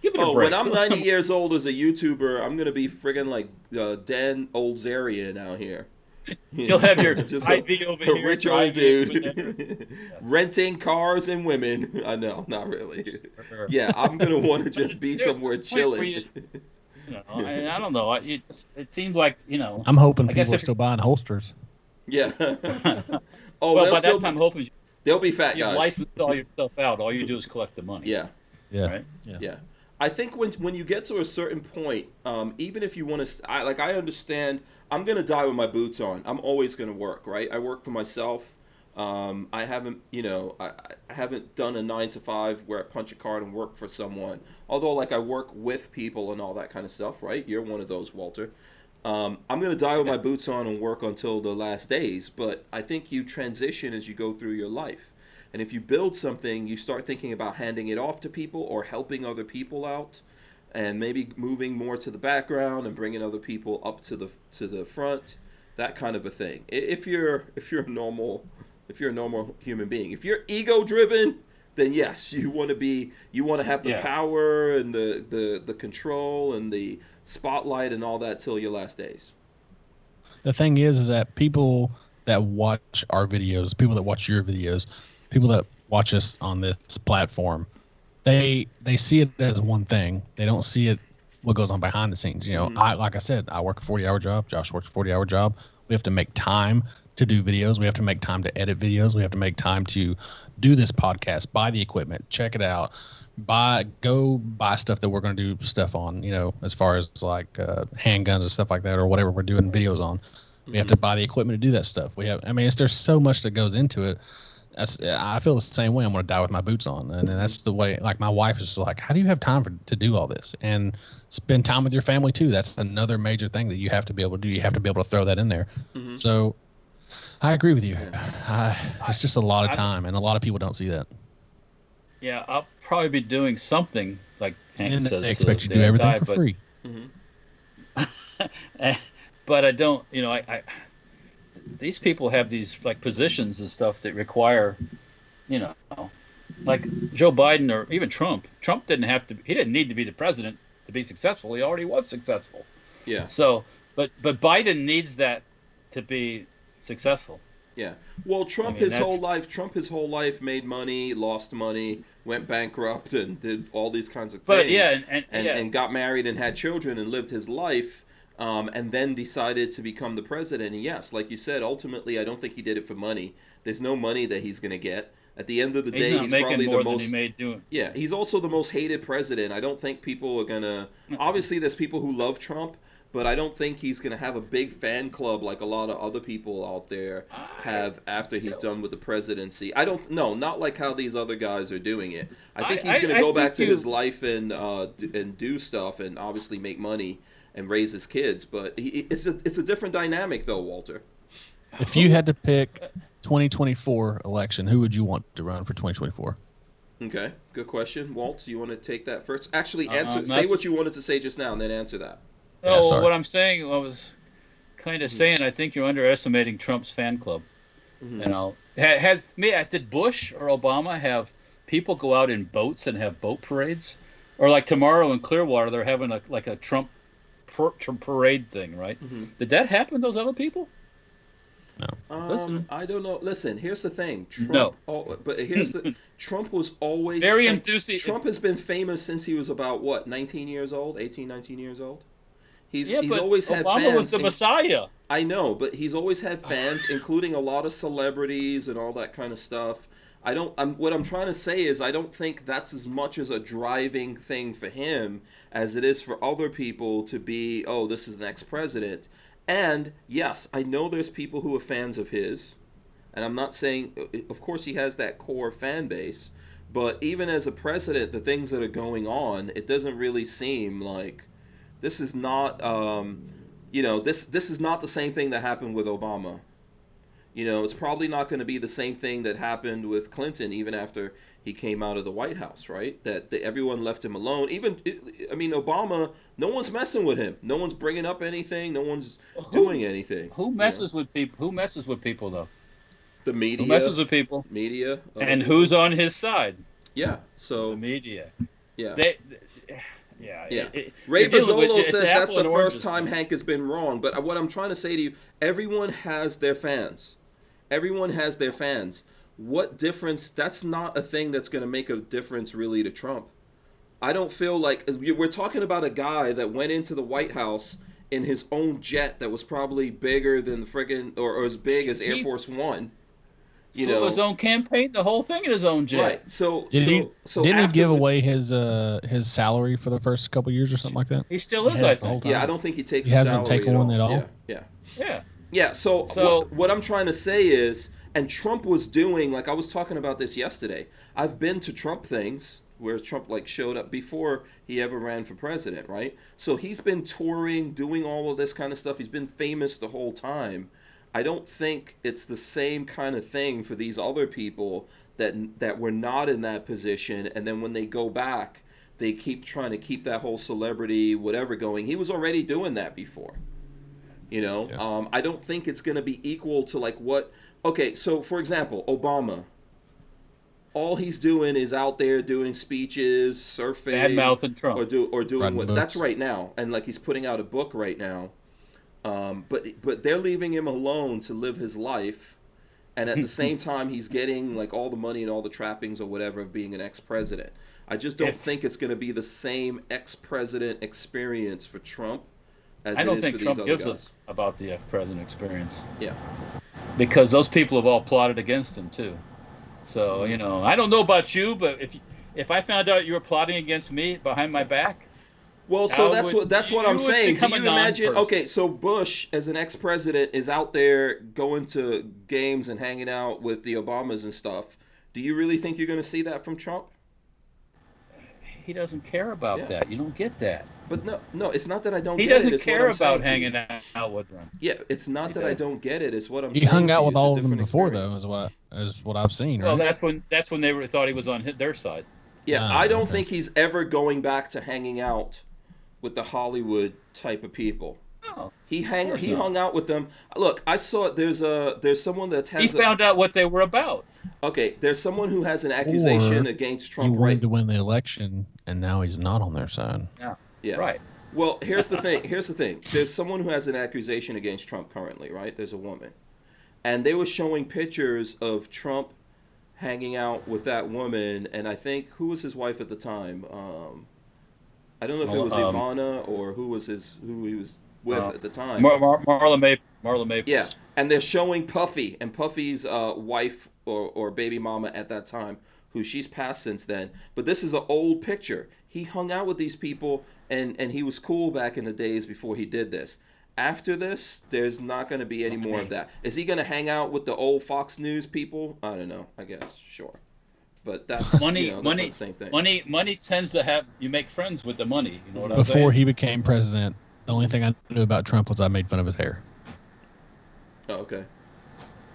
give it a Oh, break. when I'm 90 years old as a YouTuber, I'm gonna be friggin' like Dan Oldzarian out here. You'll have your just IV over a here, rich your old IV over dude renting cars and women. I know, not really. Sure. Yeah, I'm gonna want to just be There's somewhere a point where chilling. You know, I don't know. It seems like, you know. I'm hoping I guess people are if- still buying holsters. Yeah. Oh, Well, they'll by still that time, be, hopefully, they'll be fat you've guys. licensed all your stuff out. All you do is collect the money. Yeah. Yeah. Right? Yeah, I think when you get to a certain point, even if you want to, I understand. I'm gonna die with my boots on. I'm always gonna work, right? I work for myself. I haven't, you know, I haven't done a 9 to 5 where I punch a card and work for someone. Although, like, I work with people and all that kind of stuff, right? You're one of those, Walter. I'm gonna die with my boots on and work until the last days. But I think you transition as you go through your life. And if you build something, you start thinking about handing it off to people or helping other people out, and maybe moving more to the background and bringing other people up to the front, that kind of a thing. If you're a normal human being, if you're ego driven, then yes, you want to have the power and the control and the spotlight and all that till your last days. The thing is that people that watch our videos, people that watch your videos, people that watch us on this platform, they see it as one thing. They don't see it what goes on behind the scenes. You know, like I said, I work a 40-hour job. Josh works a 40-hour job. We have to make time to do videos. We have to make time to edit videos. We have to make time to do this podcast, buy the equipment, check it out, go buy stuff that we're going to do stuff on, you know, as far as like handguns and stuff like that or whatever we're doing videos on. We have to buy the equipment to do that stuff. There's so much that goes into it I feel the same way. I'm going to die with my boots on, and that's the way. Like my wife is just like, how do you have time to do all this and spend time with your family too? That's another major thing that you have to be able to do. You have to be able to throw that in there. Mm-hmm. So I agree with you. It's just a lot of time, and a lot of people don't see that. Yeah, I'll probably be doing something like Hank And says. they expect you to do everything for free. Mm-hmm. But I don't. I these people have these like positions and stuff that require, like Joe Biden or even Trump. Trump didn't need to be the president to be successful. He already was successful. Yeah. So, but Biden needs that to be successful. Yeah. Well, Trump his whole life made money, lost money, went bankrupt, and did all these kinds of things. But yeah, and got married and had children and lived his life. And then decided to become the president. And yes, like you said, ultimately, I don't think he did it for money. There's no money that he's going to get. At the end of the day, he's probably the most. Than he made doing. Yeah, he's also the most hated president. I don't think people are going to. Obviously, there's people who love Trump, but I don't think he's going to have a big fan club like a lot of other people out there have after he's done with the presidency. I don't. No, not like how these other guys are doing it. I think he's going to go back to his life and do stuff and obviously make money and raise his kids, but it's a different dynamic though, Walter. If you had to pick 2024 election, who would you want to run for 2024? Okay, good question. Walt, you want to take that first? Actually, say what you wanted to say just now and then answer that. No, what I'm saying, I was kind of saying, I think you're underestimating Trump's fan club. Mm-hmm. Did Bush or Obama have people go out in boats and have boat parades? Or like tomorrow in Clearwater, they're having a Trump parade thing, right? Mm-hmm. Did that happen to those other people? No. I don't know. Listen, here's the thing. Trump Trump was always very enthusiastic. Trump has been famous since he was about 19 years old. He's always had fans. Obama was the Messiah. I know, but he's always had fans, including a lot of celebrities and all that kind of stuff. What I'm trying to say is I don't think that's as much as a driving thing for him as it is for other people to be, oh, this is the next president. And yes, I know there's people who are fans of his, and I'm not saying, of course he has that core fan base, but even as a president, the things that are going on, it doesn't really seem like this is not, this is not the same thing that happened with Obama. It's probably not going to be the same thing that happened with Clinton, even after he came out of the White House, right? That everyone left him alone. Obama, no one's messing with him. No one's bringing up anything. No one's doing anything. Who messes with people? Who messes with people, though? The media. Who messes with people? Media. And people. Who's on his side? Yeah. So the media. Yeah. Yeah. Ray Bozzolo says that's the first time Hank has been wrong. But what I'm trying to say to you, everyone has their fans. Everyone has their fans. What difference? That's not a thing that's going to make a difference really to Trump. I don't feel like we're talking about a guy that went into the White House in his own jet that was probably bigger than or as big as Air Force One. His own campaign, the whole thing in his own jet. Right. So didn't he give away his salary for the first couple of years or something like that? He still is, I think. Yeah, I don't think he takes. He hasn't taken one at all. Yeah. So what I'm trying to say is, and Trump was doing, like I was talking about this yesterday. I've been to Trump things where Trump showed up before he ever ran for president, right? So he's been touring, doing all of this kind of stuff. He's been famous the whole time. I don't think it's the same kind of thing for these other people that were not in that position, and then when they go back, they keep trying to keep that whole celebrity whatever going. He was already doing that before. Yeah. I don't think it's going to be equal to what. Okay, so for example, Obama. All he's doing is out there doing speeches, surfing, bad-mouthing Trump, or doing Writing what. books. That's right now, and he's putting out a book right now. But they're leaving him alone to live his life, and at the same time he's getting all the money and all the trappings or whatever of being an ex-president. I just don't think it's going to be the same ex-president experience for Trump as I don't it is think for Trump these other gives guys. about the ex-president experience. Yeah. Because those people have all plotted against him too. So I don't know about you, but if I found out you were plotting against me behind my back, Well, so that's what I'm would saying. Do become a you imagine? non-person. Okay, so Bush, as an ex-president, is out there going to games and hanging out with the Obamas and stuff. Do you really think you're going to see that from Trump? He doesn't care about Yeah. that. You don't get that. But no, it's not that I don't He get it. doesn't It's care what I'm saying about to you. hanging out with them. Yeah, it's not He that I does. don't get it. It's what I'm He saying. hung to out you. with It's a all of them different before, experience. though, is what I've seen. Well, Right? that's when they thought he was on their side. Yeah, Ah, I don't okay. think he's ever going back to hanging out with the Hollywood type of people. No, He course not. hung out with them. Look, I saw there's someone that he has found out what they were about. okay. There's someone who has an accusation Or against He Trump. wanted Right? to win the election, and now he's not on their side. Yeah. Yeah. Right. Well, here's the thing. There's someone who has an accusation against Trump currently, right? There's a woman, and they were showing pictures of Trump hanging out with that woman, and I think who was his wife at the time? I don't know if it was Ivana or who he was with at the time. Marla Maples. Yeah, and they're showing Puffy and Puffy's wife or baby mama at that time, who she's passed since then. But this is an old picture. He hung out with these people, and he was cool back in the days before he did this. After this, there's not going to be any more of that. Is he going to hang out with the old Fox News people? I don't know. I guess, sure. But that's that's not the same thing. Money tends to have you make friends with the money. You know what I'm saying? Before he became president, the only thing I knew about Trump was I made fun of his hair. Oh, okay.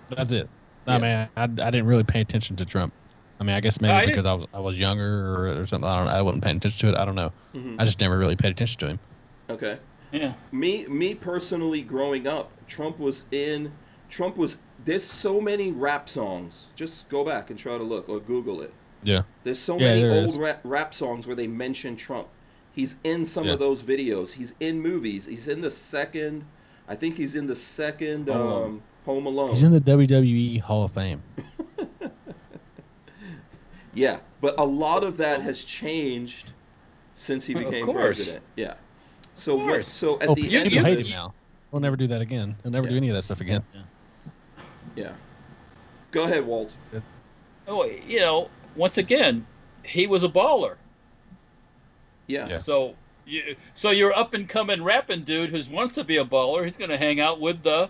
That's it. Yeah. I mean, I didn't really pay attention to Trump. I mean, I guess maybe I because I was younger or something. I wasn't paying attention to it. I don't know. Mhm. I just never really paid attention to him. Okay. Yeah. Me personally, growing up, there's so many rap songs. Just go back and try to look or Google it. Yeah. There's so Yeah, many there old is. rap songs where they mention Trump. He's in some Yeah. of those videos. He's in movies. He's in the second, I think he's in the second Home Alone. He's in the WWE Hall of Fame. Yeah, but a lot of that has changed since he became course. president. Yeah. So Of course. so at Oh, the people end of hate this, him now. He'll never do that again. He'll never Yeah. do any of that stuff again. yeah. Go ahead, Walt. Oh, once again, he was a baller. Yeah. Yeah. So you're up and coming rapping dude who wants to be a baller. He's going to hang out with the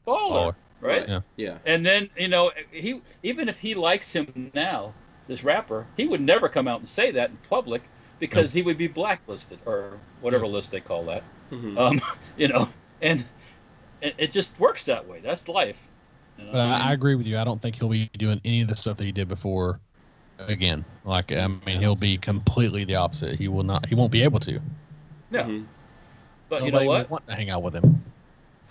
baller, right? Yeah. Yeah. And then he even if he likes him now, this rapper, he would never come out and say that in public because he would be blacklisted or whatever list they call that. Mhm. And it just works that way. That's life. But I agree with you. I don't think he'll be doing any of the stuff that he did before again. Like, I mean, he'll be completely the opposite. He won't be able to. Yeah. Mhm. But Nobody you know will what? want to hang out with him.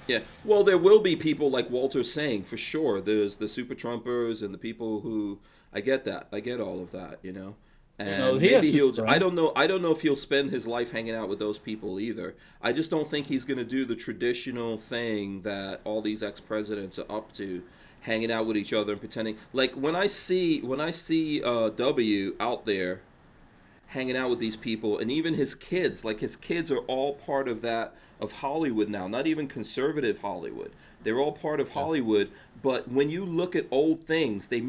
Yeah. Well, there will be people like Walter's saying, for sure. There's the super Trumpers and the people who I get that. I get all of that, And he has maybe his he'll friends. I don't know if he'll spend his life hanging out with those people either. I just don't think he's going to do the traditional thing that all these ex-presidents are up to, hanging out with each other and pretending. Like when I see W out there hanging out with these people, and even his kids, like his kids are all part of Hollywood now, not even conservative Hollywood. They're all part of Hollywood, but when you look at old things, they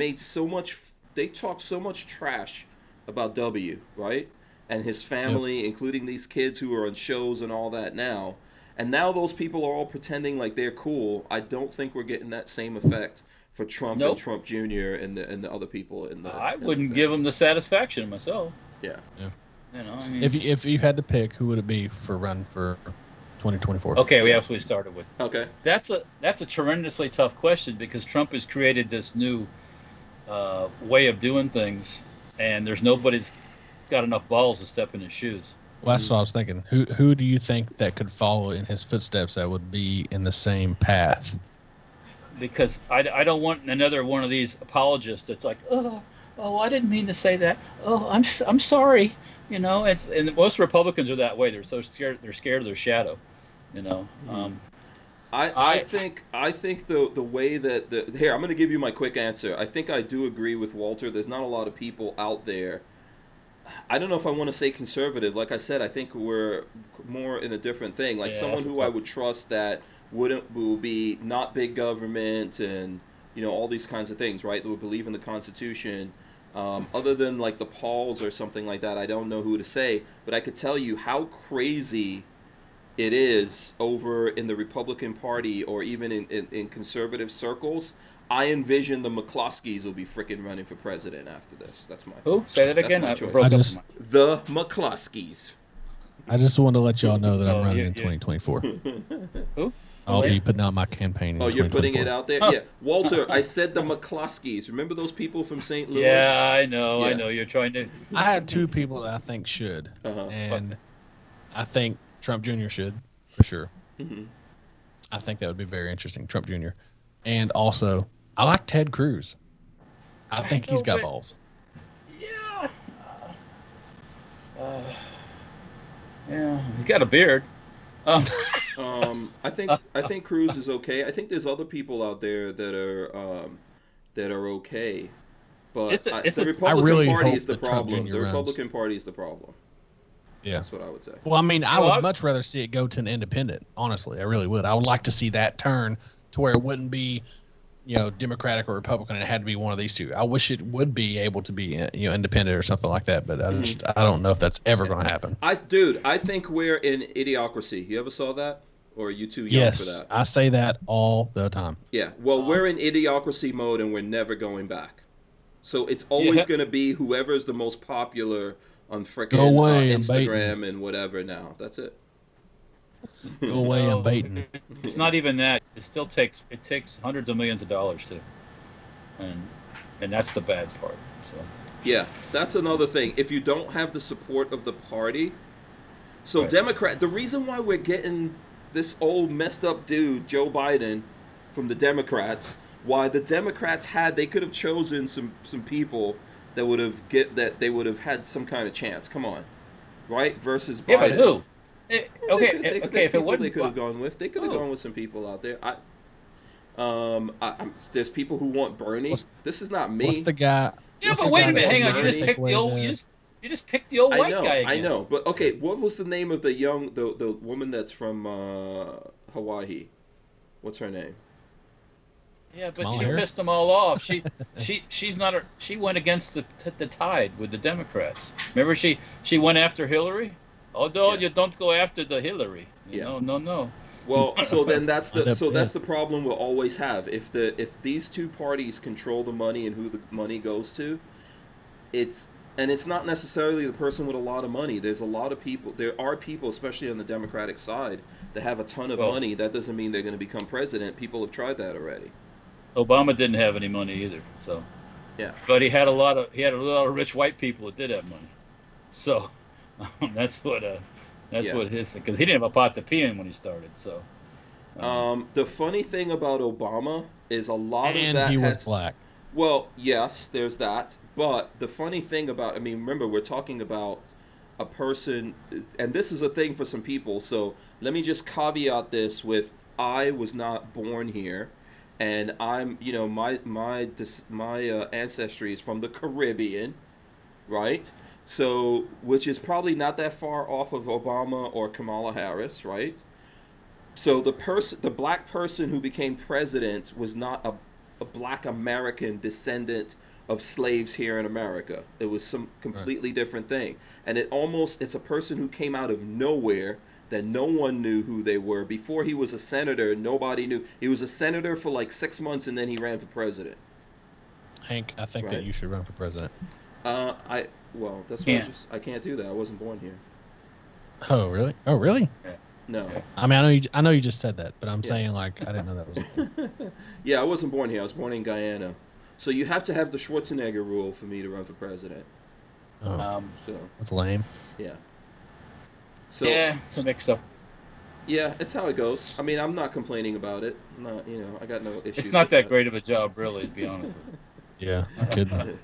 talk so much trash about W, right? And his family, including these kids who are on shows and all that now. And now those people are all pretending like they're cool. I don't think we're getting that same effect for Trump and Trump Jr. and the other people in the. I wouldn't give him the satisfaction myself. Yeah. I mean, If you had to pick, who would it be for run for 2024? okay, we absolutely started with. Okay. That's a tremendously tough question because Trump has created this new way of doing things, and there's nobody's got enough balls to step in his shoes. Well, that's what I was thinking. Who do you think that could follow in his footsteps that would be in the same path? Because I don't want another one of these apologists that's like, oh, I didn't mean to say that. Oh, I'm sorry. And most Republicans are that way. They're so scared. They're scared of their shadow. I think the way that here, I'm going to give you my quick answer. I think I do agree with Walter. There's not a lot of people out there. I don't know if I want to say conservative. Like I said, I think we're more in a different thing. Like someone who I would trust that will be not big government and all these kinds of things, right? That would believe in the Constitution. Other than like the Pauls or something like that, I don't know who to say. But I could tell you how crazy it is over in the Republican Party or even in conservative circles. I envision the McCloskeys will be freaking running for president after this. That's my Who? Say that that's again. my I choice. broke I up. just- The McCloskeys. I just want to let y'all know that I'm Oh, running yeah, in yeah. 2024. Who? I'll yeah. be putting out my campaign in Oh, you're putting it 2024. out there? Yeah. Walter, I said the McCloskeys. Remember those people from St. Louis? Yeah, I know. I Yeah. know. You're trying to. I have two people that I think should, Uh-huh. and I think Trump Jr. should, for sure. Mhm. I think that would be very interesting, Trump Jr. And also, I like Ted Cruz. I think he's got balls. Yeah. Yeah. He's got a beard. I think Cruz is okay. I think there's other people out there that are okay, but the Republican really Party hope is the that Trump problem. Jr. The runs. Republican Party is the problem. Yeah. That's what I would say. Well, I mean, I Well, would much rather see it go to an independent. Honestly, I really would. I would like to see that turn to where it wouldn't be, Democratic or Republican. It had to be one of these two. I wish it would be able to be, independent or something like that. But I don't know if that's ever going to happen. I think we're in idiocracy. You ever saw that? Or are you too young Yes, for that? I say that all the time. Yeah. Well, we're in idiocracy mode and we're never going back. So it's always going to be whoever's the most popular on frickin' Go away, I'm baiting. Instagram and whatever now. That's it. Go away, I'm baiting. It's not even that. It takes hundreds of millions of dollars to, and that's the bad part. So. Yeah, that's another thing. If you don't have the support of the party, so Right. the reason why we're getting this old messed up dude, Joe Biden, from the Democrats, why the Democrats they could have chosen some people that would have had some kind of chance. Come on, right? Versus Biden. Yeah, but who? They Okay, could if it they wasn't, could have gone with. They could have Who? gone with some people out there. There's people who want Bernie. This is not me. What's the guy? yeah, what's but the wait guy a minute, that's hang on. You Bernie? just picked the old. You just picked the old I white know, guy again. I know, but okay. What was the name of the woman that's from Hawaii? What's her name? Yeah, but Kamala she Harris? pissed them all off. She's not. She went against the tide with the Democrats. Remember, she went after Hillary. Although Yeah. you don't go after the Hillary. Yeah. No. Well, so then that's End up the problem we'll always have. If these two parties control the money and who the money goes to, it's not necessarily the person with a lot of money. There's a lot of people. There are people, especially on the Democratic side, that have a ton of money. That doesn't mean they're going to become president. People have tried that already. Obama didn't have any money either. So. Yeah. But he had a lot of rich white people that did have money. So that's what his, because he didn't have a pot to pee in when he started. So. The funny thing about Obama is a lot And of that he was black. Well, yes, there's that. But the funny thing about, remember, we're talking about a person, and this is a thing for some people. So let me just caveat this with, I was not born here, and I'm, my ancestry is from the Caribbean, right? So, which is probably not that far off of Obama or Kamala Harris, right? So the black person who became president was not a black American descendant of slaves here in America. It was some completely different thing. And it's a person who came out of nowhere that no one knew who they were. Before he was a senator, nobody knew. He was a senator for like 6 months and then he ran for president. Hank, I think Right. that you should run for president. That's why I can't do that. I wasn't born here. Oh, really? Oh, really? No. I mean, I know you just said that, but I'm saying like I didn't know that was a thing. Yeah, I wasn't born here. I was born in Guyana. So you have to have the Schwarzenegger rule for me to run for president. Oh, So that's lame. yeah. So yeah, it's a mix-up. yeah, it's how it goes. I'm not complaining about it. I'm not, I got no issues. It's not with that great of a job, really, to be honest with Yeah, I could. you.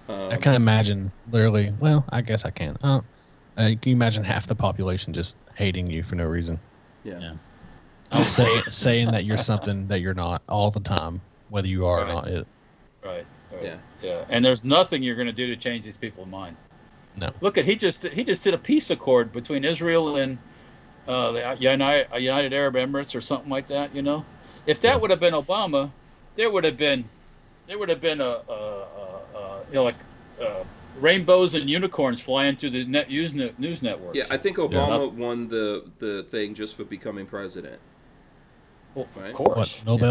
I can imagine literally. Well, I guess I can. Can you imagine half the population just hating you for no reason? Yeah. Saying that you're something that you're not all the time, whether you are or not. Right. Yeah. And there's nothing you're going to do to change these people's mind. No. Look he just did a peace accord between Israel and the United Arab Emirates or something like that. If that would have been Obama, there would have been a like rainbows and unicorns flying through the news networks. Yeah, I think Obama won the thing just for becoming president. Well, right? Of course. What,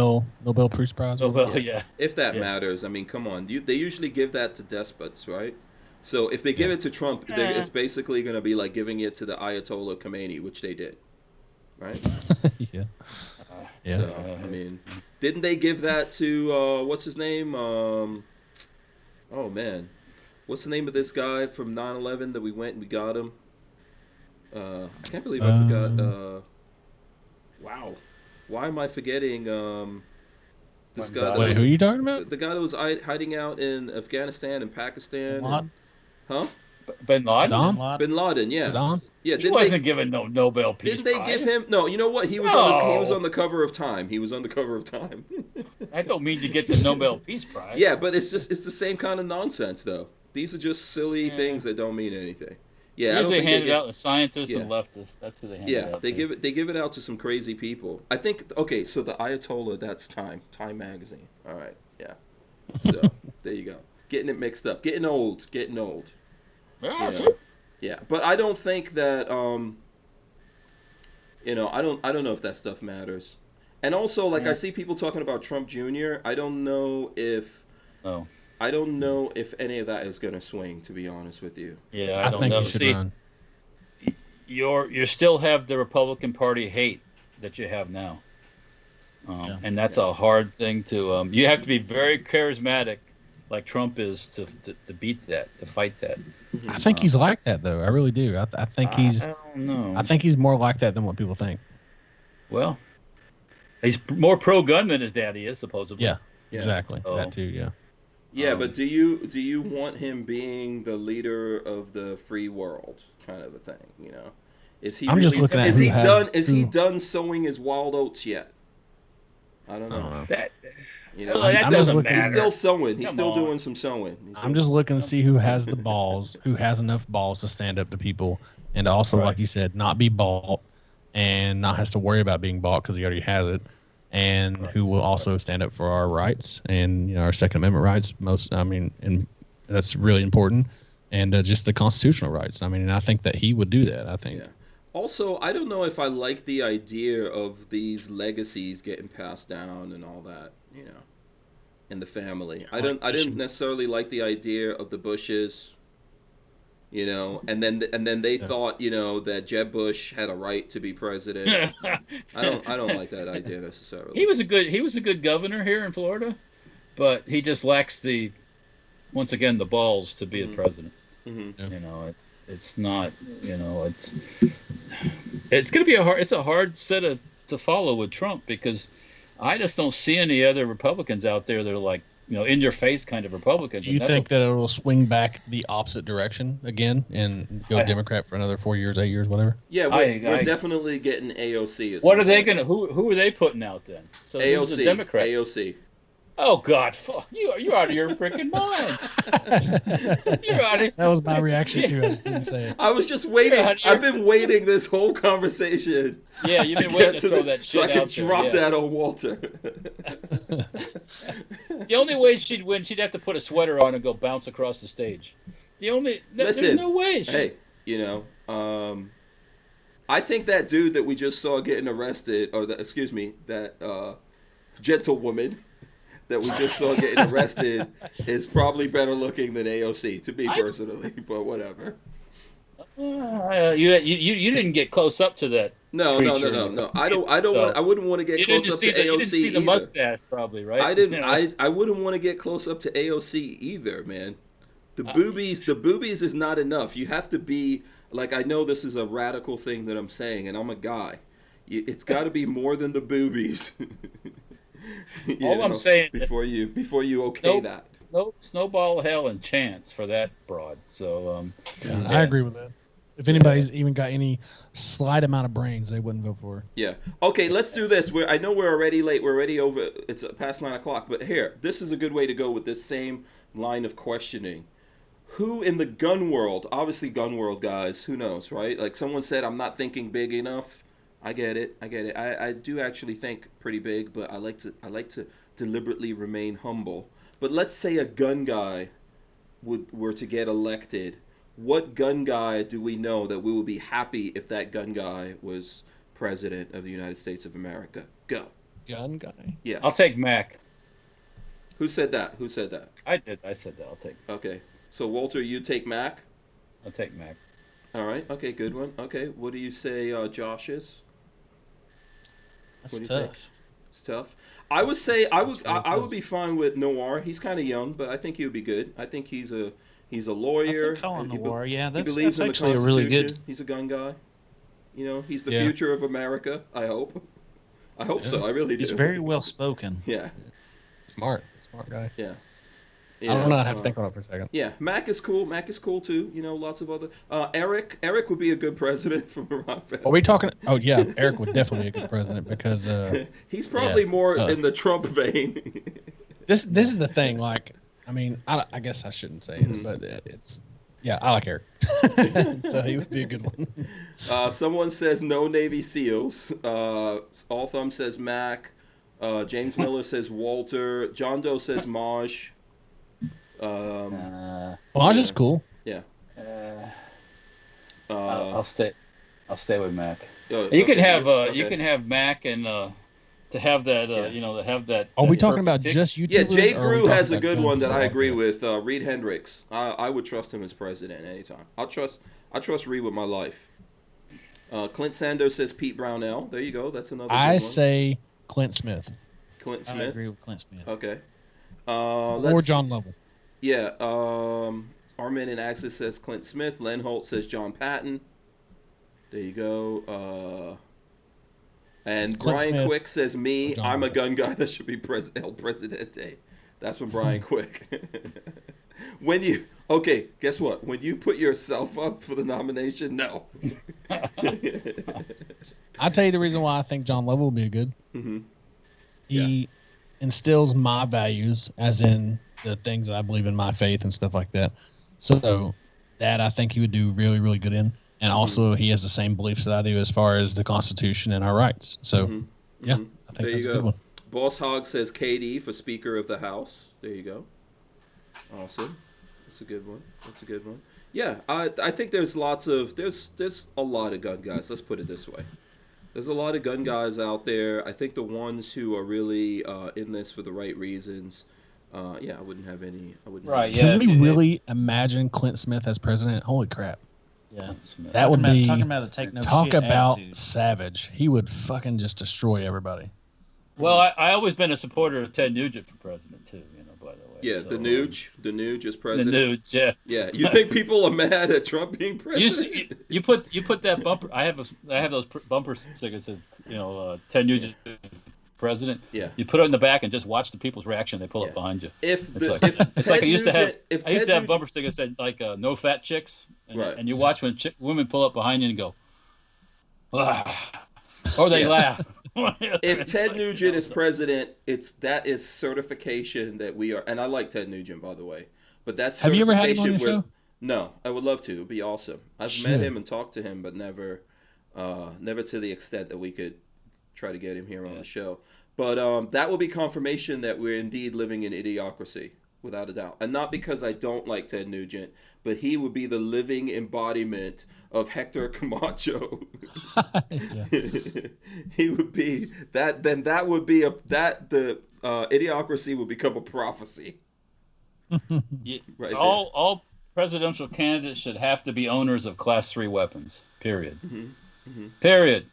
Nobel Peace Prize? Nobel, yeah. If that matters. I mean, come on. They usually give that to despots, right? So if they give it to Trump, it's basically going to be like giving it to the Ayatollah Khomeini, which they did, right? Yeah. So, I mean, didn't they give that to, what's his name? Oh, man. What's the name of this guy from 9/11 that we went and we got him? I can't believe I forgot. Wow. Why am I forgetting this guy? Wait, who are you talking about? The guy that was hiding out in Afghanistan and Pakistan. Huh? Bin Laden? Saddam? Bin Laden, yeah. Saddam? Yeah, He wasn't given no Nobel Peace Didn't they Prize. give him? No, you know what? He was on the cover of Time. He was on the cover of Time. I don't mean to get the Nobel Peace Prize. Yeah, but it's the same kind of nonsense though. These are just silly things that don't mean anything. Yeah, Usually they hand it out to scientists and leftists. That's who they hand it out to. Yeah, they give it out to some crazy people. I think so the Ayatollah, that's Time magazine. All right, yeah. So there you go. Getting it mixed up. Getting old. Yeah, sure. Yeah, but I don't think that I don't know if that stuff matters. And also, like, I see people talking about Trump Jr. I don't know if any of that is going to swing, to be honest with you. Yeah, I don't think know. you should run. You still have the Republican Party hate that you have now, and that's a hard thing to. You have to be very charismatic, like Trump is, to beat that, to fight that. I think he's like that, though. I really do. I think he's. I don't know. I think he's more like that than what people think. Well, he's more pro-gun than his daddy is, supposedly. Yeah, exactly. So, that too. Yeah. Yeah, but do you want him being the leader of the free world, kind of a thing? You know, is he? I'm just looking at Is he done sowing his wild oats yet? I don't know. He's still sowing. He's still doing some sowing. I'm just looking to see who has the balls, who has enough balls to stand up to people, and also, like you said, not be bought, and not has to worry about being bought because he already has it, and who will also stand up for our rights and our Second Amendment rights. And that's really important, and just the constitutional rights. I mean, and I think that he would do that. I think. Yeah. Also, I don't know if I like the idea of these legacies getting passed down and all that, in the family. I didn't necessarily like the idea of the Bushes, and then they thought, that Jeb Bush had a right to be president. I don't like that idea necessarily. He was a good governor here in Florida, but he just lacks once again the balls to be a president. Mm-hmm. It's not, it's going to be a hard set to follow with Trump, because I just don't see any other Republicans out there that are like, in your face kind of Republicans. Do you think that it will swing back the opposite direction again and go Democrat for another 4 years, 8 years, whatever? Yeah, we're definitely getting AOC. What are they going to, who are they putting out then? So AOC. The Democrat? AOC. Oh God! Fuck you! You're out of your freaking mind. You're out of. That was my reaction too. I just didn't say it. I was just waiting. I've been waiting this whole conversation. Yeah, you've been waiting to throw that shit out so I could drop there, that on Walter. The only way she'd win, she'd have to put a sweater on and go bounce across the stage. Listen, there's no way. Hey, I think that dude that we just saw getting arrested, or that gentlewoman that we just saw getting arrested is probably better looking than AOC, to me personally, but whatever. You didn't get close up to that. No. I wouldn't want to get close up to AOC. You didn't see the mustache, probably, right? I wouldn't want to get close up to AOC either, man. The boobies is not enough. You have to be like, I know this is a radical thing that I'm saying, and I'm a guy. It's got to be more than the boobies. I'm saying before you okay that. No snowball hell and chance for that broad. So I agree with that. If anybody's even got any slight amount of brains, they wouldn't vote for her. Yeah. Okay, let's do this. I know we're already late. We're already over. It's past 9 o'clock. But here, this is a good way to go with this same line of questioning. Who in the gun world? Obviously, gun world guys. Who knows, right? Like someone said, I'm not thinking big enough. I get it. I do actually think pretty big, but I like to deliberately remain humble. But let's say a gun guy were to get elected, what gun guy do we know that we would be happy if that gun guy was president of the United States of America? Go. Gun guy. Yes. I'll take Mac. Who said that? Who said that? I did. I said that. I'll take. Okay. So Walter, you take Mac. I'll take Mac. All right. Okay. Good one. Okay. What do you say, Josh is? That's What do you tough. think? It's tough. I would say I would It's really I would tough. be fine with Noir. He's kind of young, but I think he would be good. I think he's a lawyer. I think Colin He be- Noir, yeah, he that's believes in the actually a really good. Constitution. He's a gun guy. You know, he's the Yeah. future of America. I hope. I hope so. I really do. He's very well spoken. Yeah. Smart guy. Yeah. I don't know. I have to think on it for a second. Yeah, Mac is cool. Mac is cool too. You know, lots of other. Eric would be a good president from around. Are we talking? Oh yeah, Eric would definitely be a good president because He's probably yeah. more in the Trump vein. this is the thing. Like, I mean, I guess I shouldn't say it, but it's yeah, I like Eric, so he would be a good one. Someone says no Navy SEALs. All Thumb says Mac. James Miller says Walter. John Doe says Maj. Maj is cool. Yeah. I'll stay. I'll stay with Mac. You You can have okay. you can have Mac and to have that Yeah. to have that. Are we that talking about perfect just YouTubers? Yeah, Jay or are we Grew talking has a about good guns one that people I like agree that? with. Reed Hendricks. I would trust him as president anytime. I trust Reed with my life. Clint Sanders says Pete Brownell. There you go. That's another. I good one. say Clint Smith Clint I Smith. agree with Clint Smith. Okay. or John Lovell. Yeah. Armin and Axis says Clint Smith. Len Holt says John Patton. There you go. And Clint Brian Smith Quick says me. or John I'm a Lovell. gun guy that should be El Presidente. That's from Brian Quick. Guess what? When you put yourself up for the nomination, no. I'll tell you the reason why I think John Lovell will be good. Mm-hmm. He instills my values, as in the things that I believe in, my faith and stuff like that. So that I think he would do really, really good in. And also, he has the same beliefs that I do as far as the Constitution and our rights. So, yeah, I think There you that's a go. good one. Boss Hog says KD for Speaker of the House. There you go. Awesome. That's a good one. Yeah, I think there's a lot of gun guys. Let's put it this way. There's a lot of gun guys out there. I think the ones who are really in this for the right reasons. I wouldn't have any. Right, Can yeah. we really imagine Clint Smith as president? Holy crap. Yeah, That would be talking about a take no talk shit about attitude. savage. He would fucking just destroy everybody. Well, I always been a supporter of Ted Nugent for president too. By the way. Yeah, So, the Nuge is The president. Nuge, yeah. Yeah, you think people are mad at Trump being You president? see, you put that bumper. I have those bumper stickers that says Ted Nugent president. Yeah. You put it in the back and just watch the people's reaction. They pull Yeah. up behind you. If It's the, like if it's Ted like I used to have. Nugent- if I used Ted to have Nugent- bumper stickers that said like no fat chicks, and, Right. and you watch when women pull up behind you and go, ah, or they Yeah. laugh. if Ted Like, Nugent is so- president, that is certification that we are. And I like Ted Nugent, by the way, but that's Have you ever had him on your certification show? No, I would love to. It'd be awesome. I've Should. met him and talked to him, but never to the extent that we could try to get him here on the show. But that will be confirmation that we're indeed living in idiocracy, without a doubt. And not because I don't like Ted Nugent, but he would be the living embodiment of Hector Camacho. Yeah. He would be that. Then that would be the idiocracy would become a prophecy. Right all presidential candidates should have to be owners of Class 3 weapons. Period. Period.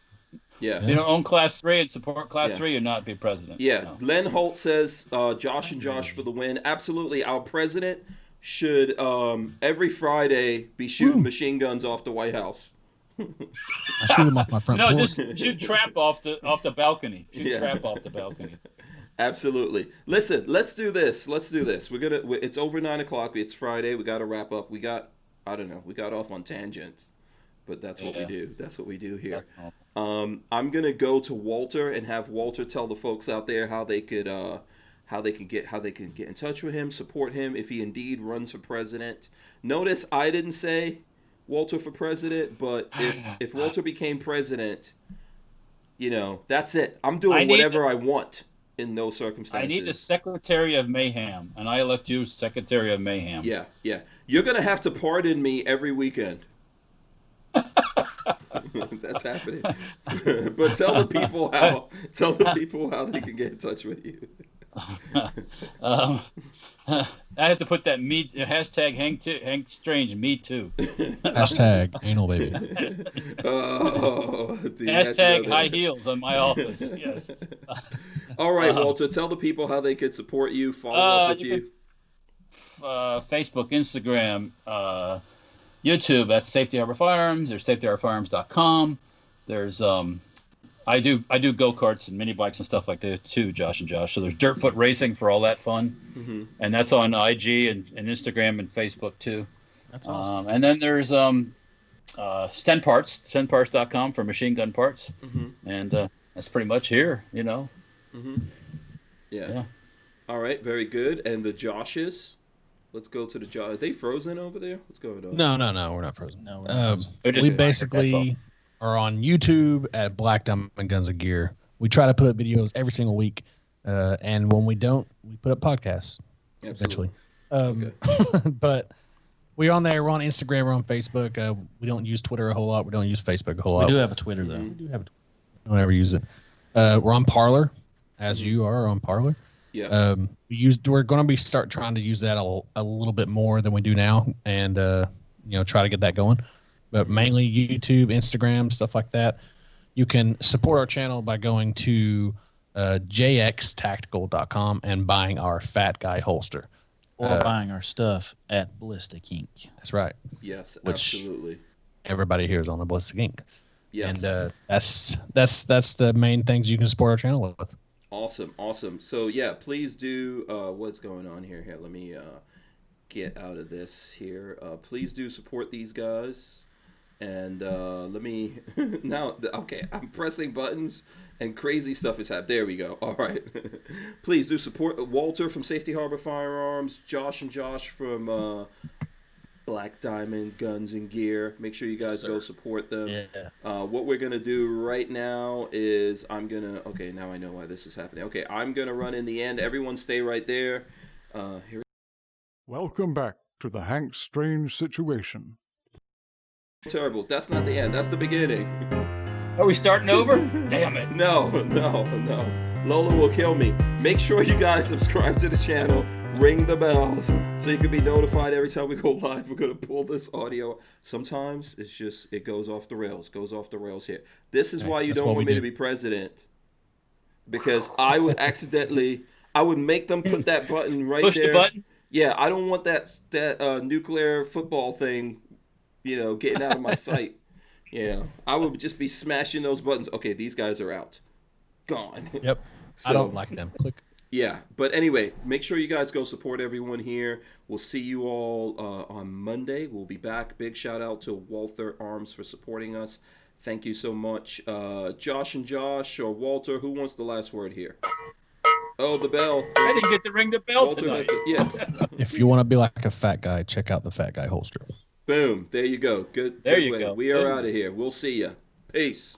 Yeah. If you don't own Class 3 and support Class Yeah. 3, you're not be president. Yeah, No. Len Holt says Josh and Josh for the win. Absolutely, our president should every Friday be shooting machine guns off the White House. I shoot him off my front No, porch. just shoot trap off the balcony. Shoot Yeah. trap off the balcony. Absolutely. Listen, let's do this. It's over 9:00. It's Friday. We got to wrap up. We got off on tangents, but that's what we Yeah. do. That's what we do here. That's normal. I'm gonna go to Walter and have Walter tell the folks out there how they can get in touch with him, support him if he indeed runs for president. Notice I didn't say Walter for president, but if Walter became president, that's it. I'm doing whatever I want. in those circumstances. I need the Secretary of Mayhem, and I elect you Secretary of Mayhem. Yeah, yeah. You're gonna have to pardon me every weekend. That's happening. But tell the people how they can get in touch with you. I have to put that hashtag Hank Strange me too. Hashtag anal baby. Oh, dude, hashtag high heels on my office. Yes. All right, Walter. Tell the people how they could support you, follow up with you. Facebook, Instagram, YouTube. That's Safety Harbor Firearms. There's safetyharborfirearms.com. There's I do go-karts and mini bikes and stuff like that too, Josh and Josh. So there's Dirtfoot Racing for all that fun, and that's on IG and Instagram and Facebook too. That's awesome. And then there's Stenparts, stenparts.com for machine gun parts, and that's pretty much here, you know. Yeah. All right, very good. And the Joshes. Let's go to the Josh. Are they frozen over there? What's going on? No, we're not frozen. No, we're not we basically are on YouTube at Black Diamond Guns and Gear. We try to put up videos every single week, and when we don't, we put up podcasts. Absolutely. Eventually. But we're on there. We're on Instagram. We're on Facebook. We don't use Twitter a whole lot. We don't use Facebook a whole lot. We do have a Twitter though. We do have. We don't ever use it. We're on Parler, as you are on Parler. Yes. We're going to be trying to use that a little bit more than we do now, and try to get that going. But mainly YouTube, Instagram, stuff like that. You can support our channel by going to jxtactical.com and buying our Fat Guy holster. Or buying our stuff at Ballistic Ink. That's right. Yes, Which absolutely. Everybody here is on the Ballistic Ink. Yes. And that's the main things you can support our channel with. Awesome. So yeah, please do. What's going on here? Here, let me get out of this here. Please do support these guys. And let me now. Okay, I'm pressing buttons and crazy stuff is happening. There we go. All right. Please do support Walter from Safety Harbor Firearms, Josh and Josh from Black Diamond Guns and Gear. Make sure you guys go support them. Yeah. What we're gonna do right now is okay, now I know why this is happening. Okay, I'm gonna run in the end. Everyone stay right there. Here. Welcome back to the Hank Strange Situation. Terrible. That's not the end. That's the beginning. Are we starting over? Damn it. No. Lola will kill me. Make sure you guys subscribe to the channel. Ring the bells so you can be notified every time we go live. We're going to pull this audio. Sometimes it goes off the rails here. This is why you don't want me to be president. Because I would make them put that button right there. Push the button? Yeah, I don't want that nuclear football thing, getting out of my sight. Yeah, I would just be smashing those buttons. Okay, these guys are out. Gone. Yep. I don't like them. Click. Yeah, but anyway, make sure you guys go support everyone here. We'll see you all on Monday. We'll be back. Big shout out to Walther Arms for supporting us. Thank you so much. Josh and Josh or Walter, who wants the last word here? Oh, the bell. I didn't get to ring the bell Walter tonight. If you want to be like a fat guy, check out the Fat Guy holster. Boom. There you go. Good. There good you way. go. We are Boom. out of here. We'll see ya. Peace.